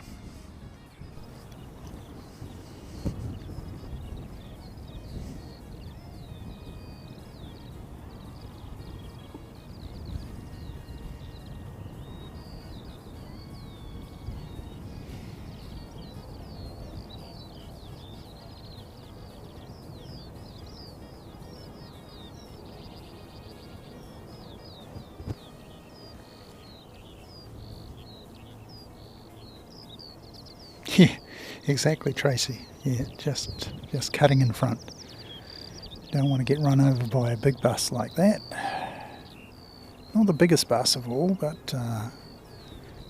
Yeah, exactly, Tracy. Yeah, just cutting in front. Don't want to get run over by a big bus like that. Not the biggest bus of all, but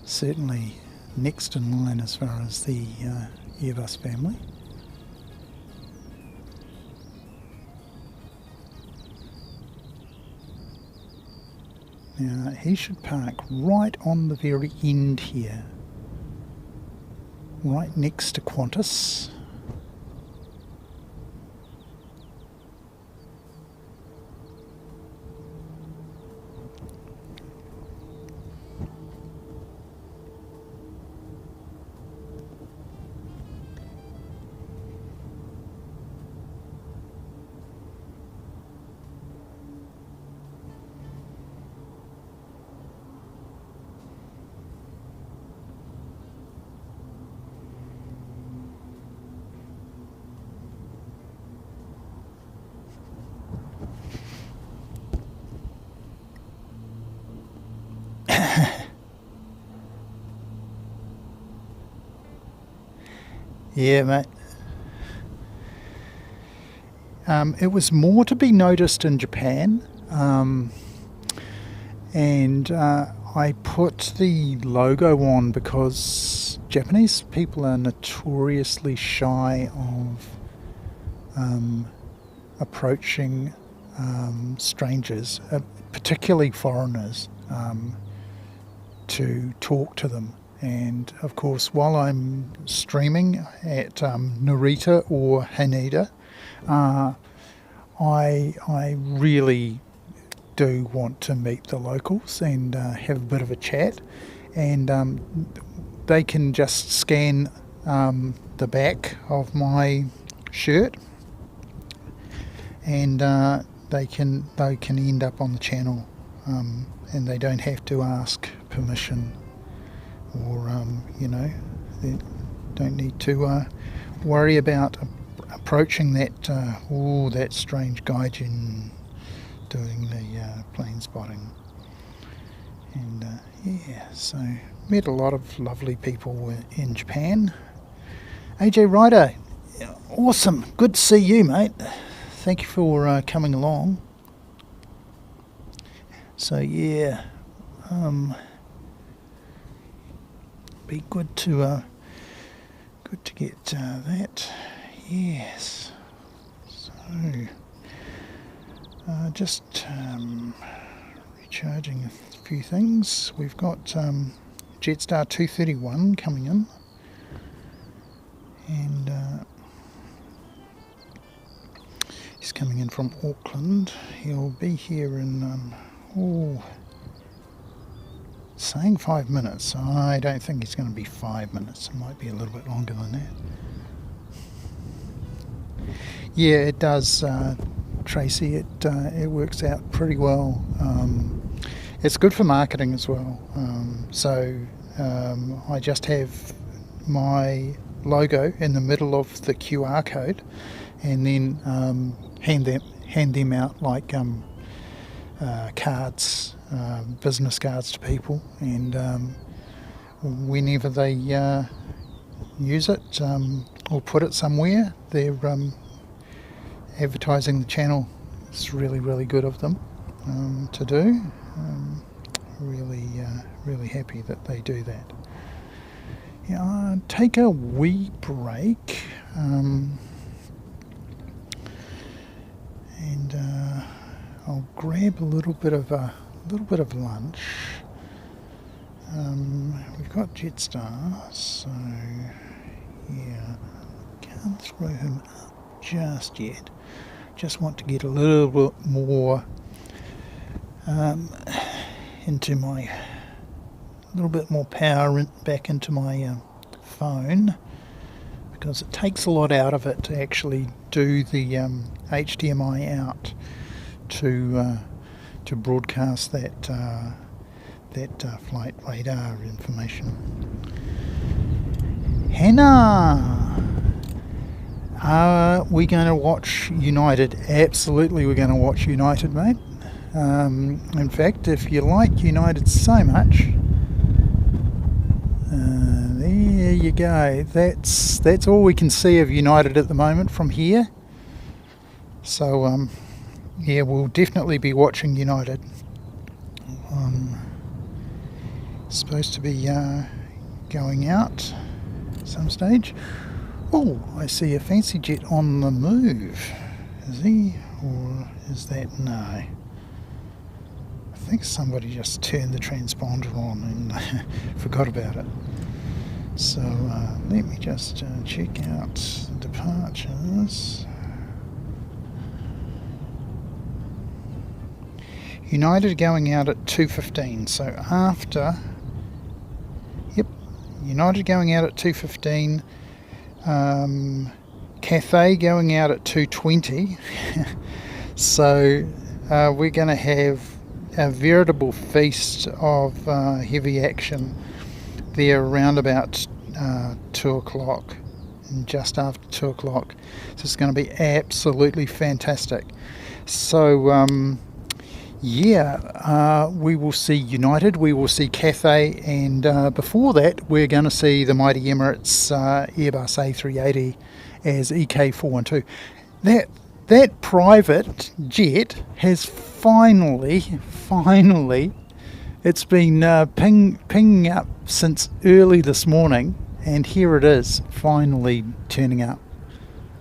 certainly next in line as far as the Airbus family. Now, he should park right on the very end here, right next to Qantas. Yeah, mate. It was more to be noticed in Japan, and I put the logo on because Japanese people are notoriously shy of approaching strangers, particularly foreigners, to talk to them. And of course, while I'm streaming at Narita or Haneda, I really do want to meet the locals and have a bit of a chat, and they can just scan the back of my shirt, and they can end up on the channel, and they don't have to ask permission, or they don't need to worry about approaching that strange gaijin doing the plane spotting. And yeah, so met a lot of lovely people in Japan. AJ Ryder, awesome, good to see you, mate. Thank you for coming along. So yeah, be good to get that. Yes. So Just recharging a few things. We've got Jetstar 231 coming in, and he's coming in from Auckland. He'll be here in saying 5 minutes. I don't think it's going to be 5 minutes. It might be a little bit longer than that. Yeah, it does, Tracy. It works out pretty well. It's good for marketing as well. I just have my logo in the middle of the QR code, and then hand them out like cards, business cards to people, and whenever they use it or put it somewhere, they're advertising the channel. It's really, really good of them to do. Really happy that they do that. Yeah, take a wee break, and I'll grab a little bit of lunch. We've got Jetstar, so yeah, can't throw him up just yet. Just want to get a little bit more power back into my phone, because it takes a lot out of it to actually do the HDMI out to broadcast that flight radar information. Hannah, are we going to watch United? Absolutely, we're going to watch United, mate. In fact, if you like United so much, there you go. That's all we can see of United at the moment from here. So yeah, we'll definitely be watching United. Supposed to be going out at some stage. Oh, I see a fancy jet on the move. Is he? Or is that? No. I think somebody just turned the transponder on and forgot about it. So let me just check out the departures. United are going out at 2:15. So after... Yep, United going out at 2:15. Cathay going out at 2:20. So we're going to have a veritable feast of heavy action there around about 2 o'clock, just after 2 o'clock. So it's going to be absolutely fantastic. So we will see United, we will see Cathay, and before that we're going to see the mighty Emirates Airbus A380 as EK412. That private jet has finally, it's been pinging up since early this morning, and here it is, finally turning up.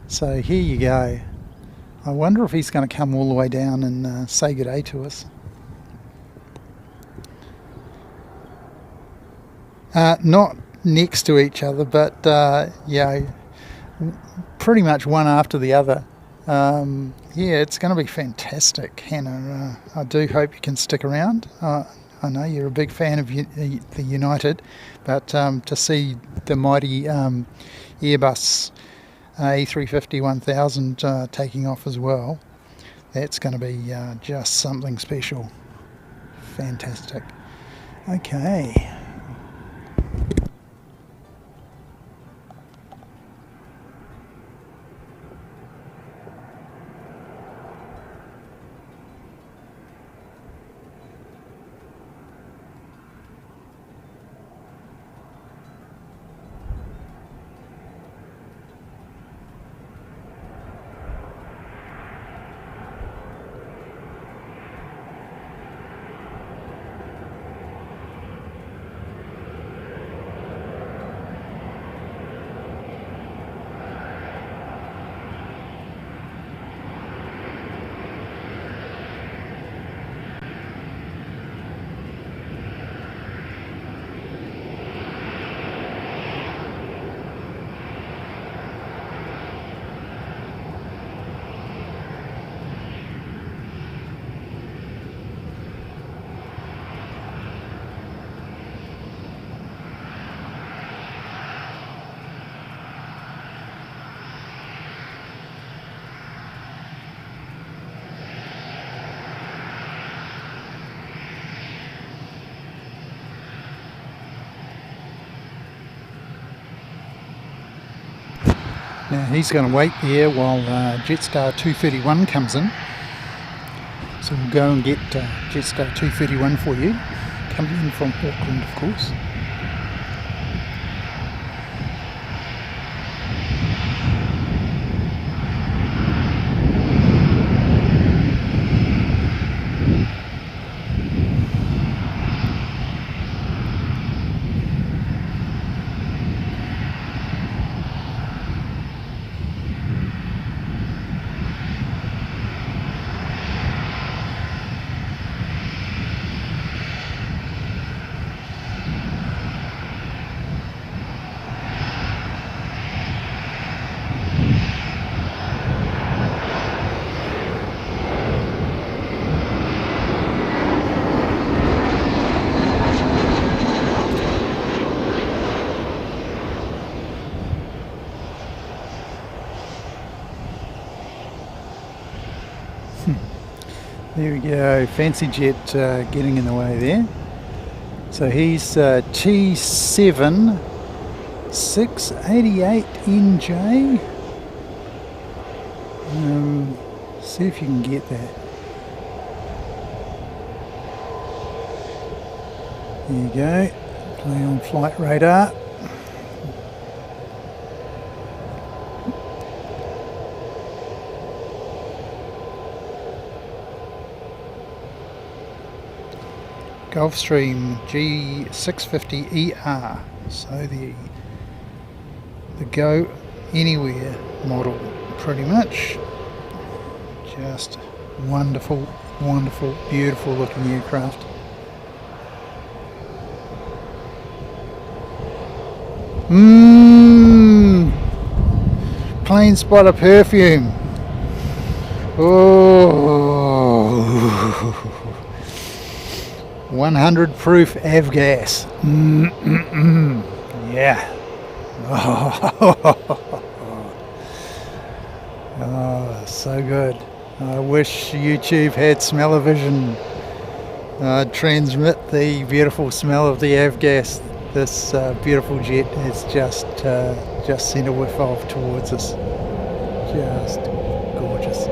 So here you go. I wonder if he's going to come all the way down and say good day to us. Not next to each other, but pretty much one after the other. It's going to be fantastic, Hannah. I do hope you can stick around. I know you're a big fan of the United, but to see the mighty Airbus A350-1000 taking off as well, that's going to be just something special. Fantastic. Okay. Now he's going to wait there while Jetstar 231 comes in. So we'll go and get Jetstar 231 for you. Coming in from Auckland, of course. There we go, Fancy Jet getting in the way there. So he's T7 688NJ. See if you can get that. There you go, play on flight radar. Gulfstream G650ER, so the go anywhere model, pretty much. Just wonderful, wonderful, beautiful looking aircraft. Plane spotter perfume. Oh. 100 proof avgas. Yeah. Oh, so good. I wish YouTube had smell-o-vision. Transmit the beautiful smell of the avgas. This beautiful jet has just sent a whiff off towards us. Just gorgeous.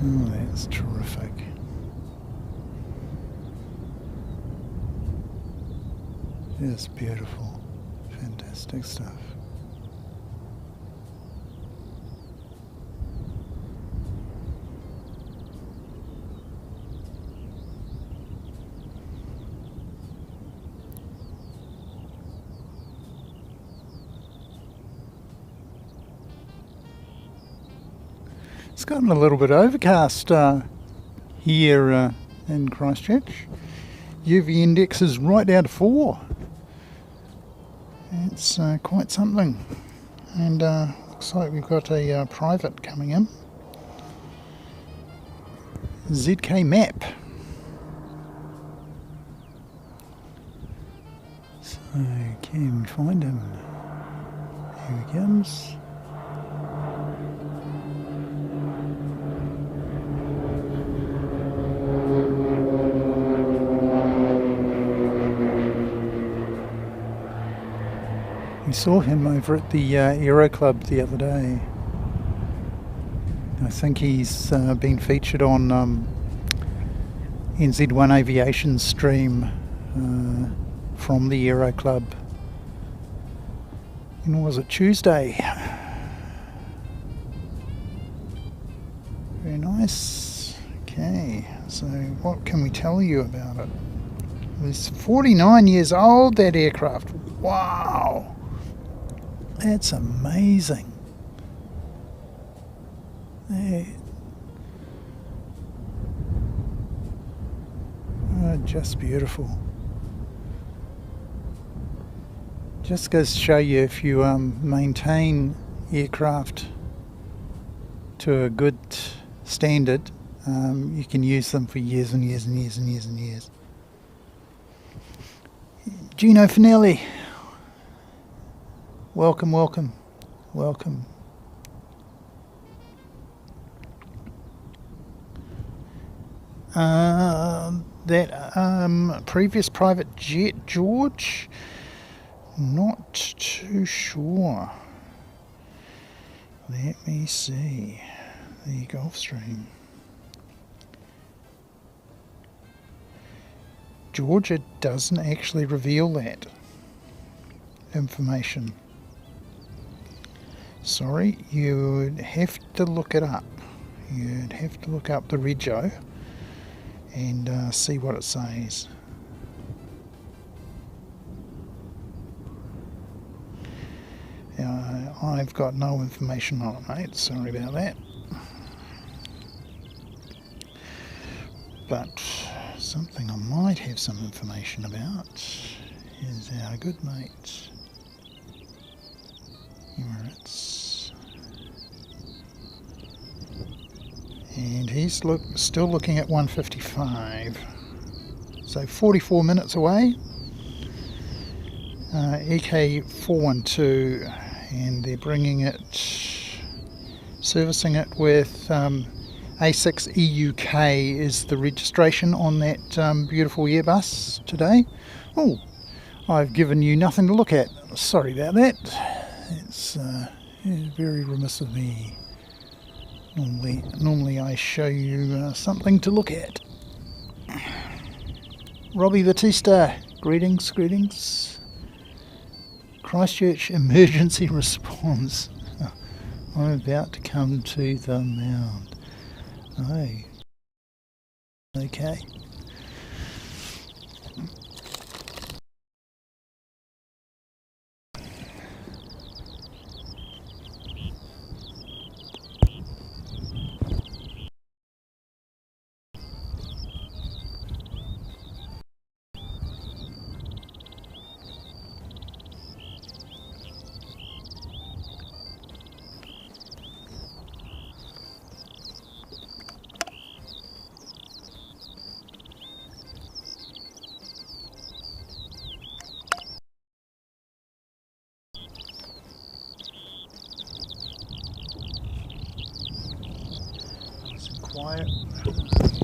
Oh, that's terrific. It's beautiful. Fantastic stuff. It's gotten a little bit overcast here in Christchurch. UV index is right down to 4. It's quite something. And looks like we've got a private coming in. ZK map. So can we find him? Here he comes. We saw him over at the Aero Club the other day. I think he's been featured on NZ1 Aviation stream from the Aero Club. And was it Tuesday? Very nice. Okay, so what can we tell you about it? It's 49 years old, that aircraft. Wow! That's amazing. Just beautiful. Just goes to show you, if you maintain aircraft to a good standard, you can use them for years and years and years and years and years. Gino Finelli, welcome, welcome, welcome. That previous private jet, George? Not too sure. Let me see. The Gulfstream. George, it doesn't actually reveal that information. Sorry, you'd have to look it up. You'd have to look up the rego and see what it says. I've got no information on it, mate. Sorry about that. But something I might have some information about is our good mate Emirates. And he's still looking at 155. So 44 minutes away. EK412, and they're bringing it, servicing it with A6EUK is the registration on that beautiful Airbus today. Oh, I've given you nothing to look at. Sorry about that. It's very remiss of me. Normally I show you something to look at. Robbie Batista, greetings, greetings. Christchurch emergency response. I'm about to come to the mound. Oh, okay. Quiet,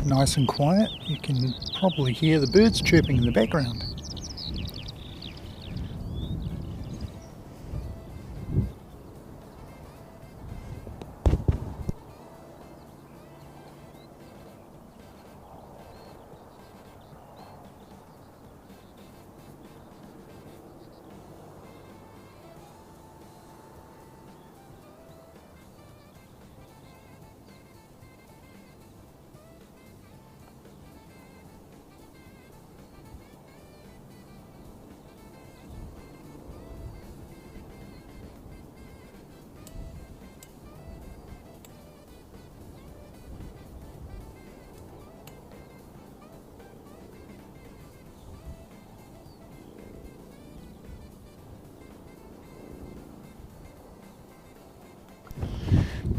nice and quiet. You can probably hear the birds chirping in the background.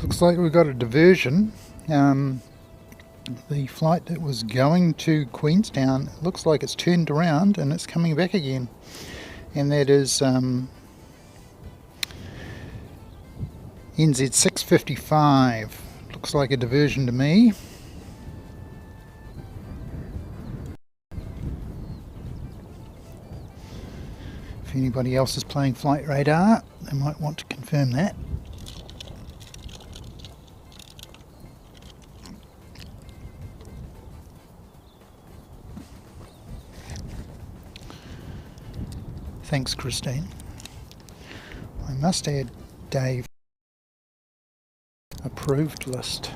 Looks like we've got a diversion. The flight that was going to Queenstown looks like it's turned around and it's coming back again. And that is NZ 655. Looks like a diversion to me. If anybody else is playing flight radar, they might want to confirm that. Thanks, Christine. I must add Dave approved list.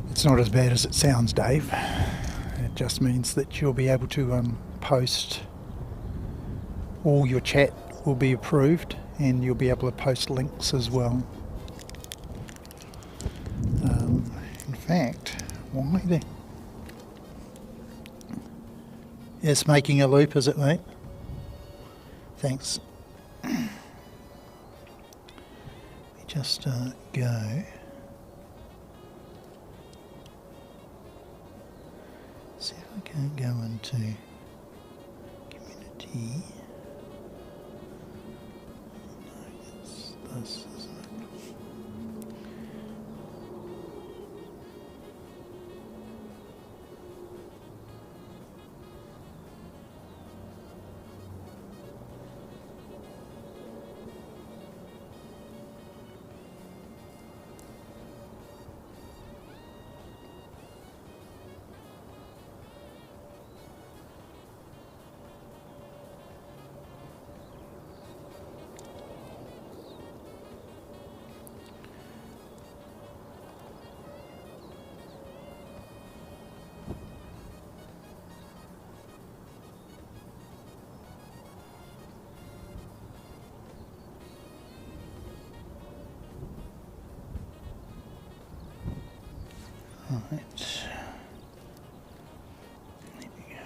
It's not as bad as it sounds, Dave. It just means that you'll be able to post, all your chat will be approved and you'll be able to post links as well. In fact, why It's making a loop, is it, mate? Thanks. Let me just go. See if I can go into community. No, it's this, isn't it? Right. There we go.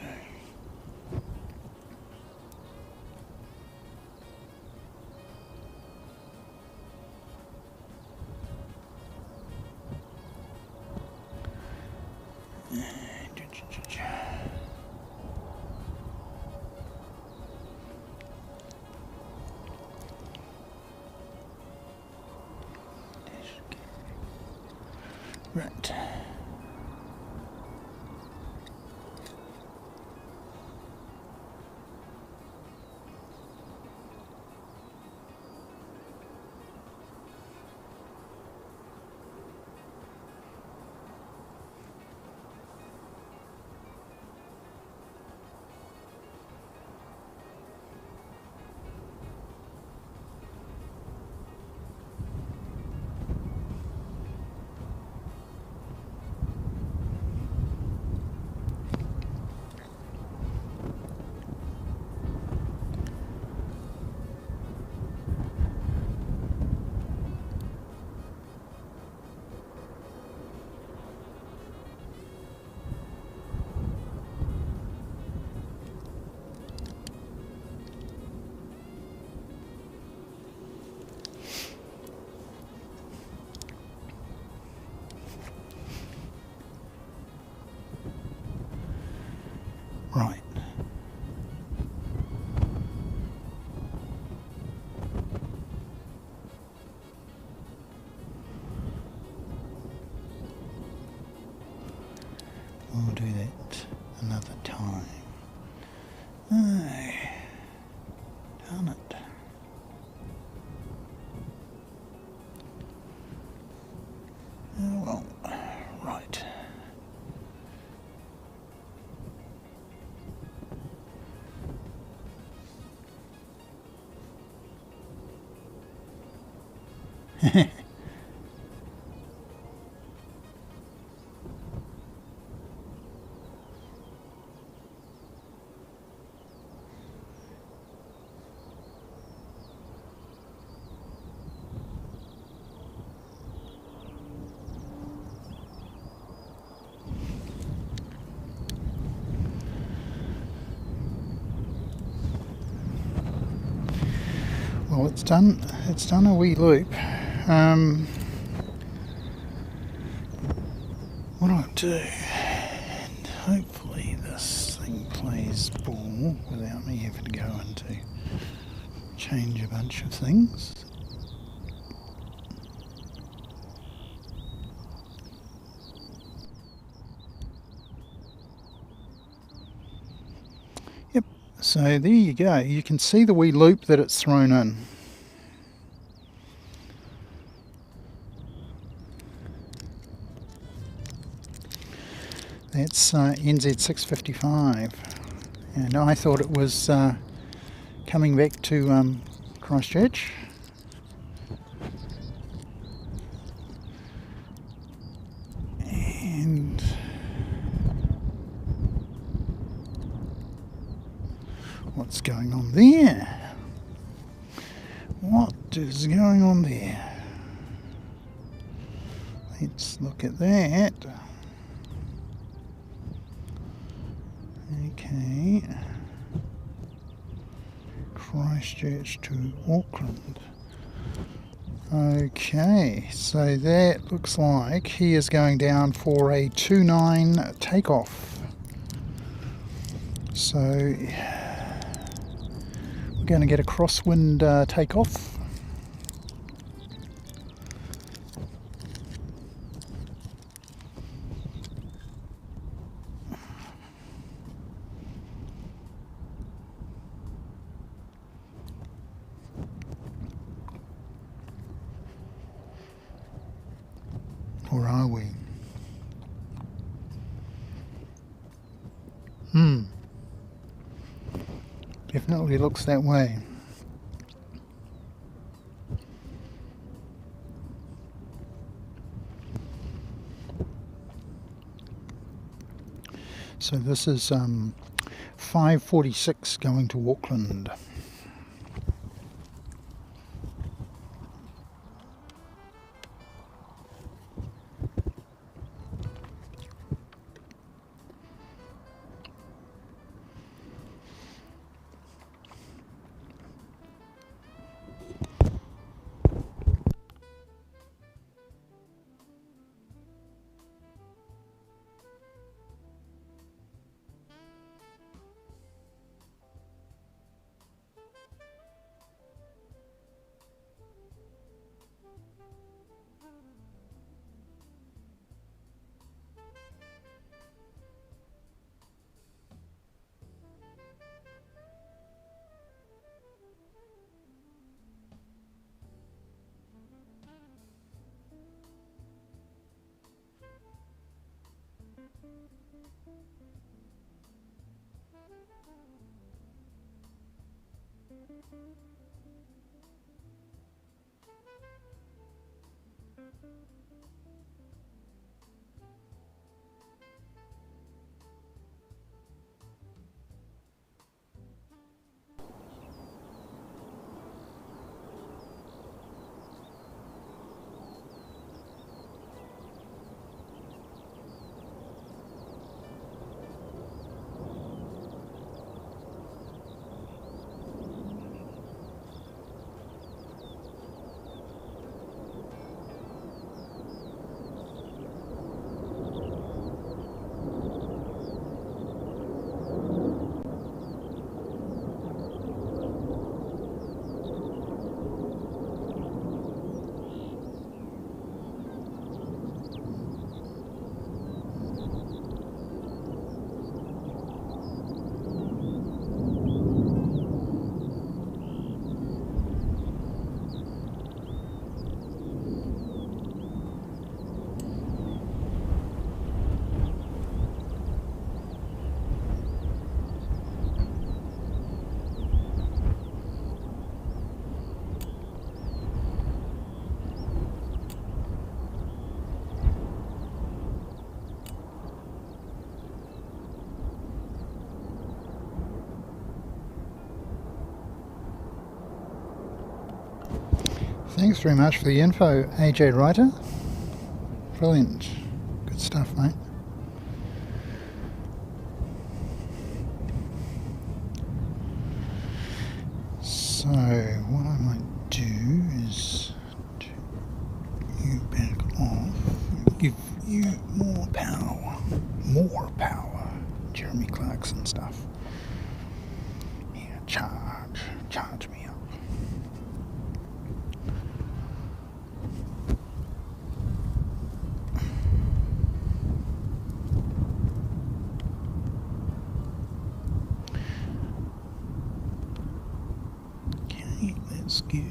Right. Right. We'll do that another time. Oh, darn it. Oh well, right. Well, it's done a wee loop. What I'll do, and hopefully this thing plays ball without me having to go into change a bunch of things. Yep, so there you go. You can see the wee loop that it's thrown in. That's NZ 655, and I thought it was coming back to Christchurch. And what's going on there? What is going on there? Let's look at that. Okay. Christchurch to Auckland. Okay, so that looks like he is going down for a 2-9 takeoff. So we're going to get a crosswind takeoff. Or are we? Definitely looks that way. So this is 5:46 going to Auckland. Thanks very much for the info, AJ Writer. Brilliant. Good stuff, mate. So, what I might do is turn you back off, give you more power. More power. Jeremy Clarkson stuff. Yeah, charge me up. Okay, that's good.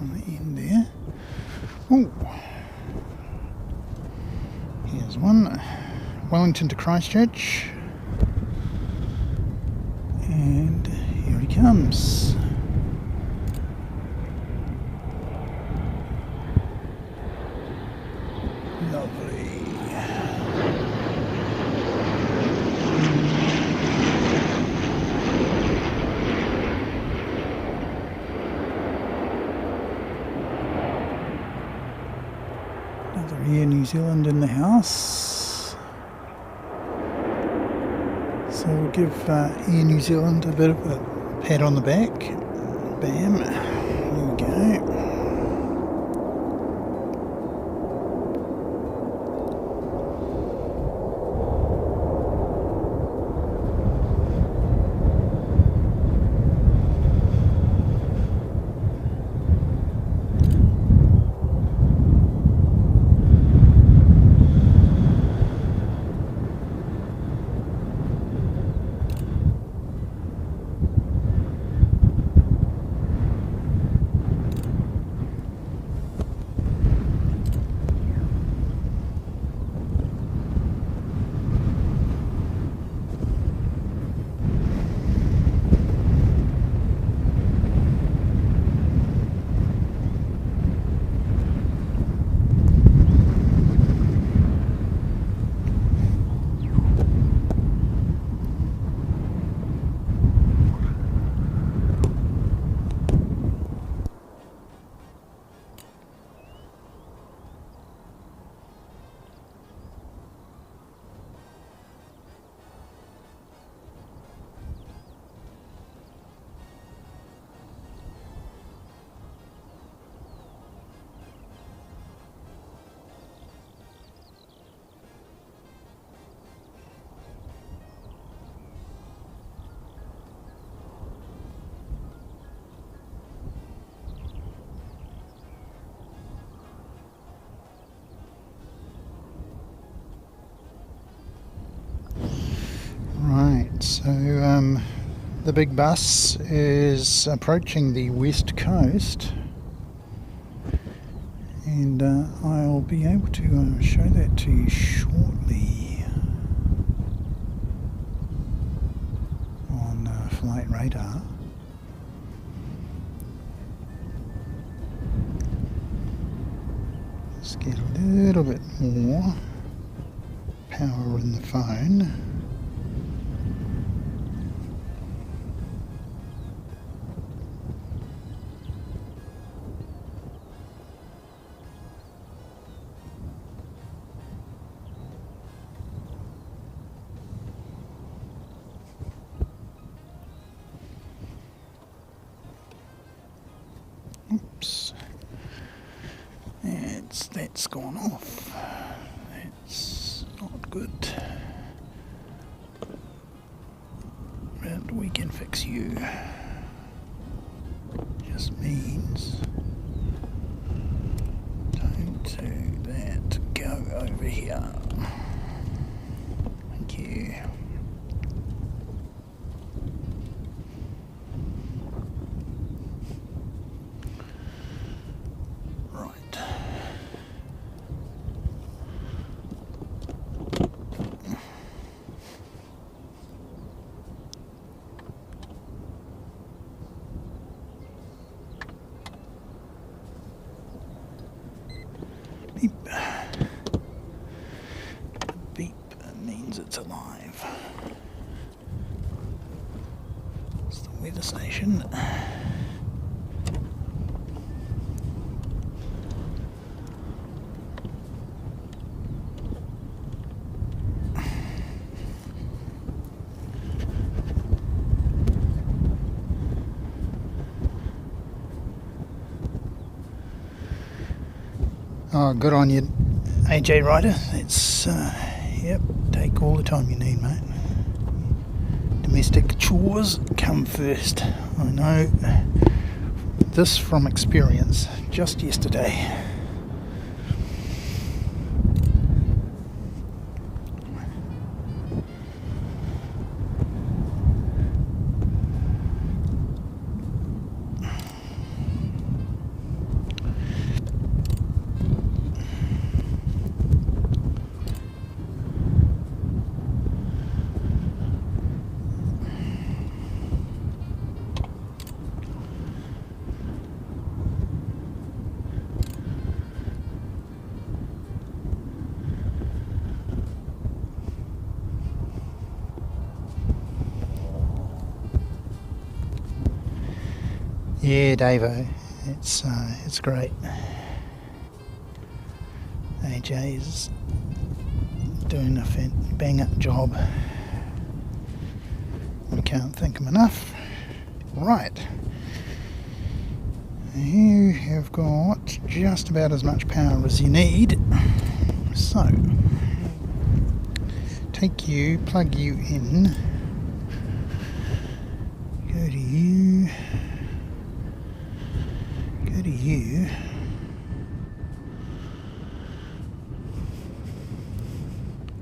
on the end there. Oh, here's one. Wellington to Christchurch. And here he comes. Lovely. Another Air New Zealand in the house. So we'll give Air New Zealand a bit of a pat on the back. Bam. There we go. Right, so the big bus is approaching the west coast, and I'll be able to show that to you shortly on flight radar. Let's get a little bit more power in the phone. Oops, that's gone off. That's not good. But we can fix you. Just means don't do that. Go over here. Thank you. Beep. Beep means it's alive. It's the weather station. Oh, good on you, AJ Ryder. It's, yep, take all the time you need, mate. Domestic chores come first. I know this from experience just yesterday. Yeah, Davo, it's great. AJ's doing a bang-up job. We can't thank him enough. Right. You have got just about as much power as you need. So, plug you in. Go to you. Go to you.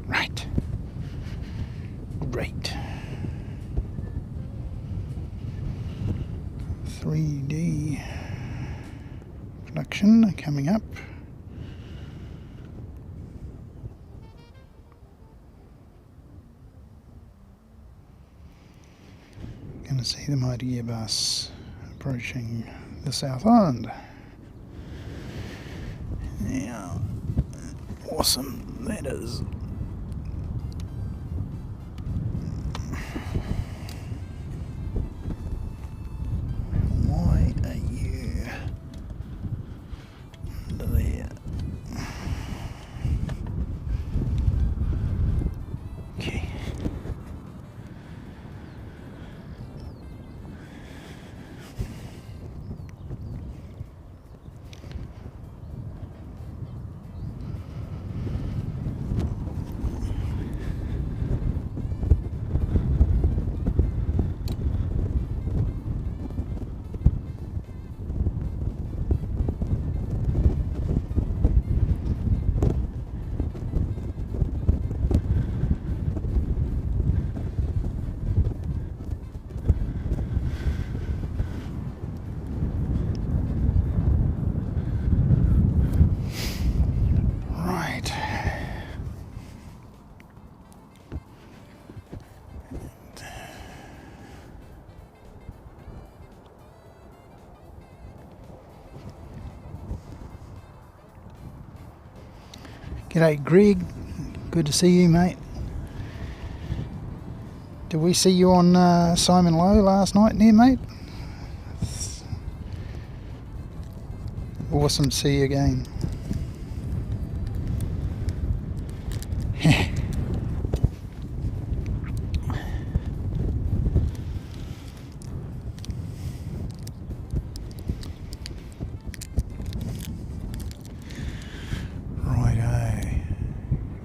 Right. Great. 3D production coming up. Going to see the mighty bus approaching the South Island. Yeah, awesome that is. Why are you under there? Okay. G'day Greg, good to see you mate. Did we see you on Simon Lowe last night there mate? Awesome to see you again.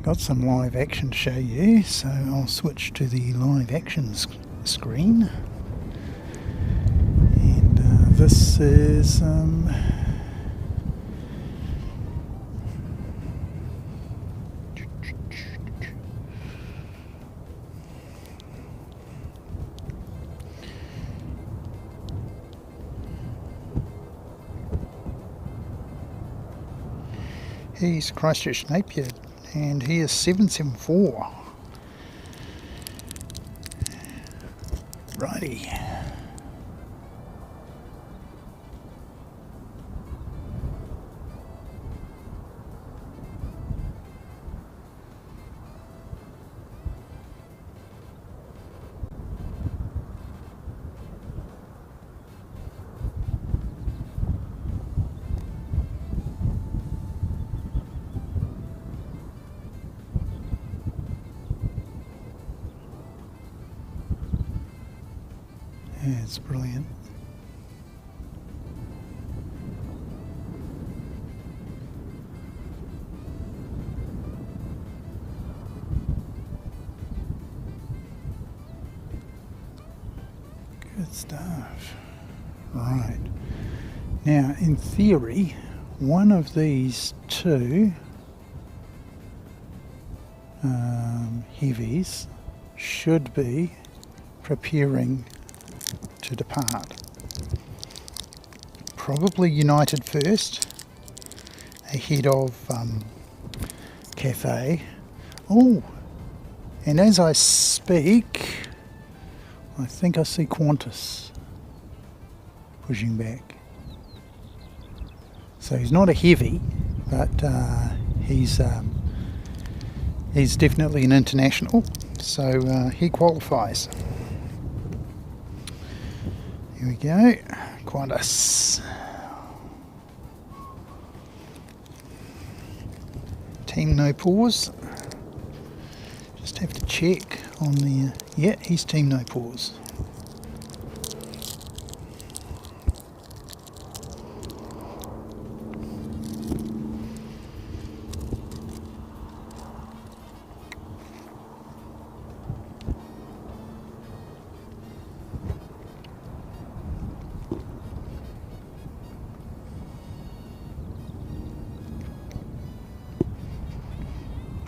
Got some live action to show you, so I'll switch to the live action screen. And this is he's Christchurch Napier. And he is 774. Righty. Yeah, it's brilliant. Good stuff. Right. Now, in theory, one of these two heavies should be preparing to depart. Probably United first, ahead of Cathay. Oh, and as I speak, I think I see Qantas pushing back. So he's not a heavy, but he's definitely an international, so he qualifies. Here we go. Qantas. Team no pause. Just have to check on the... yeah, he's team no pause.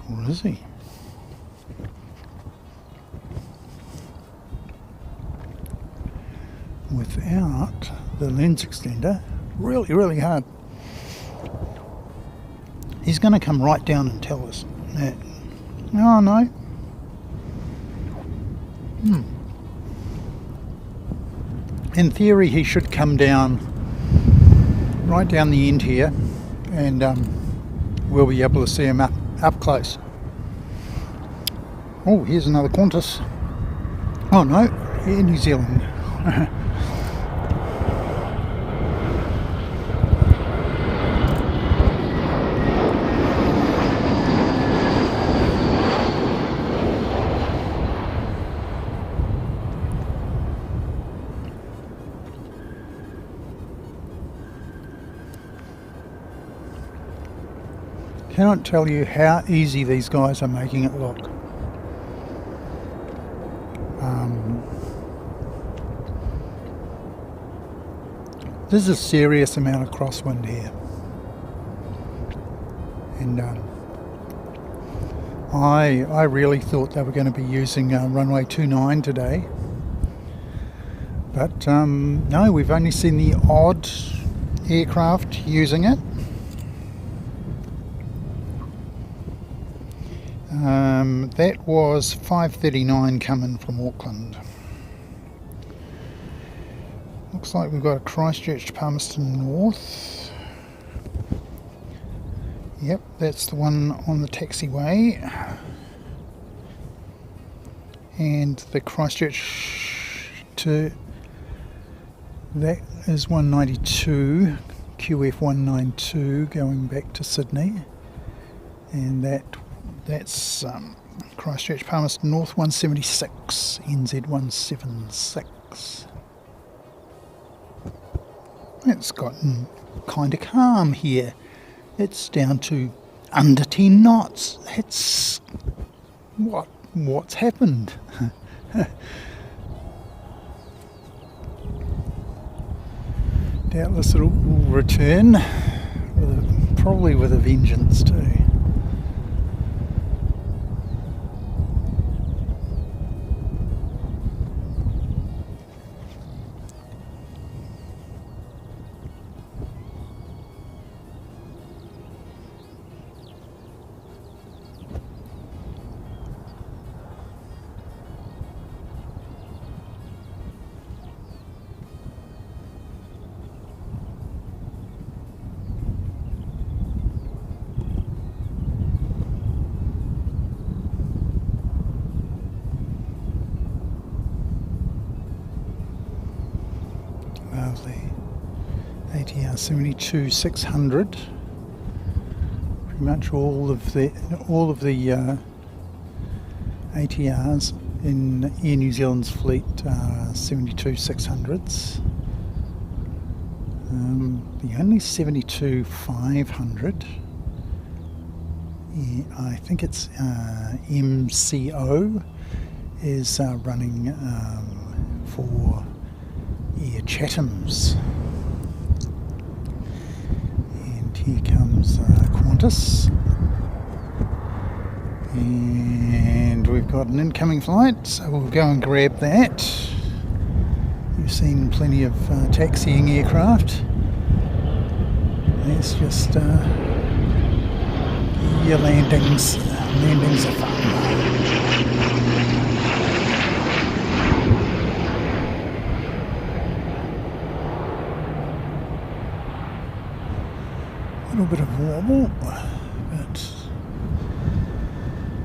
Or is he? Without the lens extender, really hard. He's going to come right down and tell us that. Oh no. In theory, he should come down right down the end here, and we'll be able to see him up close. Oh, here's another Qantas. Oh no, Air New Zealand. Cannot tell you how easy these guys are making it look. There's a serious amount of crosswind here, and I really thought they were going to be using runway 29 today, but no, we've only seen the odd aircraft using it. That was 5:39 coming from Auckland. Looks like we've got a Christchurch to Palmerston North. Yep, that's the one on the taxiway. And the Christchurch to... that is 192, QF 192 going back to Sydney. And that's Christchurch Palmerston North 176, NZ 176. It's gotten kind of calm here. It's down to under 10 knots. It's... what's happened? Doubtless it'll return, probably with a vengeance too. Lovely. ATR 72-600. Pretty much all of the ATRs in Air New Zealand's fleet are 72-600s. The only 72-500, I think it's MCO, is running for Air Chatham's. And here comes Qantas. And we've got an incoming flight, so we'll go and grab that. You've seen plenty of taxiing aircraft. It's just your landings. Landings are fun. A little bit of wobble, but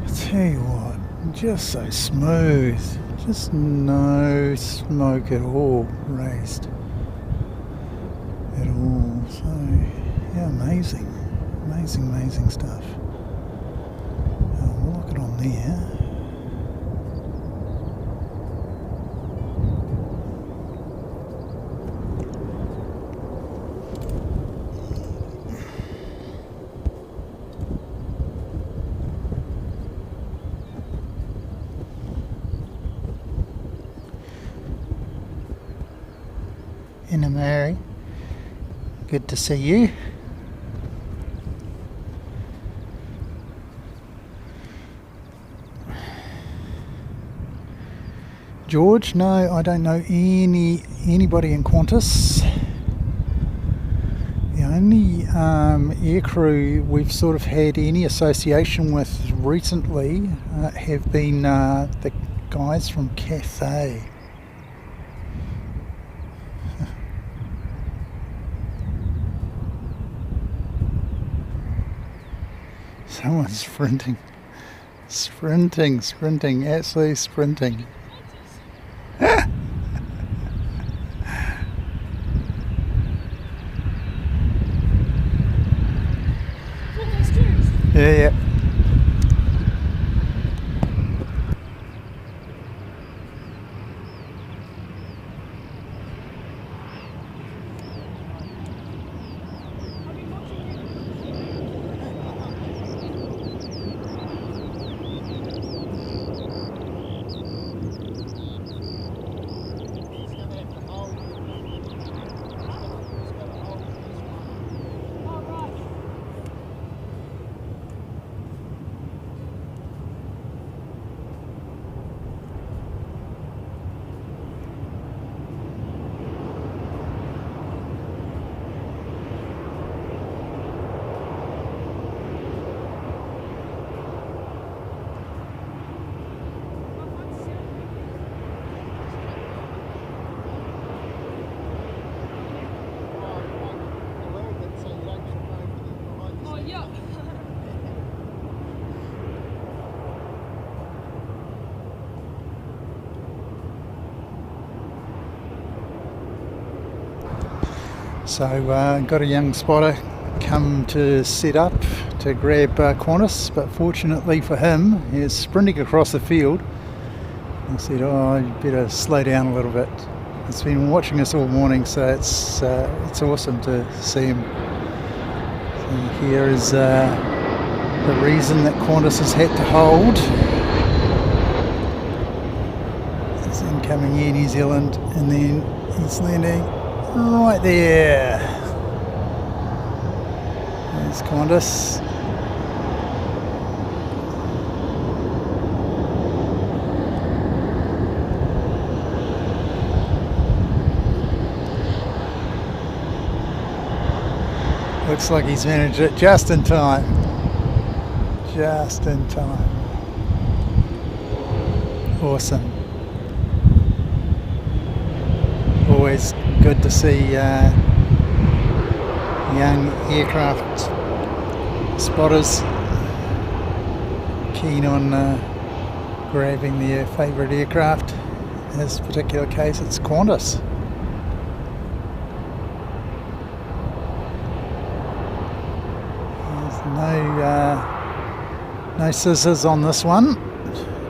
I tell you what, just so smooth. Just no smoke at all raised. at all. So yeah, amazing stuff. We'll look it on there. Inna Mary, good to see you. George, no, I don't know anybody in Qantas. The only aircrew we've sort of had any association with recently have been the guys from Cathay. Someone's sprinting, absolutely sprinting. Yeah. So got a young spotter come to set up to grab Qantas, but fortunately for him, he was sprinting across the field. I said, "Oh, you better slow down a little bit." He's been watching us all morning, so it's awesome to see him. So here is the reason that Qantas has had to hold. He's incoming Air New Zealand, and then he's landing right there. There's Qantas. Looks like he's managed it just in time. Just in time. Awesome. Always good to see young aircraft spotters keen on grabbing their favourite aircraft. In this particular case, it's Qantas. There's no scissors on this one,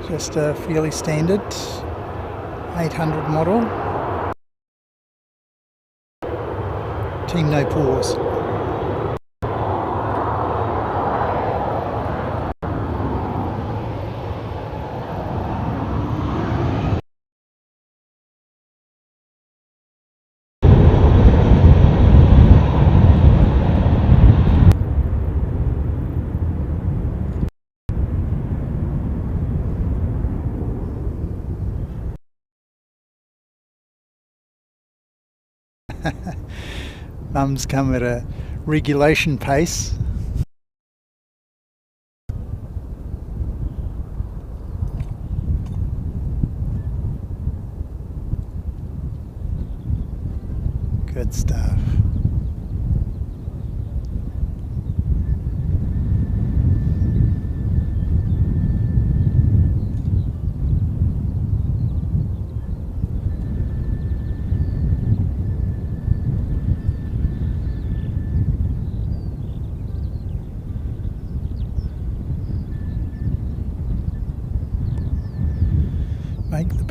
just a fairly standard 800 model. Team no pause. Mum's come at a regulation pace. Good stuff.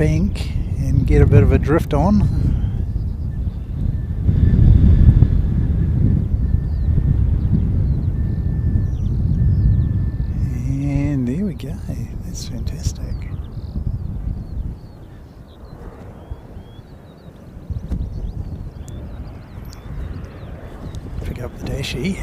bank and get a bit of a drift on. And there we go, that's fantastic. Pick up the dashie.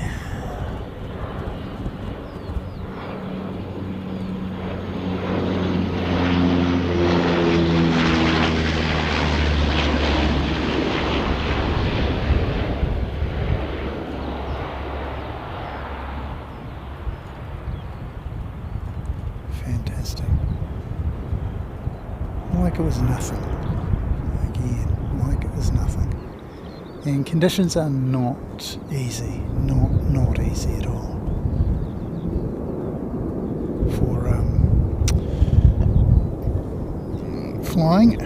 Fantastic. Like it was nothing. Again, like it was nothing. And conditions are not easy. Not easy at all. For flying.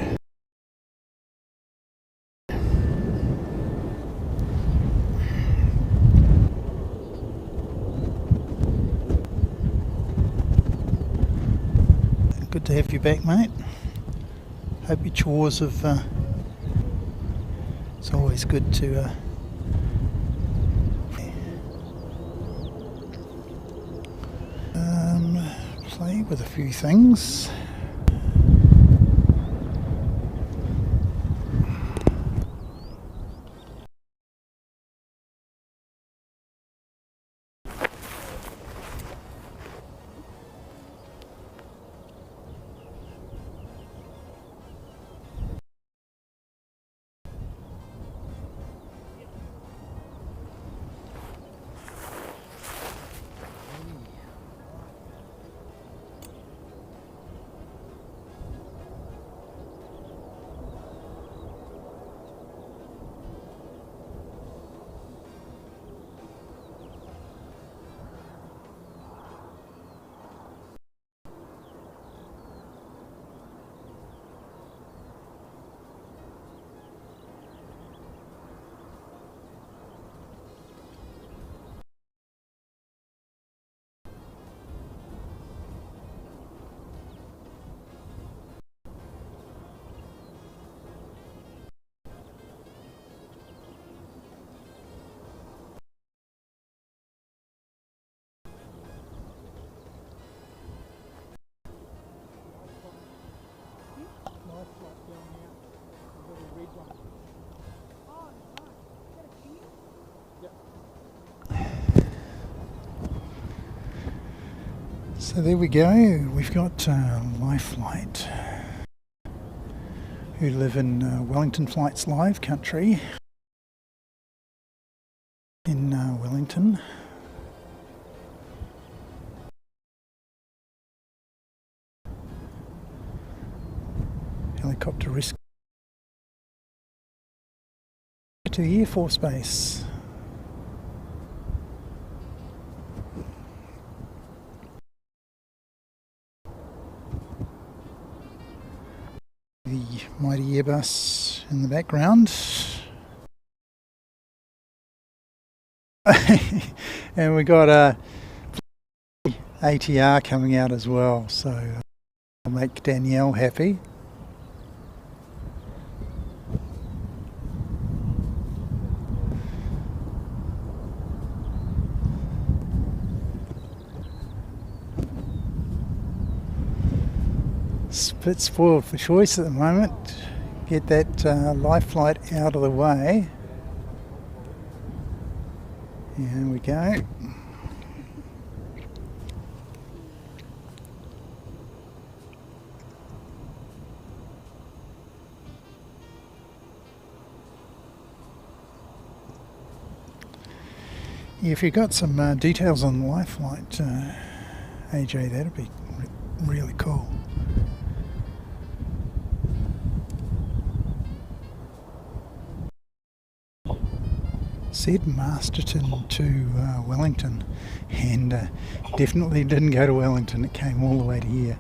Good to have you back, mate. Hope your chores have... it's always good to... play with a few things. So there we go, we've got Lifelight, who live in Wellington Flights Live country in Wellington. Helicopter rescue to the Air Force Base. The mighty Airbus in the background. And we got a ATR coming out as well, so I'll make Danielle happy. It's a bit spoiled for choice at the moment. Get that life flight out of the way. Here we go. If you've got some details on the life flight, AJ, that'd be really cool. Said Masterton to Wellington, and definitely didn't go to Wellington. It came all the way to here,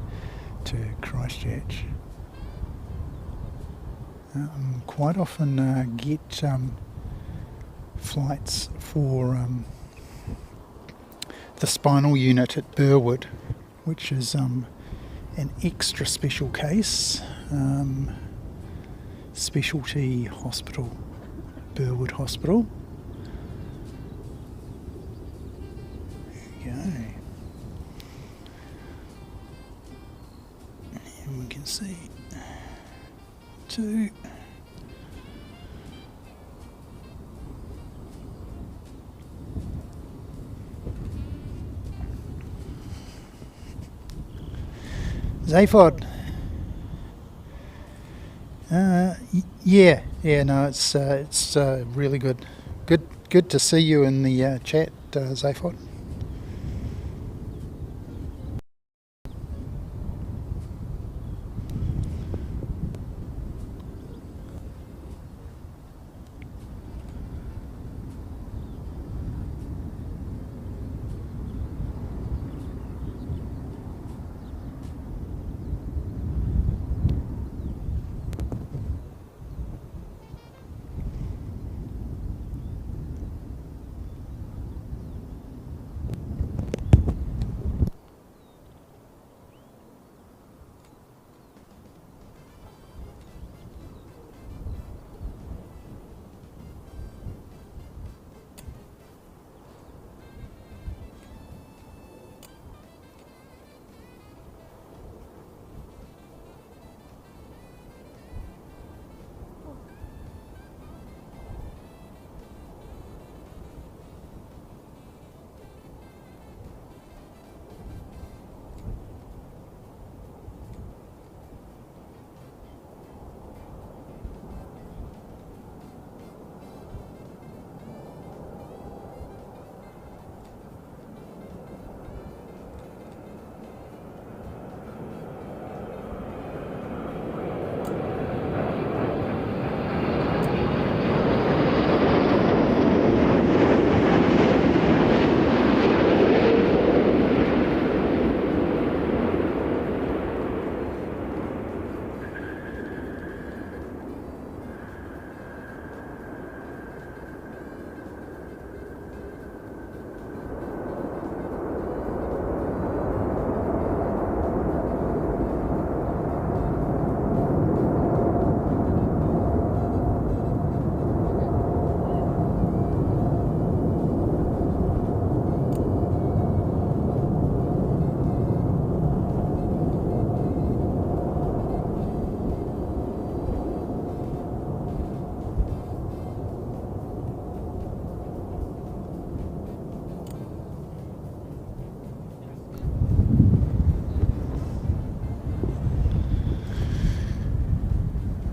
to Christchurch. Quite often get flights for the spinal unit at Burwood, which is an extra special case. specialty hospital, Burwood Hospital. There we go. And we can see 2. Zaphod. No, it's really good. Good to see you in the chat, Zaphod.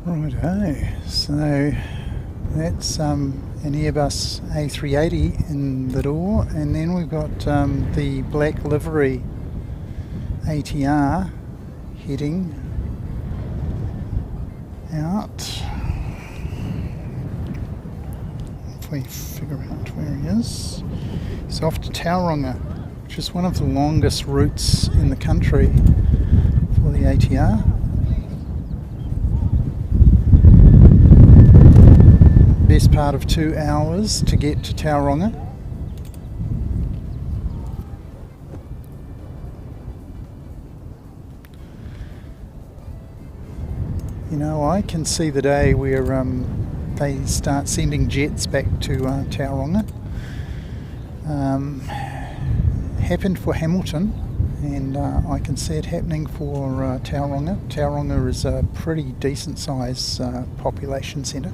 Righto, so that's an Airbus A380 in the door, and then we've got the black livery ATR heading out. If we figure out where he is, he's off to Tauranga, which is one of the longest routes in the country for the ATR. Best part of 2 hours to get to Tauranga. You know, I can see the day where they start sending jets back to Tauranga. Happened for Hamilton, and I can see it happening for Tauranga. Tauranga is a pretty decent size population centre.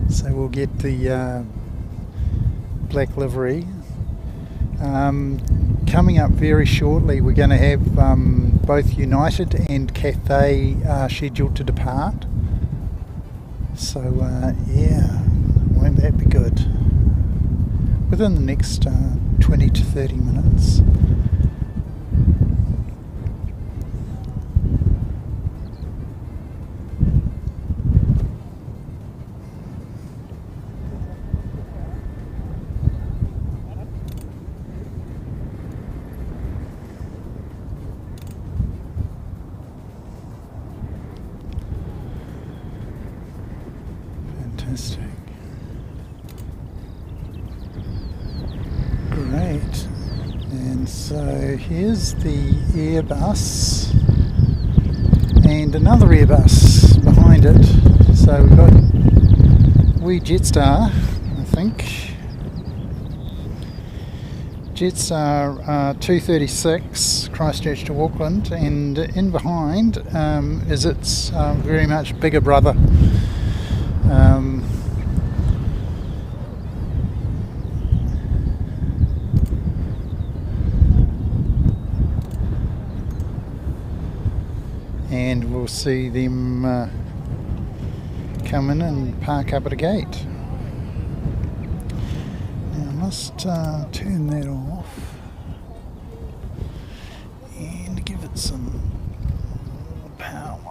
So we'll get the black livery. Coming up very shortly, we're going to have both United and Cathay scheduled to depart. So yeah, won't that be good? Within the next 20 to 30 minutes. Fantastic. Great. And so here's the Airbus and another Airbus behind it. So we've got wee Jetstar, I think. Jetstar 236 Christchurch to Auckland, and in behind is its very much bigger brother. And we'll see them come in and park up at a gate. Now I must turn that off and give it some power.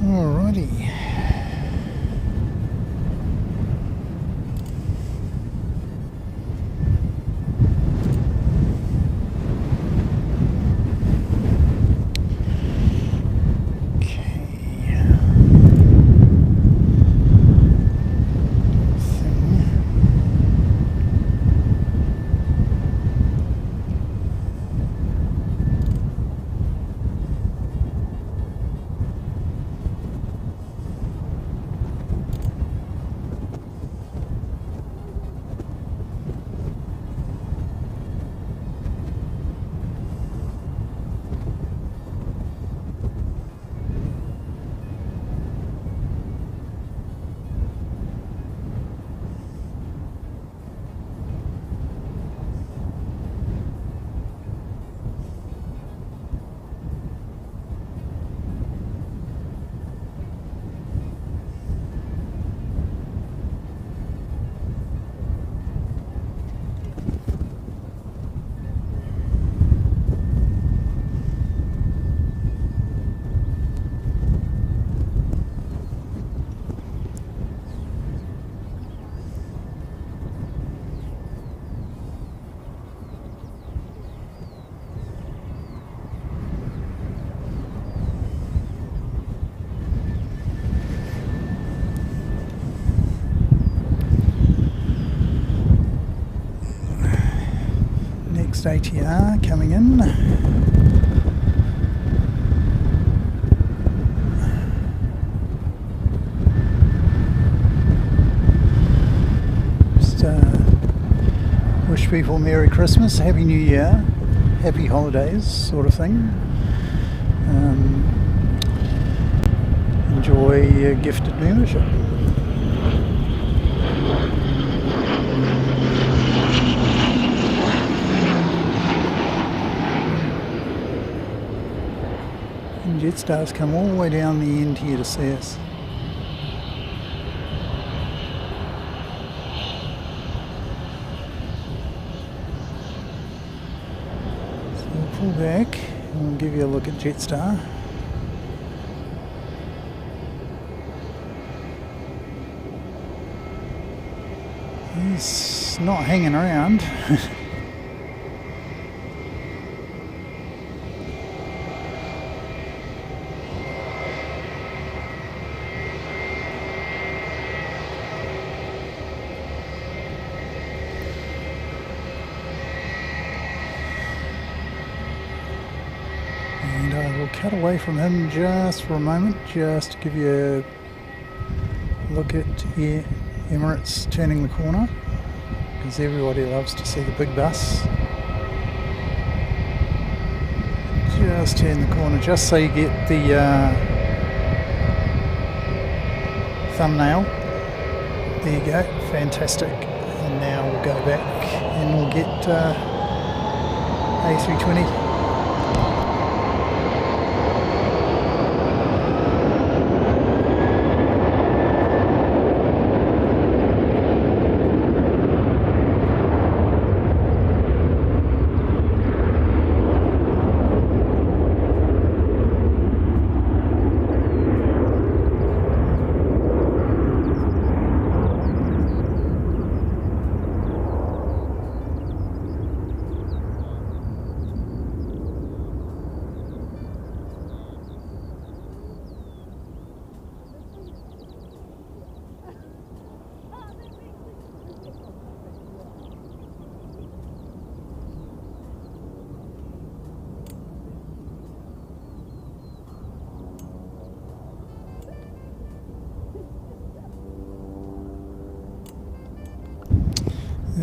Alrighty. ATR coming in. Just wish people Merry Christmas, Happy New Year, Happy Holidays sort of thing. Enjoy your gifted membership. Jetstar's come all the way down the end here to see us. So we'll pull back and we'll give you a look at Jetstar. He's not hanging around. And I will cut away from him just for a moment, just to give you a look at Emirates turning the corner, because everybody loves to see the big bus. Just turn the corner, just so you get the thumbnail. There you go, fantastic. And now we'll go back and we'll get A320.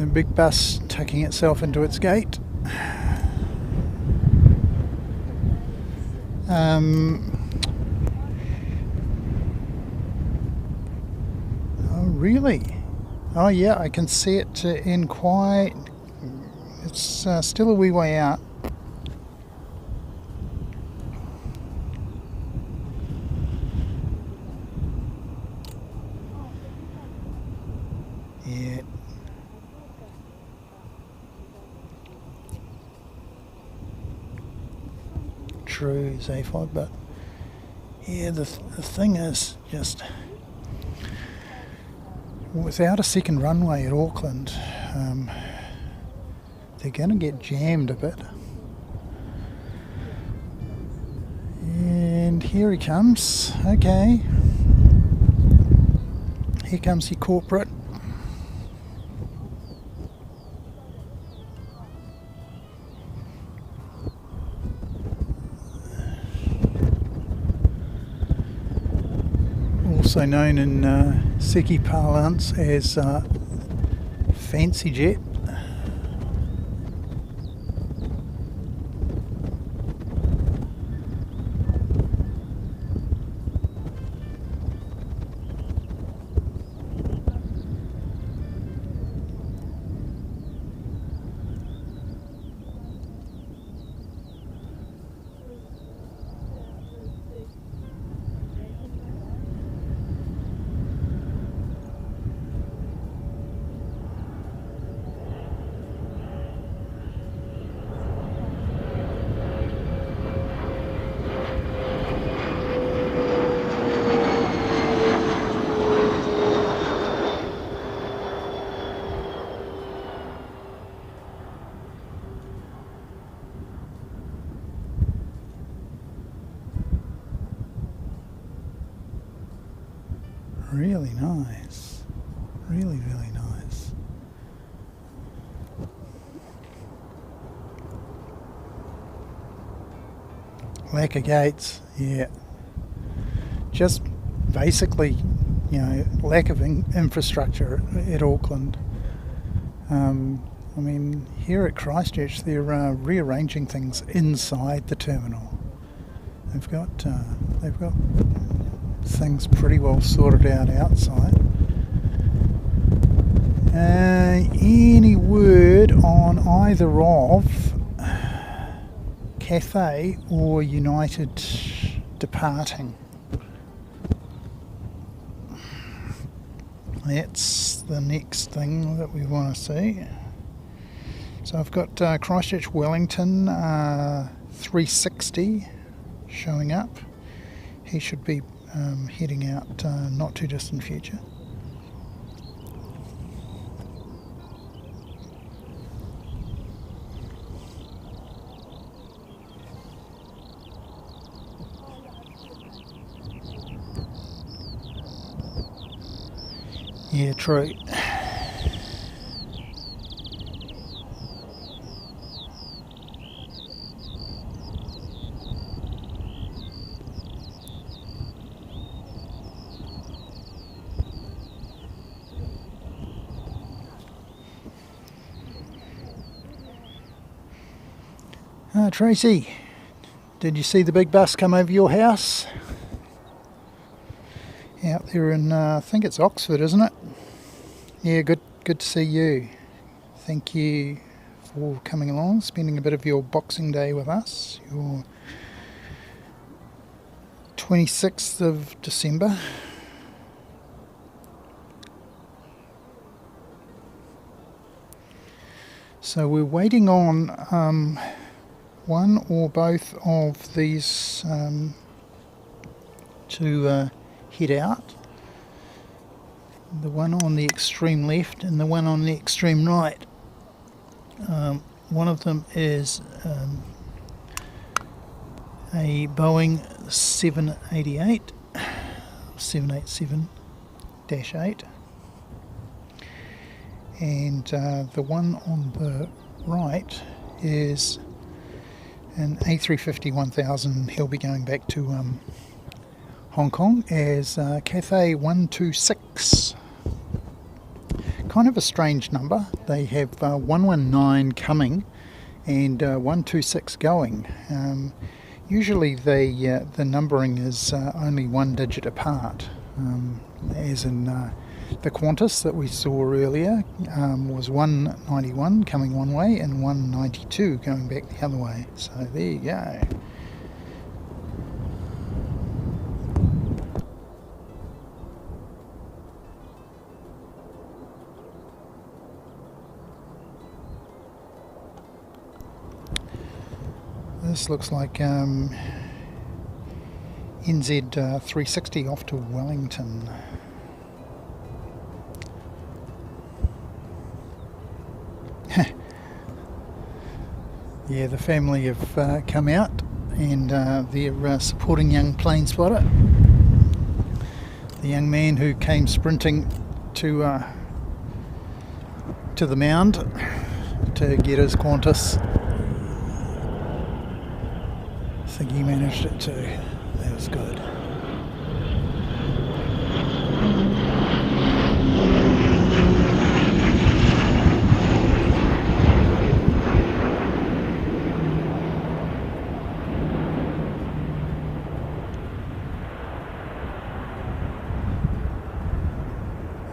The big bus tucking itself into its gate. Oh really? Oh yeah, I can see it in quite... It's still a wee way out. Yeah. True, Zaphod, but yeah, the thing is just without a second runway at Auckland, they're going to get jammed a bit. And here he comes. Okay, here comes your corporate. Also known in Seki parlance as Fancy Jet. Really nice. Really, really nice. Lack of gates, yeah. Just basically, lack of infrastructure at Auckland. I mean, here at Christchurch, they're rearranging things inside the terminal. They've got things pretty well sorted out outside. Any word on either of Cathay or United departing? That's the next thing that we want to see. So I've got Christchurch Wellington 360 showing up. He should be heading out not too distant future. Yeah, true. Tracy, did you see the big bus come over your house? Out there in, I think it's Oxford, isn't it? Yeah, good to see you. Thank you for coming along, spending a bit of your Boxing Day with us, your 26th of December. So we're waiting on one or both of these to head out. The one on the extreme left and the one on the extreme right. One of them is a Boeing 788, 787-8, and the one on the right is an A350-1000. He'll be going back to Hong Kong as Cathay 126. kind of a strange number. They have 119 coming and 126 going. Usually the numbering is only one digit apart, as in the Qantas that we saw earlier was 191 coming one way and 192 going back the other way. So there you go. This looks like NZ 360 off to Wellington. Yeah, the family have come out and they're supporting young plane spotter. The young man who came sprinting to the mound to get his Qantas. I think he managed it too. That was good.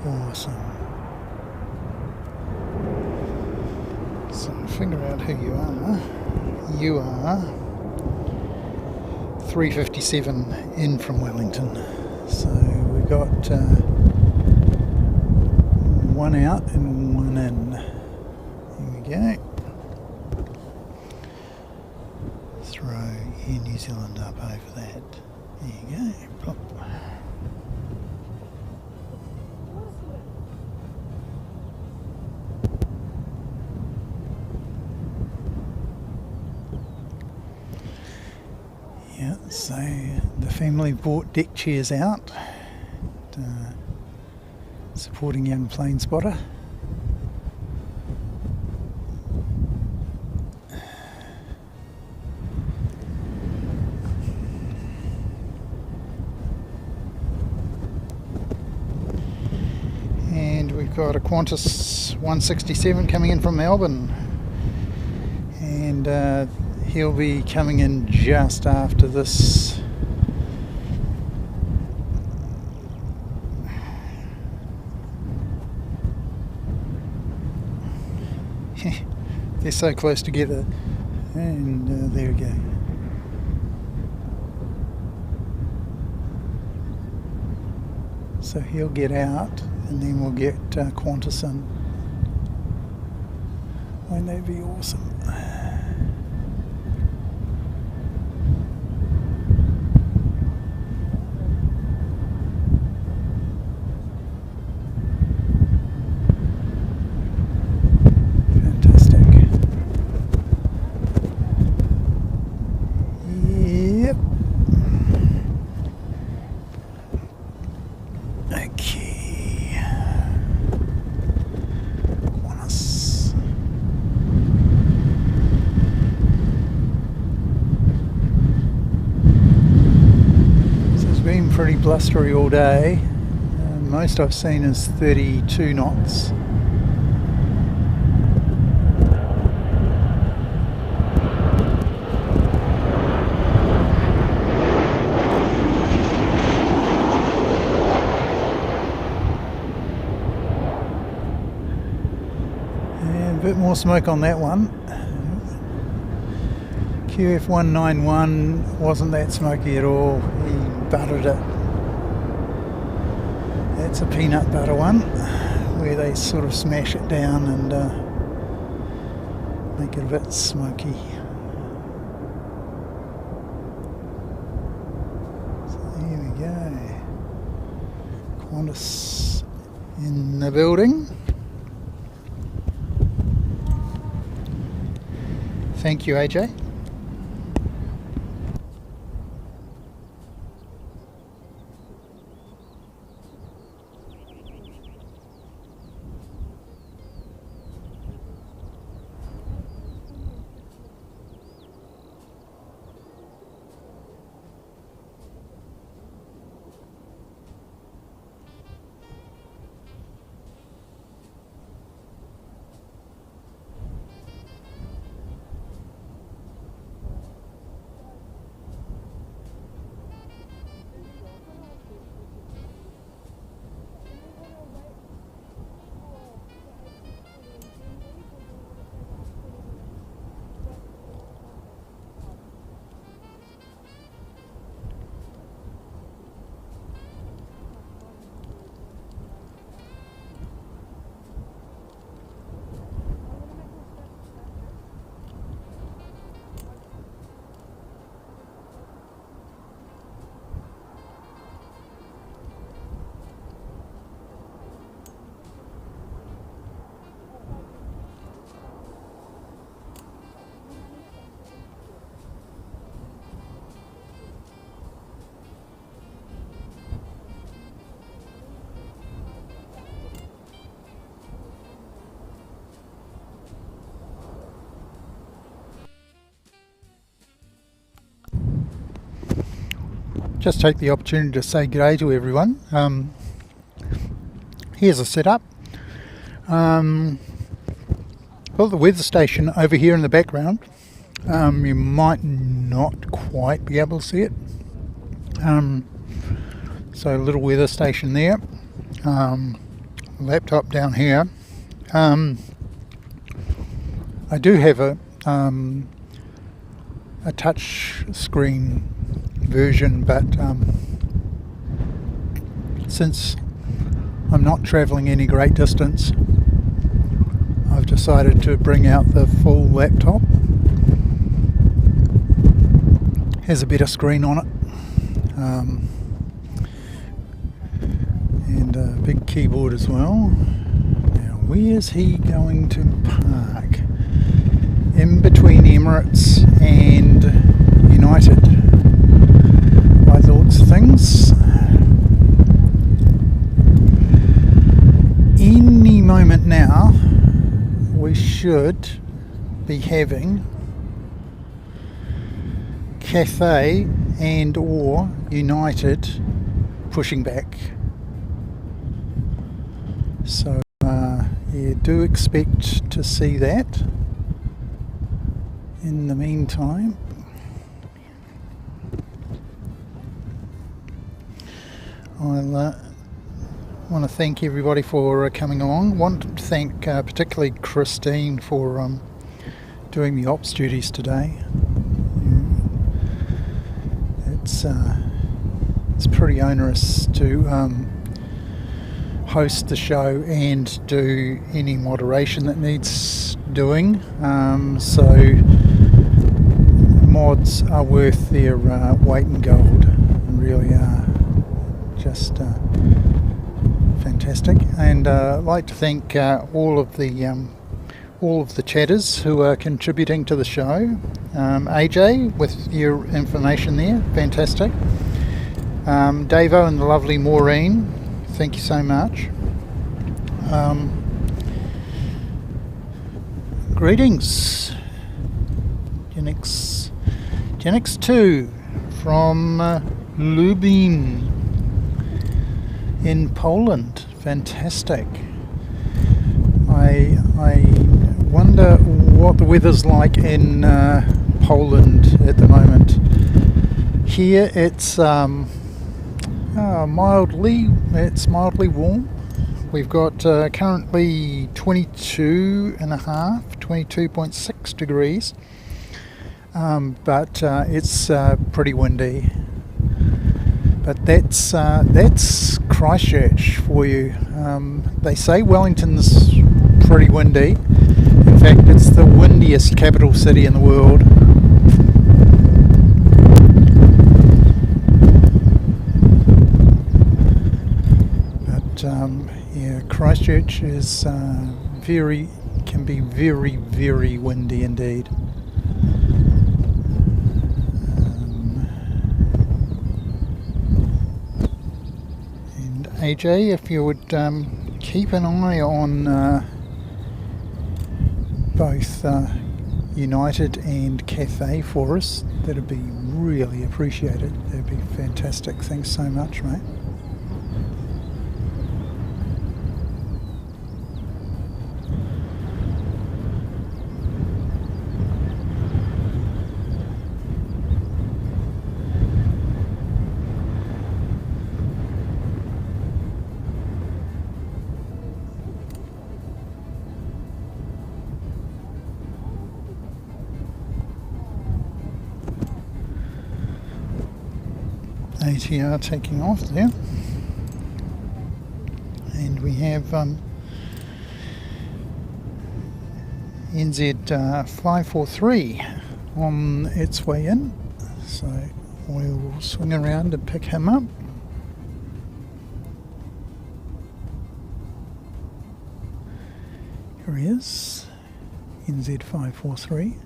Awesome. So figure out who you are. You are 3:57 in from Wellington. So we got one out and one in. Here we go. Throw Air New Zealand up over that. There you go. Plop. Yeah, so the family brought deck chairs out, supporting young plane spotter. And we've got a Qantas 167 coming in from Melbourne. And he'll be coming in just after this. They're so close together. And there we go. So he'll get out and then we'll get Qantas in. Won't that be awesome? Pretty blustery all day. Most I've seen is 32 knots. Yeah, a bit more smoke on that one. QF191 wasn't that smoky at all. He buttered it. That's a peanut butter one where they sort of smash it down and make it a bit smoky. So here we go. Qantas in the building. Thank you, AJ. just take the opportunity to say g'day to everyone. Here's a setup. Well, the weather station over here in the background. You might not quite be able to see it. So a little weather station there. Laptop down here. I do have a touch screen version, but since I'm not travelling any great distance, I've decided to bring out the full laptop. Has a better screen on it, and a big keyboard as well. Now, where's he going to park? In between Emirates and United, by the looks of things. Any moment now, we should be having Cathay and or United pushing back. So yeah, do expect to see that. In the meantime, I'll want to thank everybody for coming along. Want to thank particularly Christine for doing the ops duties today. It's pretty onerous to host the show and do any moderation that needs doing. So mods are worth their weight in gold. Really are just fantastic. And I'd like to thank all of the chatters who are contributing to the show. AJ, with your information there, fantastic. Davo and the lovely Maureen, thank you so much. Greetings, Genix 2 from Lubin in Poland. Fantastic. I wonder what the weather's like in Poland at the moment. Here it's mildly warm. We've got currently 22.6 degrees, but it's pretty windy. But that's Christchurch for you. They say Wellington's pretty windy. In fact, it's the windiest capital city in the world. But yeah, Christchurch is can be very, very windy indeed. AJ, if you would keep an eye on both United and Cathay for us, that'd be really appreciated. That'd be fantastic. Thanks so much, mate. ATR taking off there, and we have NZ 543 on its way in, so we'll swing around and pick him up. Here he is, NZ 543.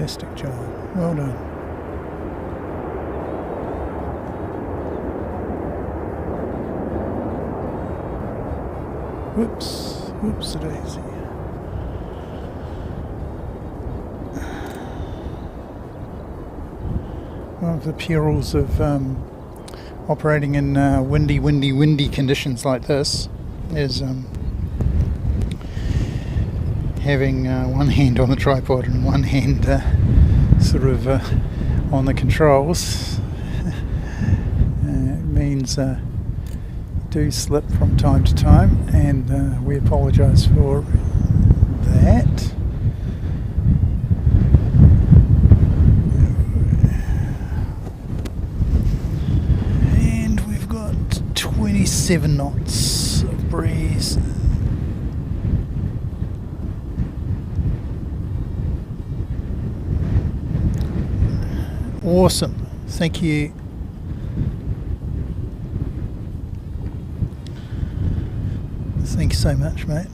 Fantastic job. Well done. Whoops. Whoops-a-daisy. One of the perils of operating in windy conditions like this is having one hand on the tripod and one hand sort of on the controls. It means do slip from time to time, and we apologise for that. And we've got 27 knots of breeze. Awesome. Thank you. Thanks so much, mate.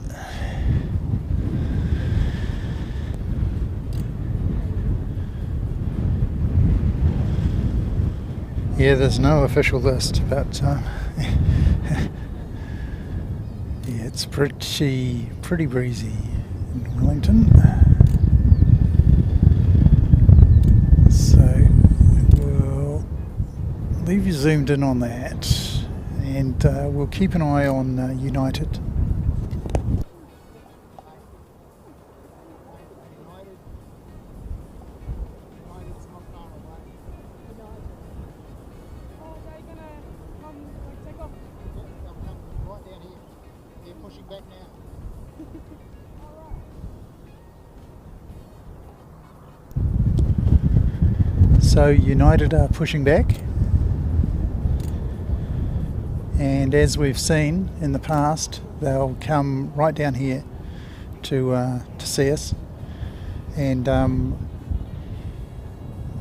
Yeah, there's no official list, but yeah, it's pretty breezy in Wellington. So we'll leave you zoomed in on that, and we'll keep an eye on United. So United are pushing back, and as we've seen in the past, they'll come right down here to see us, and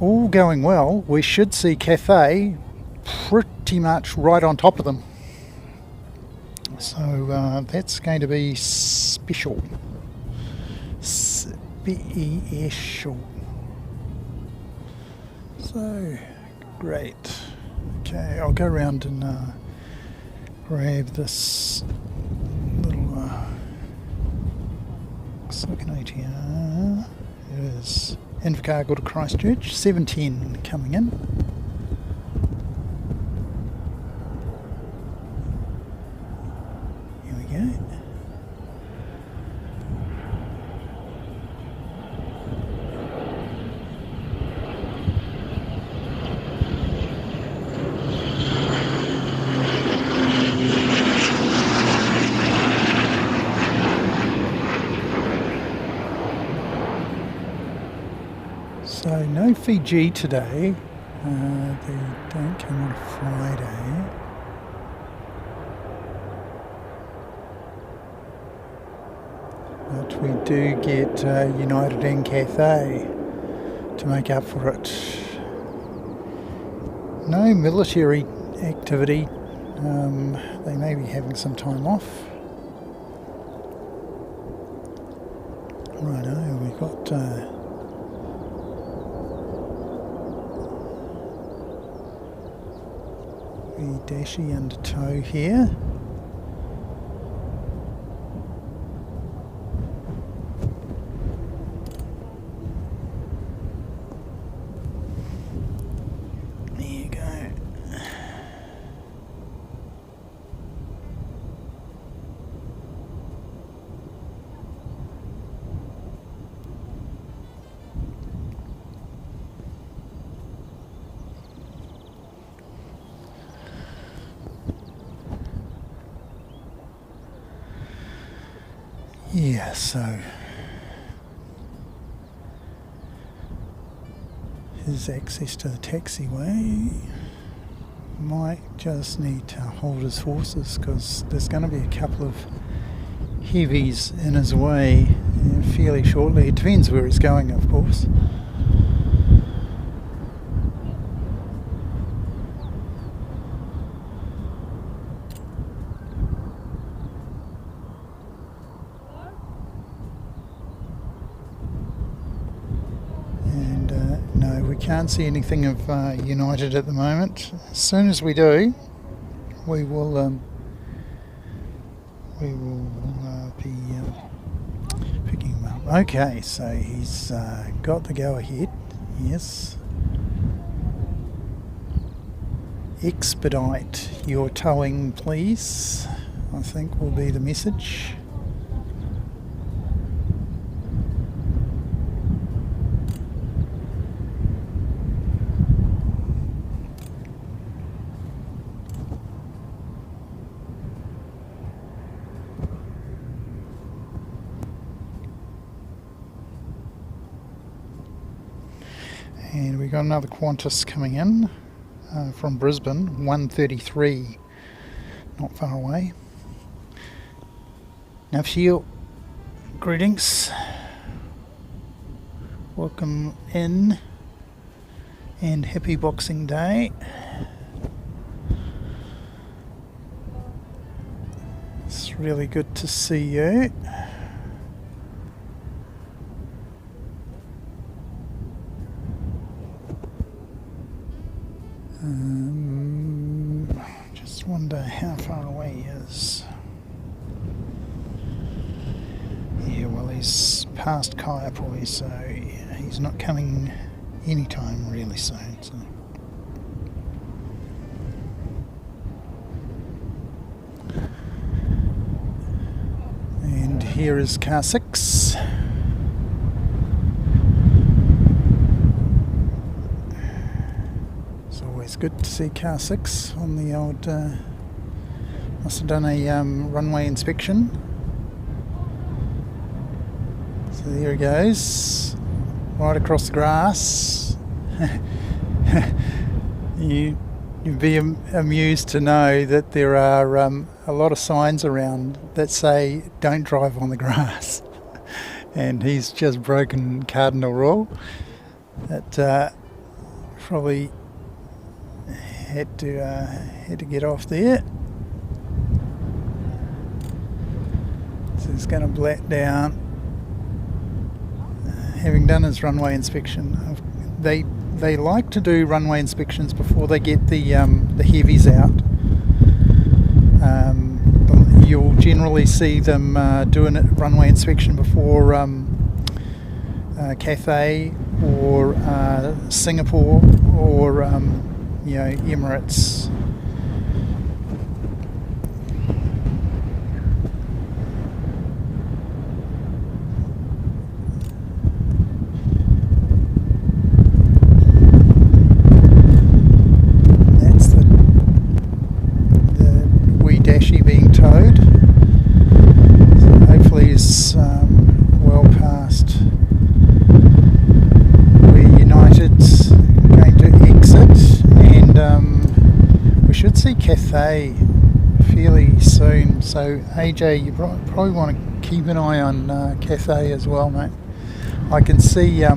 all going well, we should see Cathay pretty much right on top of them. So that's going to be special. So, great. Okay, I'll go around and grab this little Cyclonate here. It is Invercargill to Christchurch, 7:10 coming in. Here we go. So no Fiji today, they don't come on Friday. But we do get United and Cathay to make up for it. No military activity, they may be having some time off. Righto, we've got Dashi under tow here. There you go. Yeah, so his access to the taxiway might just need to hold his horses, because there's going to be a couple of heavies in his way fairly shortly. It depends where he's going, of course. we can't see anything of United at the moment. As soon as we do, we will be picking him up. Okay, so he's got the go ahead. Yes. Expedite your towing, please, I think will be the message. And we got another Qantas coming in from Brisbane, 1:33, not far away. Nafshio, greetings, welcome in, and happy Boxing Day. It's really good to see you. Just wonder how far away he is. Yeah, well, he's past Kaiapoi, so yeah, he's not coming anytime really soon. So. And here is car 6. It's good to see car 6 on the old, must have done a runway inspection. So there he goes, right across the grass. You'd be amused to know that there are a lot of signs around that say don't drive on the grass. And he's just broken cardinal rule. That probably had to get off there. So he's going to black down. Having done his runway inspection, they like to do runway inspections before they get the heavies out. You'll generally see them doing a runway inspection before Cathay or Singapore or Emirates. That's the wee Dashi being towed. So hopefully it's well past where United's going to exit. We should see Cathay fairly soon, so AJ, you probably want to keep an eye on Cathay as well, mate. I can see so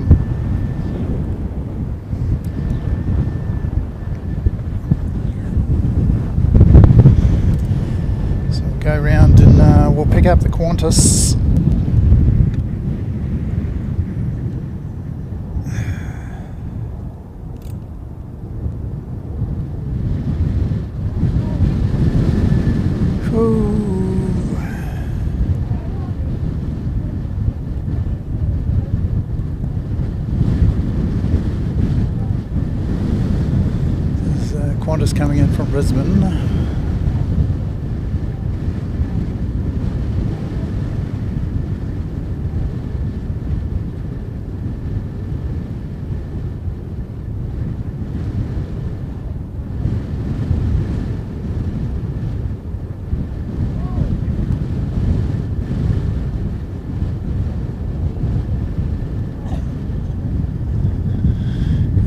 we'll go round and we'll pick up the Qantas. Qantas coming in from Brisbane.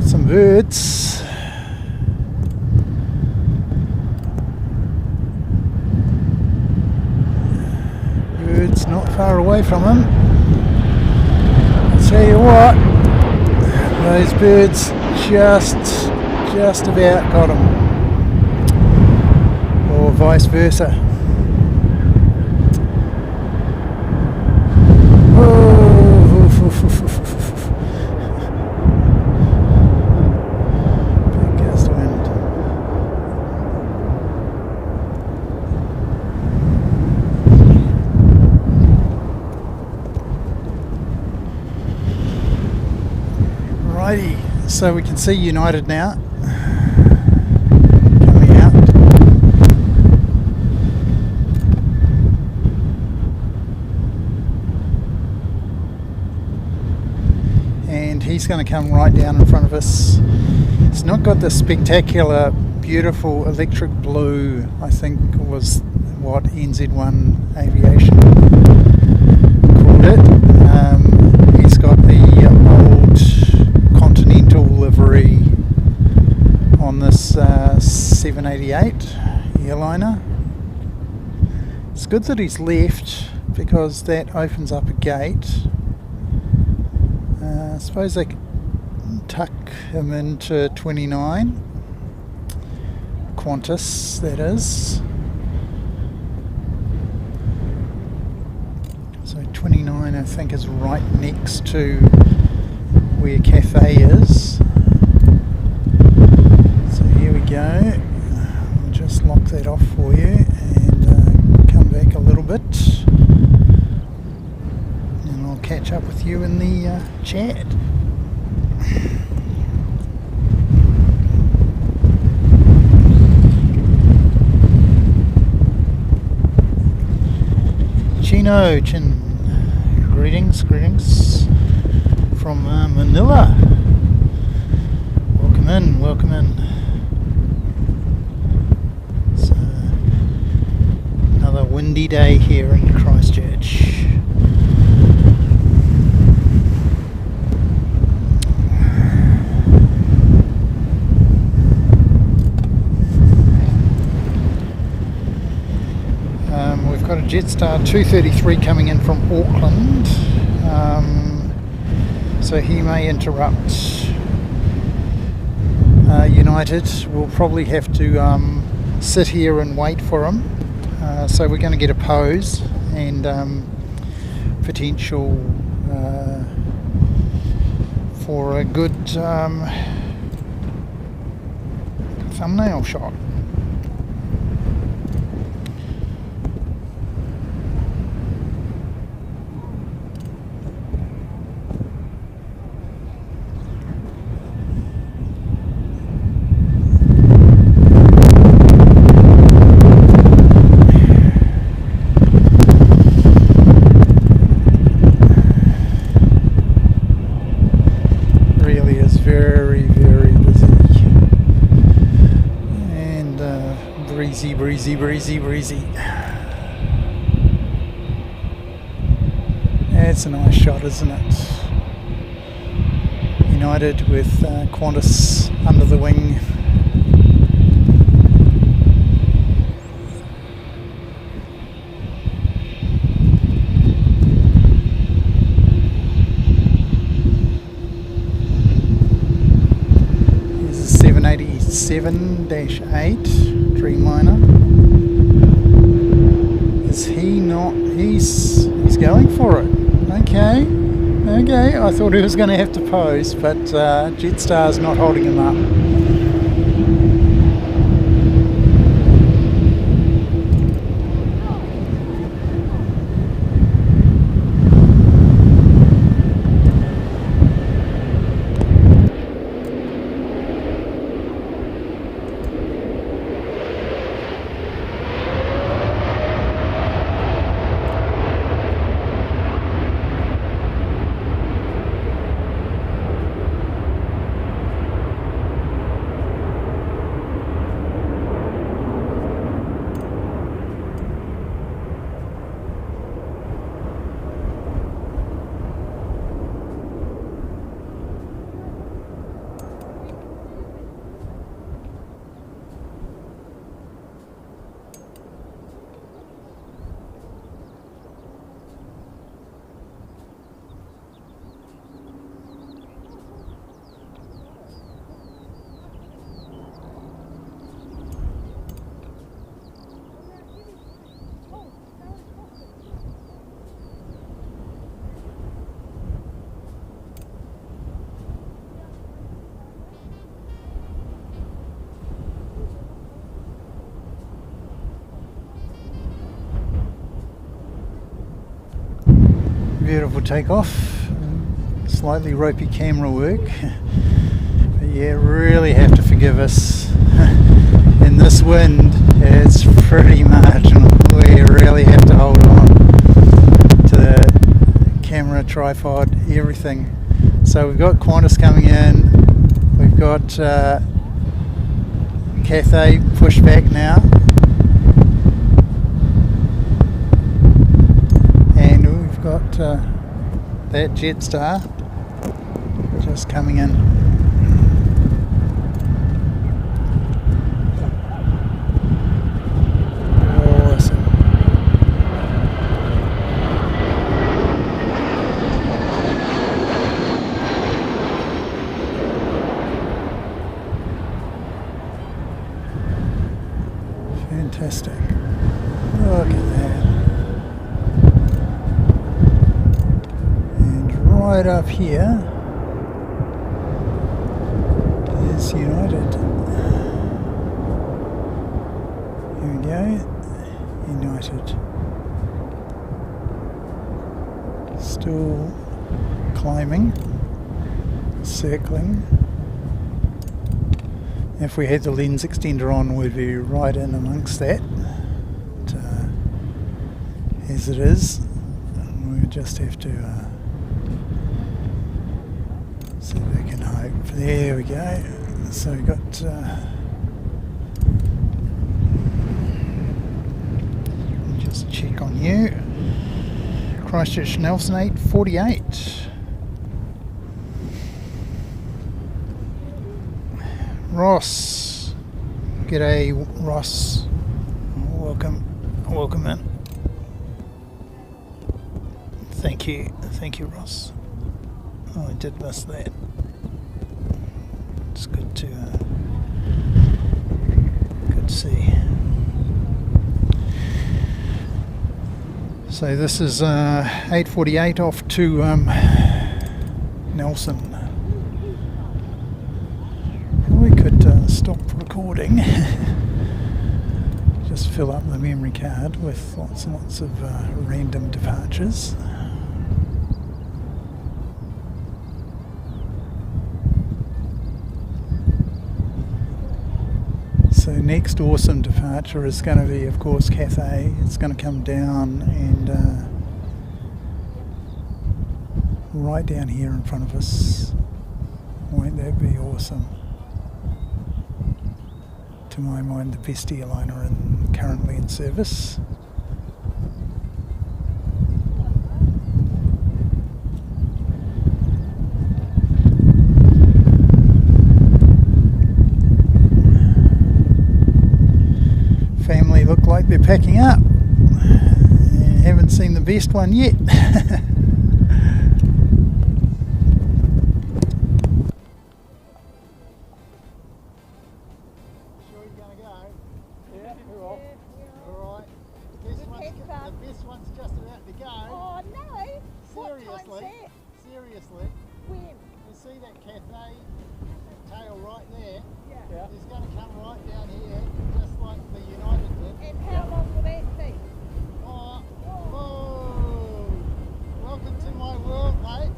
Some birds. Not far away from him. I'll tell you what, those birds just about got him, or vice versa. So we can see United now coming out. And he's going to come right down in front of us. It's not got the spectacular, beautiful electric blue, I think was what NZ1 Aviation called it. He's got the old Continental livery on this 788 airliner. It's good that he's left because that opens up a gate. I suppose they could tuck him into 29, Qantas that is. So 29 I think is right next to where Cafe is. So here we go. I'll just lock that off for you and come back a little bit. And I'll catch up with you in the chat. Chino, greetings from Manila. Welcome in. It's another windy day here in Christchurch. We've got a Jetstar 233 coming in from Auckland, so he may interrupt United. We'll probably have to sit here and wait for him, so we're going to get a pose and potential for a good thumbnail shot. Breezy. It's a nice shot, isn't it? United with Qantas under the wing. Here's a 787-8 Dreamliner. Is he not? He's going for it. Okay. I thought he was going to have to pose, but Jetstar's not holding him up. Beautiful takeoff, slightly ropey camera work. Yeah, really have to forgive us. In this wind, it's pretty marginal. We really have to hold on to the camera, tripod, everything. So we've got Qantas coming in, we've got Cathay pushed back now, and we've got that Jetstar just coming in. Awesome. Fantastic. Look at that. And right up here is United. Here we go. United. Still climbing, circling. If we had the lens extender on, we'd be right in amongst that. But, as it is, we just have to see if we can hope. There we go. So we've got just check on you. Christchurch Nelson 848. Ross. G'day, Ross. Welcome in. Thank you, Ross. Oh, I did miss that. It's good to see. So this is 8:48 off to Nelson. We could stop recording. Just fill up the memory card with lots and lots of random departures. So next awesome departure is going to be, of course, Cathay. It's going to come down and right down here in front of us. Won't that be awesome? To my mind, the best airliner currently in service. Family look like they're packing up. Haven't seen the best one yet. Seriously, when you see that Cathay tail right there, it's going to come right down here, just like the United did. And how long will that be? Oh, whoa! Welcome to my world, mate.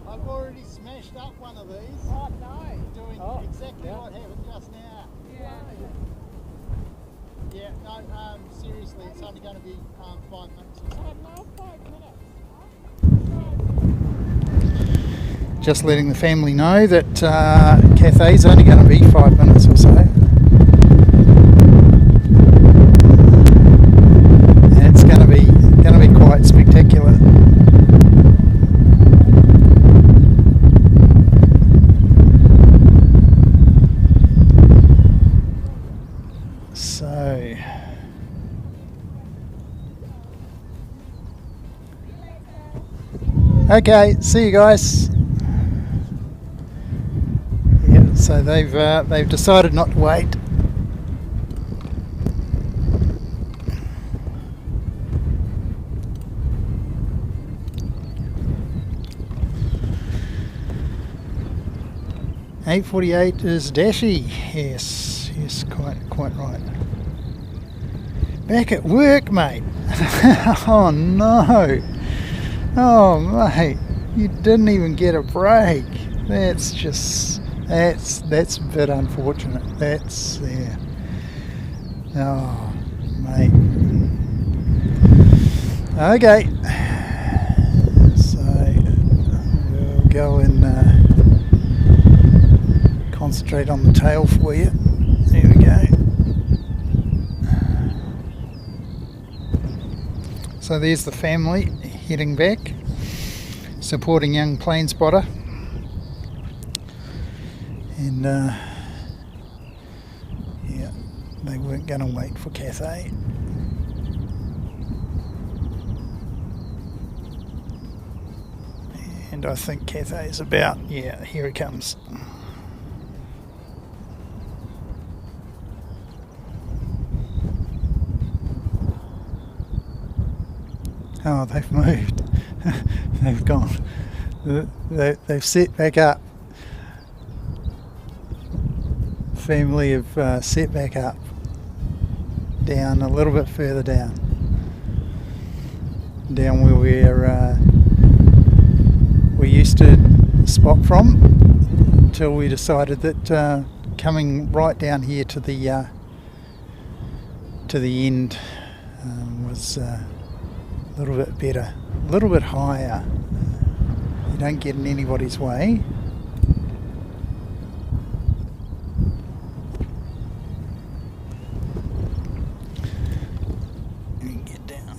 I've already smashed up one of these. Oh no! Doing exactly what happened just now. Yeah, no, seriously, it's only going to be 5 minutes or so. Oh no, 5 minutes. Just letting the family know that Cathay's only going to be 5 minutes or so. And it's going to be quite spectacular. So okay, see you guys. Yeah, so they've decided not to wait. .848 is Dashy. Yes, quite right. Back at work, mate. Oh no. Oh mate, you didn't even get a break. That's just that's a bit unfortunate. That's yeah. Oh, mate. Okay. So we'll go and concentrate on the tail for you. There we go. So there's the family heading back, supporting young plane spotter. And yeah, they weren't going to wait for Cathay. And I think Cathay's about, yeah, here he comes. Oh, they've moved. They've gone. They've set back up. Family have set back up. Down a little bit further down. Down where we used to spot from, until we decided that coming right down here to the end was a little bit better, a little bit higher. You don't get in anybody's way. You can get down.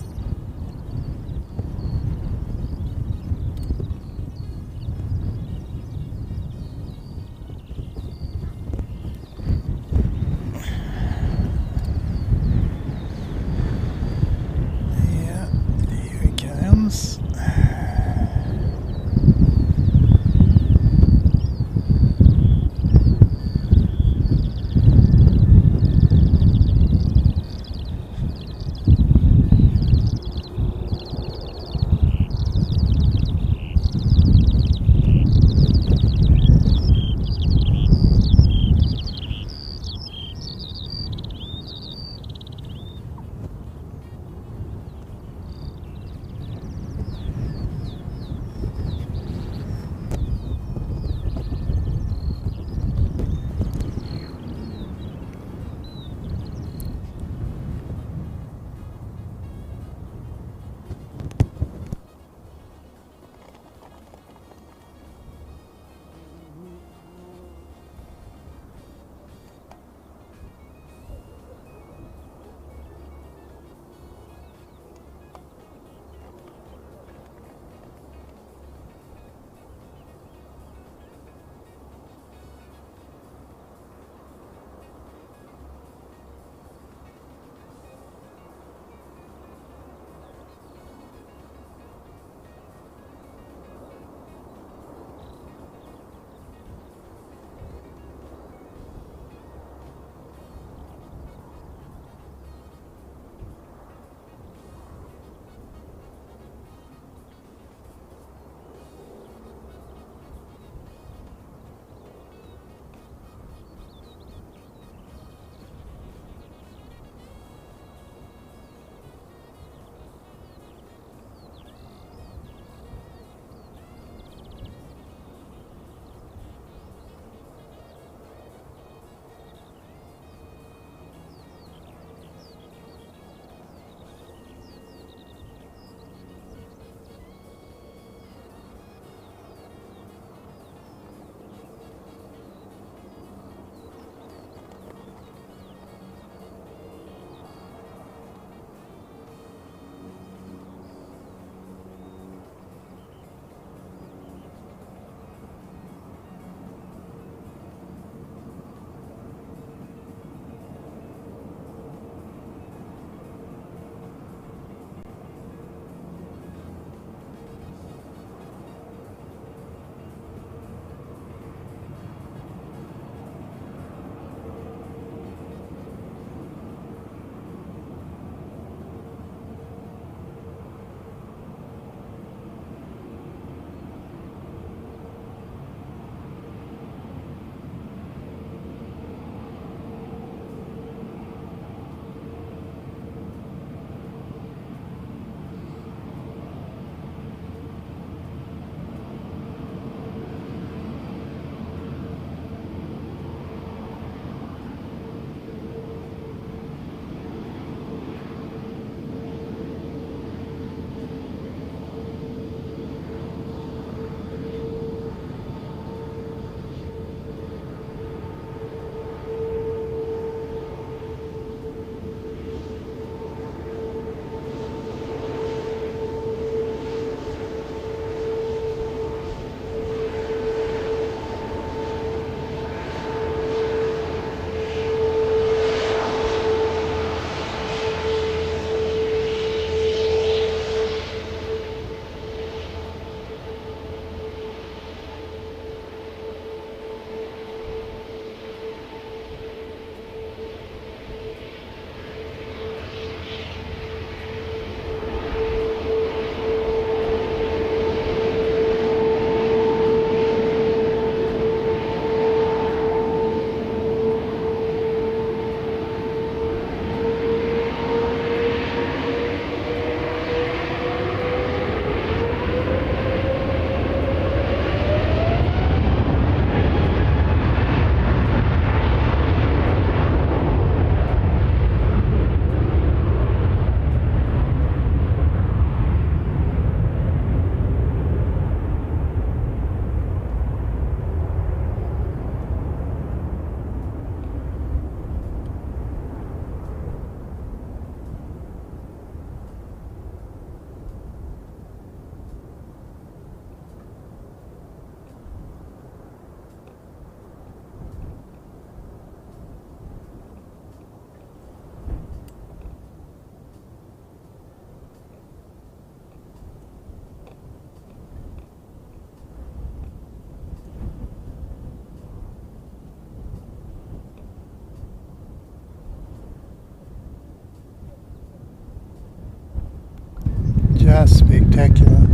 just spectacular.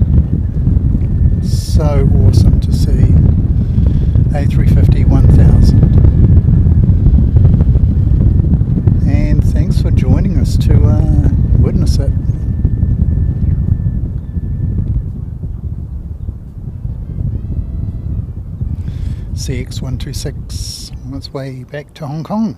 So awesome to see. A350 1000. And thanks for joining us to witness it. CX126 on its way back to Hong Kong.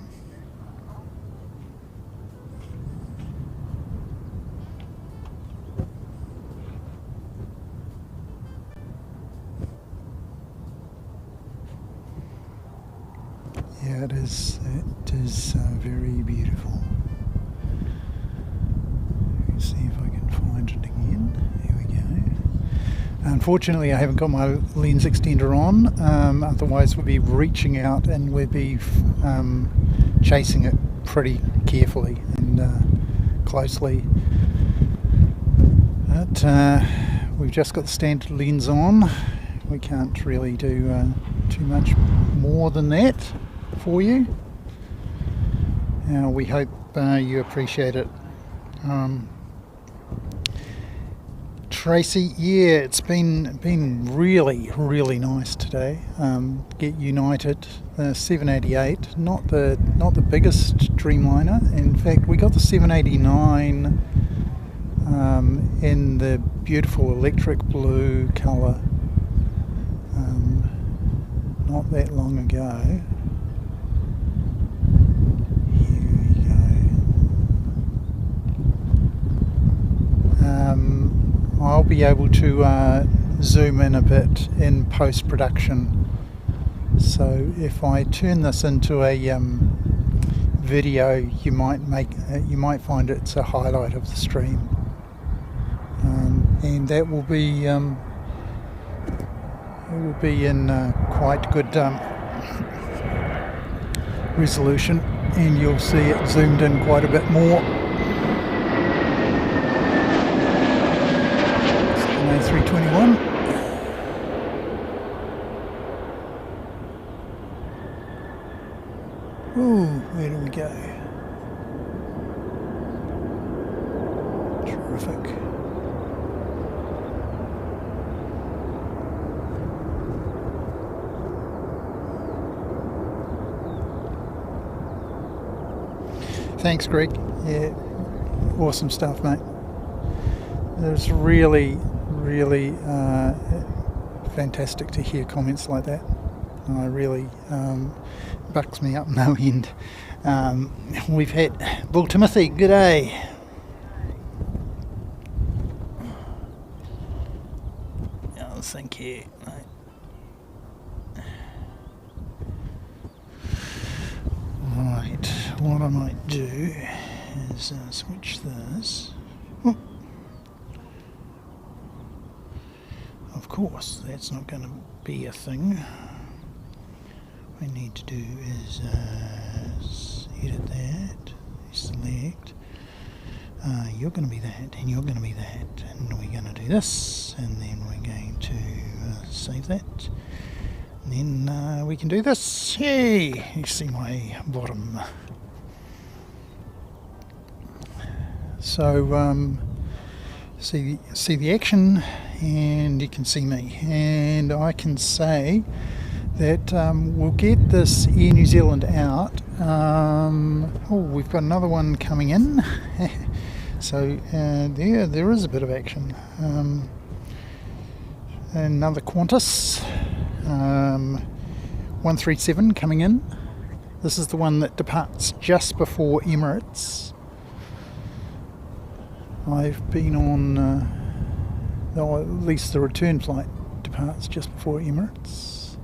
Yeah, it is very beautiful. Let's see if I can find it again. Here we go. Unfortunately, I haven't got my lens extender on, otherwise we'd be reaching out and we'd be chasing it pretty carefully and closely. But we've just got the standard lens on. We can't really do too much more than that for you. We hope you appreciate it. Tracy, yeah, it's been really nice today. Get United, the 788, not the biggest Dreamliner. In fact, we got the 789 in the beautiful electric blue colour not that long ago. Here we go. I'll be able to zoom in a bit in post-production. So if I turn this into a video, you might find it's a highlight of the stream, and that will be in quite good resolution, and you'll see it zoomed in quite a bit more. A321. Ooh, where do we go? Terrific. Thanks, Greg. Yeah, awesome stuff, mate. It was really fantastic to hear comments like that. I really bucks me up no end. We've had Bull Timothy, good day. Oh, thank you, mate. Right, what I might do is switch this. Oh. Of course, that's not going to be a thing. What I need to do is edit that, select. You're going to be that, and you're going to be that, and we're going to do this, and then we're going to save that. And then we can do this. Yay! You see my bottom. So see the action, and you can see me, and I can say that we'll get this Air New Zealand out. We've got another one coming in. So there is a bit of action. Another Qantas 137 coming in. This is the one that departs just before Emirates. I've been on, or at least the return flight departs just before Emirates.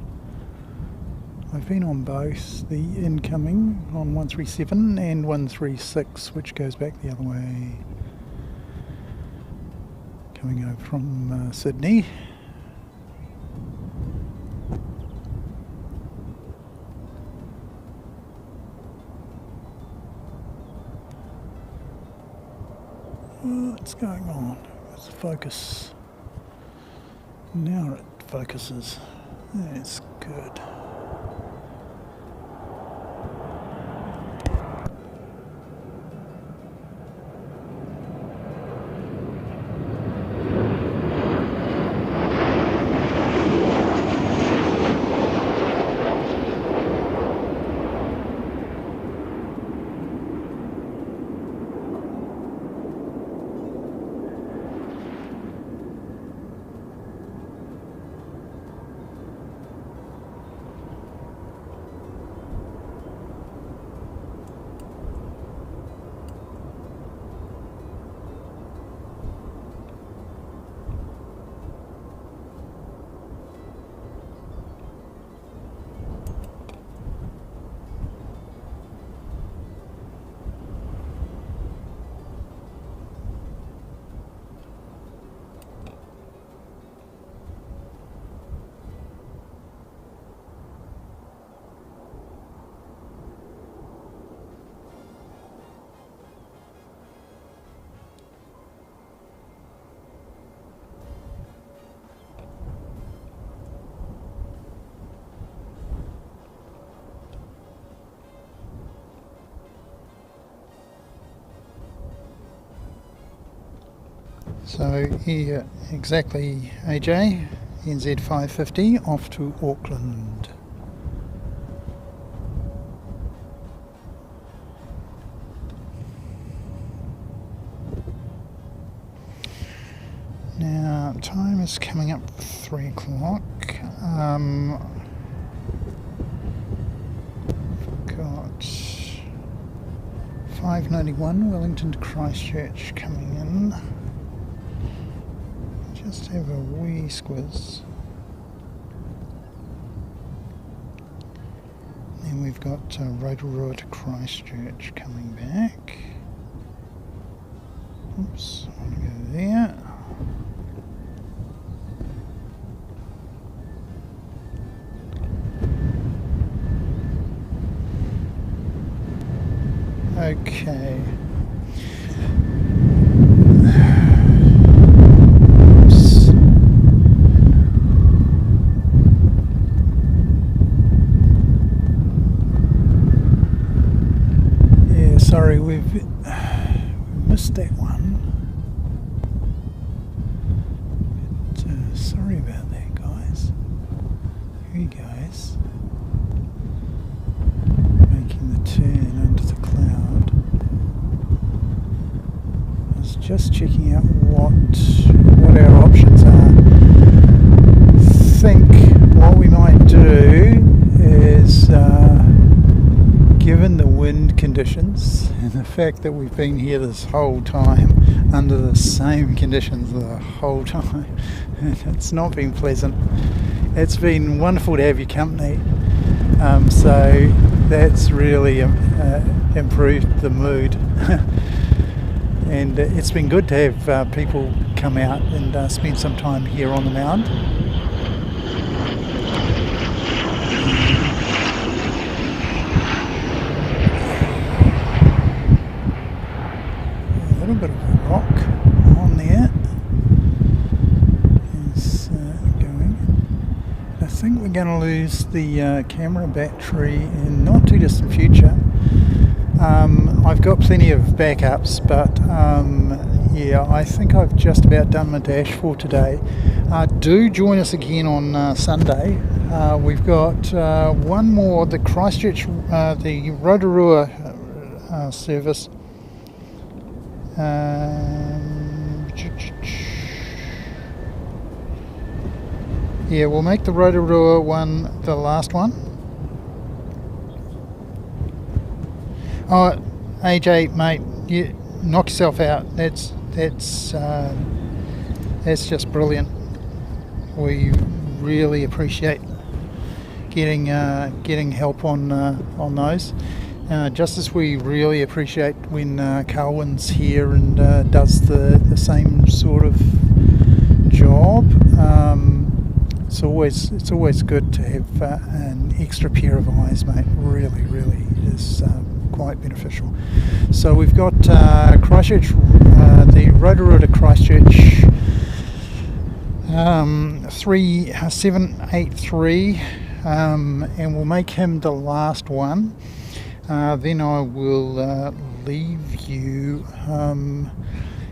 I've been on both the incoming on 137 and 136, which goes back the other way, coming over from Sydney. What's going on? Where's the focus? Now it focuses. That's good. So here exactly, AJ, NZ 550 off to Auckland. Now time is coming up 3 o'clock. Got 5:91 Wellington to Christchurch coming in. Just have a wee squiz. Then we've got Rotorua to Christchurch coming back. Oops, I want to go there. Okay. Oops. Yeah, sorry, we've missed that one. But, sorry about that, guys. Here he goes. Making the turn under the cloud. I was just checking out what our options are. I think what we might do is, given the wind conditions and the fact that we've been here this whole time under the same conditions the whole time, and it's not been pleasant. It's been wonderful to have your company. So that's really improved the mood. And it's been good to have people come out and spend some time here on the mound. A little bit of a rock on there is going. I think we're going to lose the camera battery in not too distant future. I've got plenty of backups, but yeah, I think I've just about done my dash for today. Do join us again on Sunday. We've got one more, the Christchurch, the Rotorua service. Yeah, we'll make the Rotorua one the last one. Oh, AJ, mate, you knock yourself out. That's just brilliant. We really appreciate getting help on those. Just as we really appreciate when Carwyn's here and does the same sort of job. It's always good to have an extra pair of eyes, mate. Really is quite beneficial. So we've got Christchurch, the Rotorua to Christchurch 3783, and we'll make him the last one. Then I will leave you.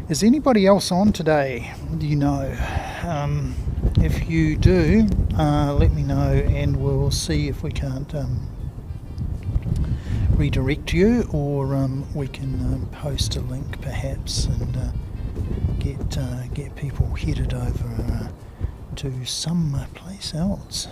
Is anybody else on today? Do you know? If you do, let me know, and we'll see if we can't redirect you, or we can post a link perhaps and get people headed over to some place else.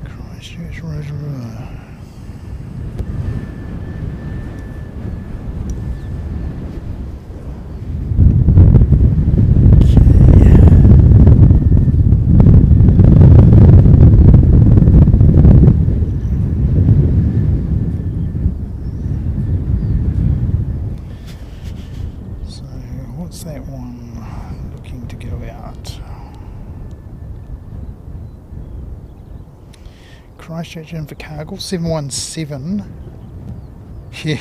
Christchurch, Rotorua. What's that one looking to go out? Christchurch Invercargill 717. Yeah.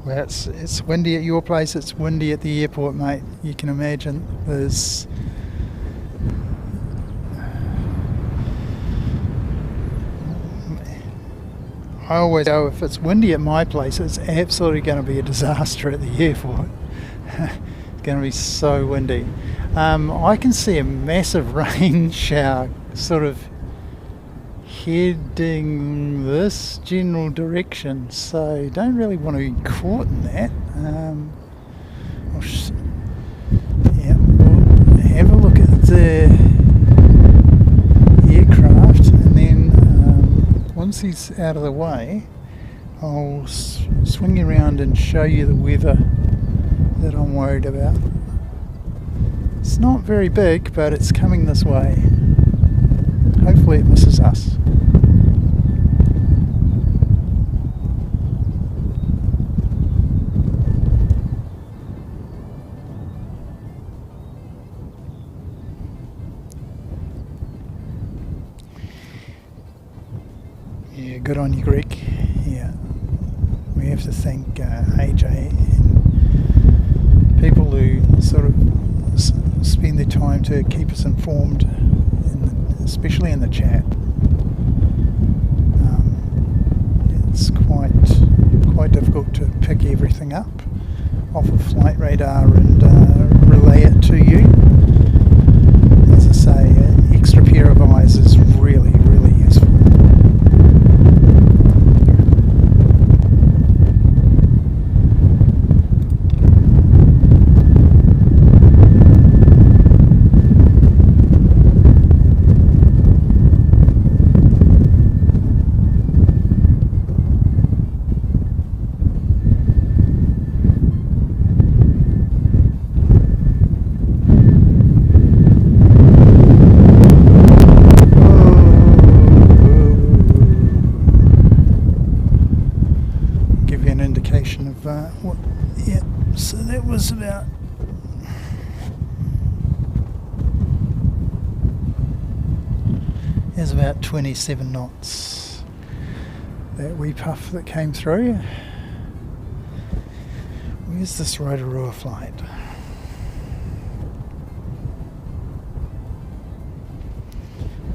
Well, it's windy at your place, it's windy at the airport, mate. You can imagine there's... I always go, if it's windy at my place, it's absolutely going to be a disaster at the airport. It's going to be so windy. I can see a massive rain shower sort of heading this general direction, so don't really want to be caught in that. We'll have a look at the aircraft, and then once he's out of the way, I'll swing around and show you the weather that I'm worried about. It's not very big, but it's coming this way. Hopefully it misses us. Yeah, good on you, Greg. Yeah, we have to thank AJ and people who sort of spend their time to keep us informed, especially in the chat. It's quite difficult to pick everything up off of flight radar and relay it to you. As I say, an extra pair of eyes is really, really useful. So that was about there's about 27 knots, that wee puff that came through. Where's this Rotorua flight?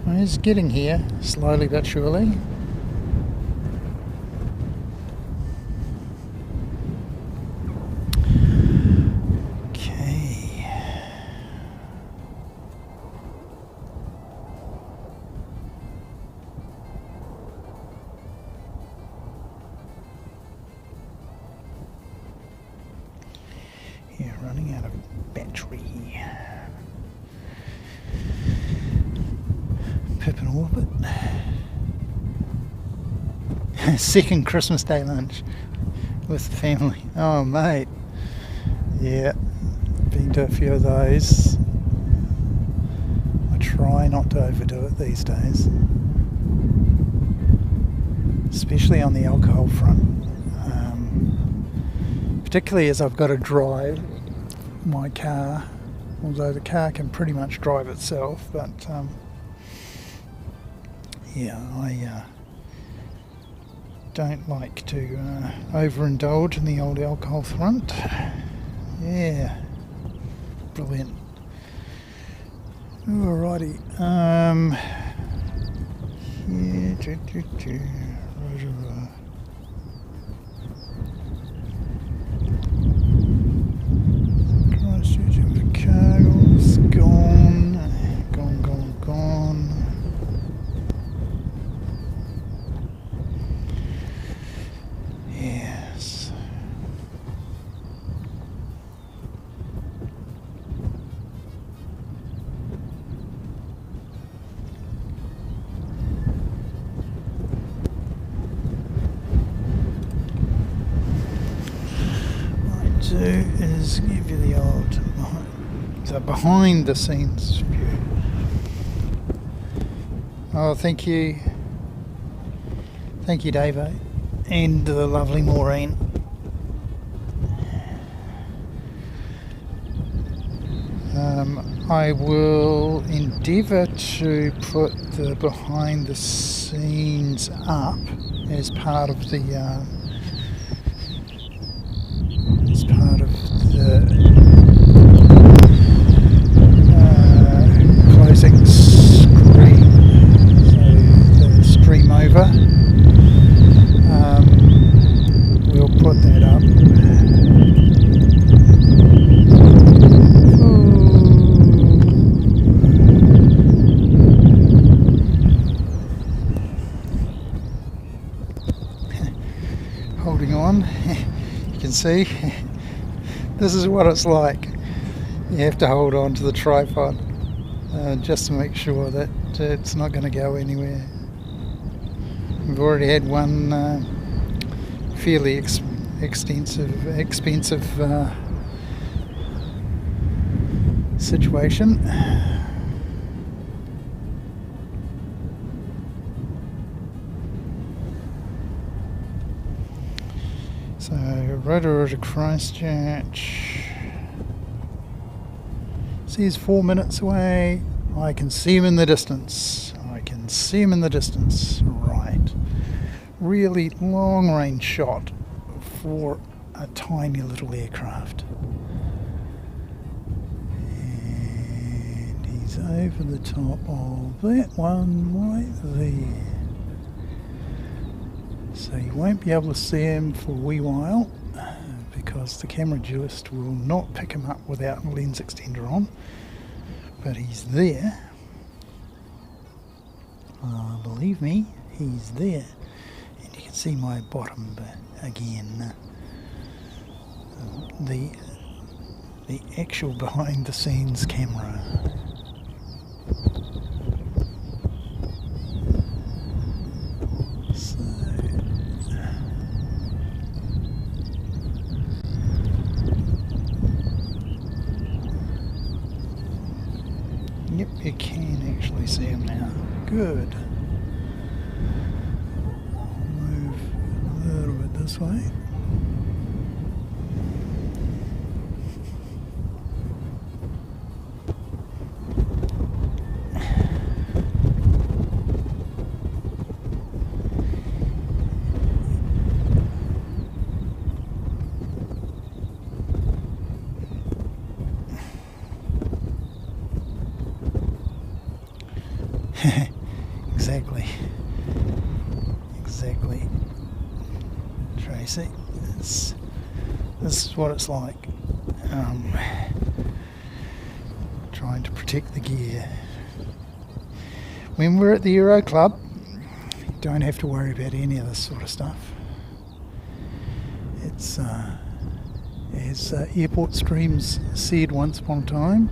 Well, it's getting here slowly but surely. Running out of battery. Pip in orbit. Second Christmas Day lunch with the family. Oh, mate. Yeah, been to a few of those. I try not to overdo it these days, especially on the alcohol front. Particularly as I've got to drive my car, although the car can pretty much drive itself, but yeah, I don't like to overindulge in the old alcohol front. Yeah, brilliant. Alrighty, yeah, Cargo's gone. Yes. What I do is give you the old behind the scenes view. Oh, thank you, Davo, and the lovely Maureen. I will endeavour to put the behind the scenes up as part of the see, this is what it's like. You have to hold on to the tripod just to make sure that it's not going to go anywhere. We've already had one fairly expensive situation. So, Rotorua to Christchurch. Says 4 minutes away. I can see him in the distance. Right. Really long range shot for a tiny little aircraft. And he's over the top of that one right there. So you won't be able to see him for a wee while because the camera duist will not pick him up without a lens extender on. But he's there. Believe me, he's there. And you can see my bottom again. The actual behind the scenes camera. So yep, you can actually see him now. Good. Move a little bit this way. Exactly. Tracy, this is what it's like. Trying to protect the gear. When we're at the Euro Club, you don't have to worry about any of this sort of stuff. It's as Airport Streams said once upon a time,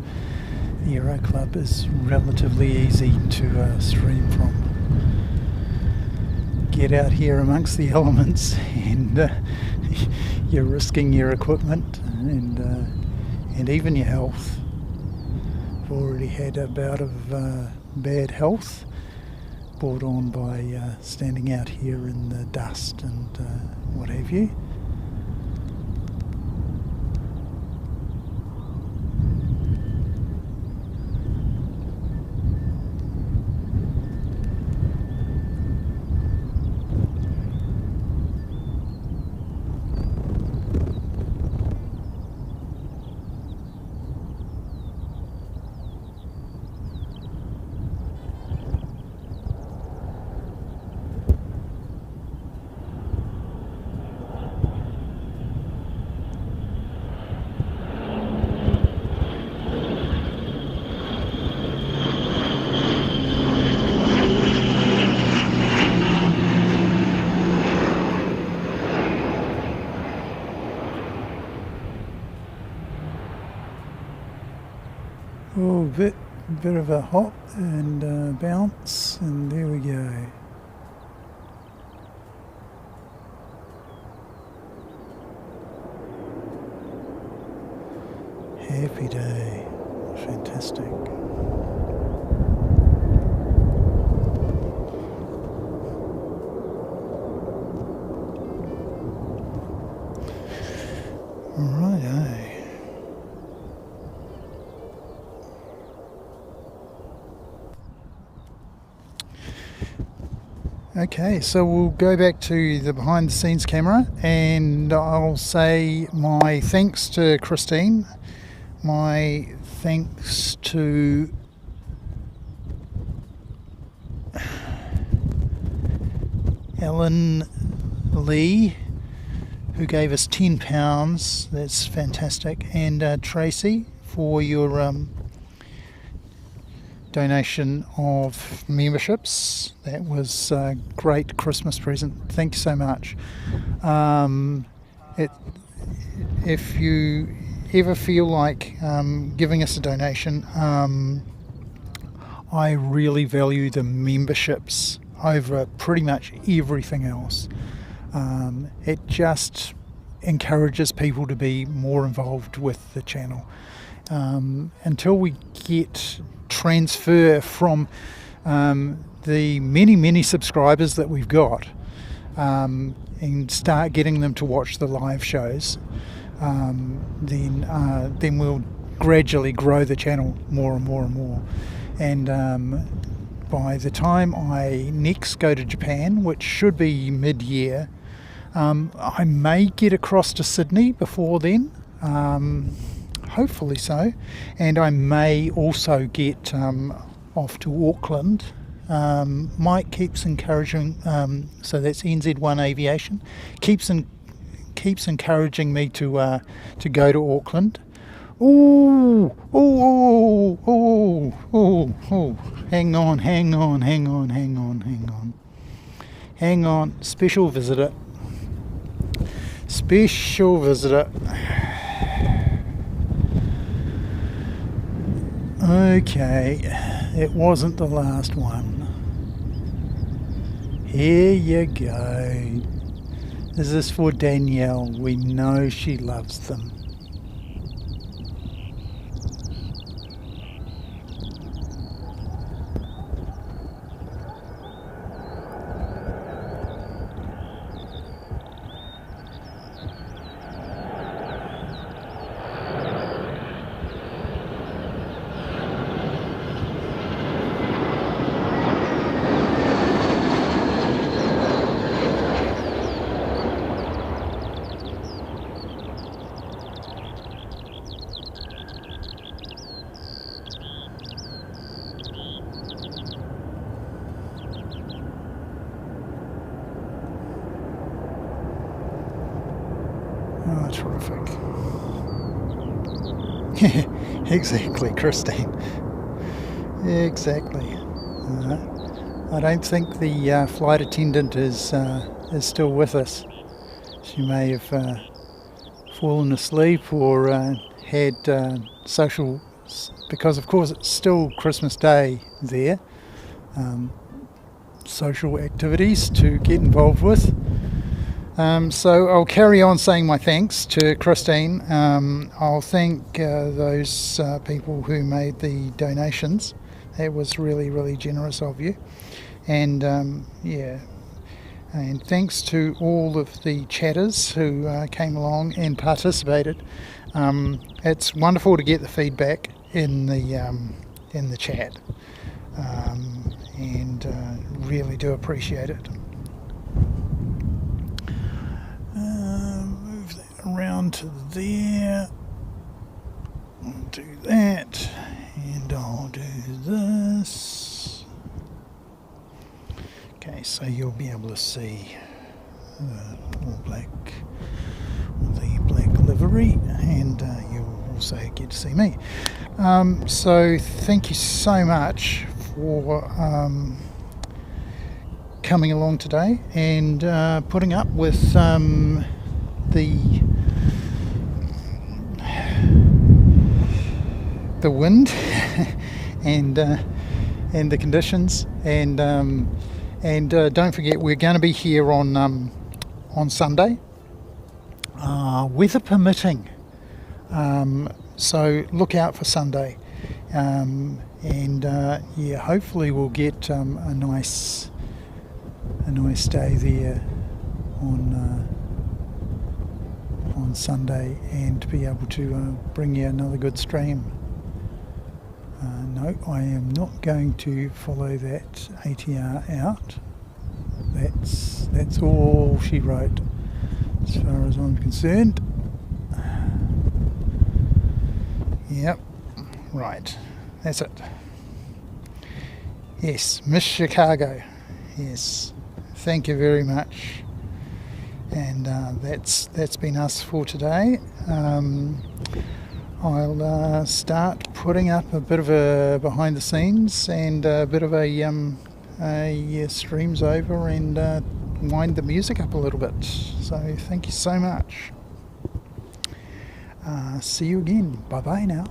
the Euro Club is relatively easy to stream from. Get out here amongst the elements and you're risking your equipment and even your health. I've already had a bout of bad health brought on by standing out here in the dust and what have you. Oh, bit of a hop and bounce, and there we go. Happy day. Fantastic. Righto. Okay, so we'll go back to the behind the scenes camera and I'll say my thanks to Christine, my thanks to Ellen Lee, who gave us £10, that's fantastic, and Tracy for your donation of memberships. That was a great Christmas present. Thank you so much. if you ever feel like giving us a donation, I really value the memberships over pretty much everything else. It just encourages people to be more involved with the channel. Until we get transfer from the many subscribers that we've got, and start getting them to watch the live shows, then we'll gradually grow the channel more and more. And by the time I next go to Japan, which should be mid-year, I may get across to Sydney before then, hopefully so, and I may also get off to Auckland. Mike keeps encouraging, so that's NZ1 Aviation, keeps encouraging me to go to Auckland. Oh! Hang on. Special visitor. Okay, it wasn't the last one. Here you go. This is for Danielle. We know she loves them. Oh, terrific. Exactly, Christine. Exactly. I don't think the flight attendant is still with us. She may have fallen asleep or had social, because of course it's still Christmas Day there, social activities to get involved with. So I'll carry on saying my thanks to Christine. I'll thank those people who made the donations. That was really generous of you. And and thanks to all of the chatters who came along and participated. It's wonderful to get the feedback in the chat, and really do appreciate it. Move that around to there. I'll do that, and I'll do this. Okay, so you'll be able to see the black livery, and you'll also get to see me. So thank you so much for coming along today and putting up with the wind and the conditions, and don't forget, we're going to be here on Sunday, weather permitting. So look out for Sunday, and hopefully we'll get a nice day there on Sunday, and be able to bring you another good stream. No, I am not going to follow that ATR out. That's all she wrote, as far as I'm concerned. Yep, right, that's it. Yes, Miss Chicago. Yes, thank you very much. And that's been us for today. I'll start putting up a bit of a behind the scenes and a bit of a streams over, and wind the music up a little bit. So thank you so much. See you again. Bye bye now.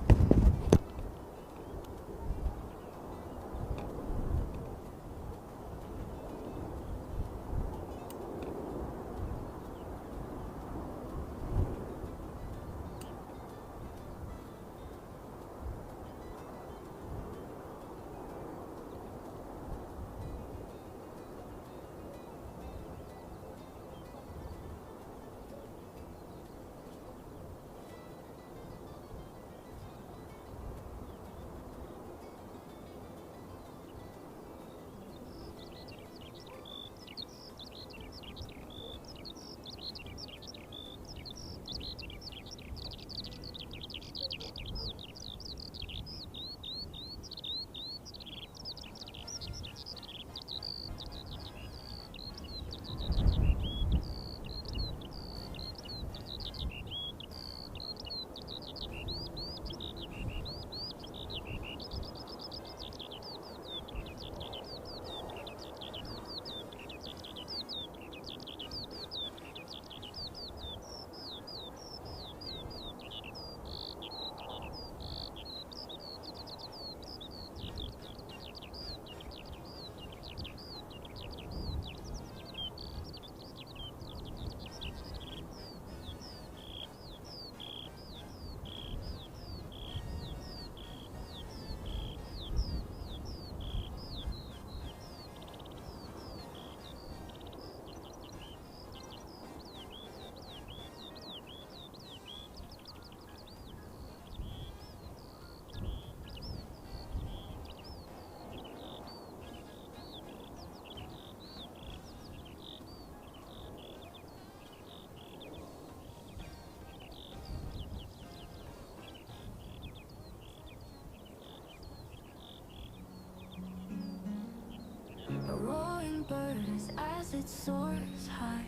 A roaring burst as it soars high.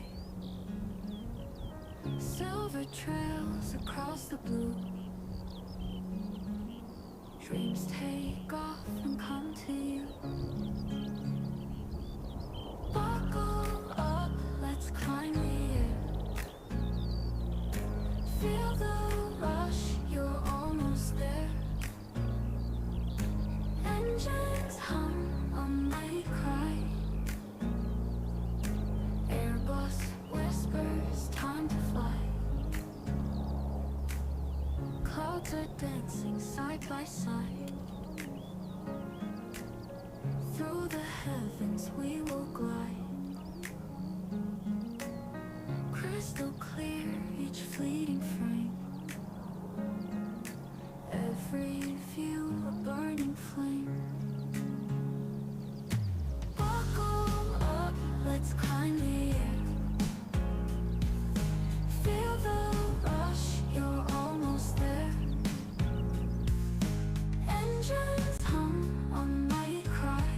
Silver trails across the blue. Dreams take off and come to you. Buckle up, let's climb the air. Feel the rush, you're almost there. Engines hum, I might cry. Airbus whispers, time to fly. Clouds are dancing side by side. Through the heavens we will glide. Crystal clear each fleeting frame. Every view a burning flame. Buckle up, let's climb the air. Feel the rush, you're almost there. Engines hum, I might cry.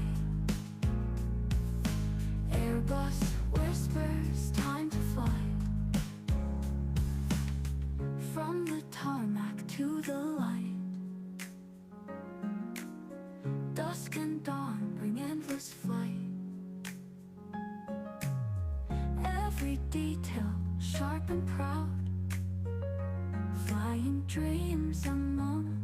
Airbus whispers, time to fly. From the tarmac to the light. Dusk and dawn bring endless flight. Every detail sharp and proud. Flying dreams among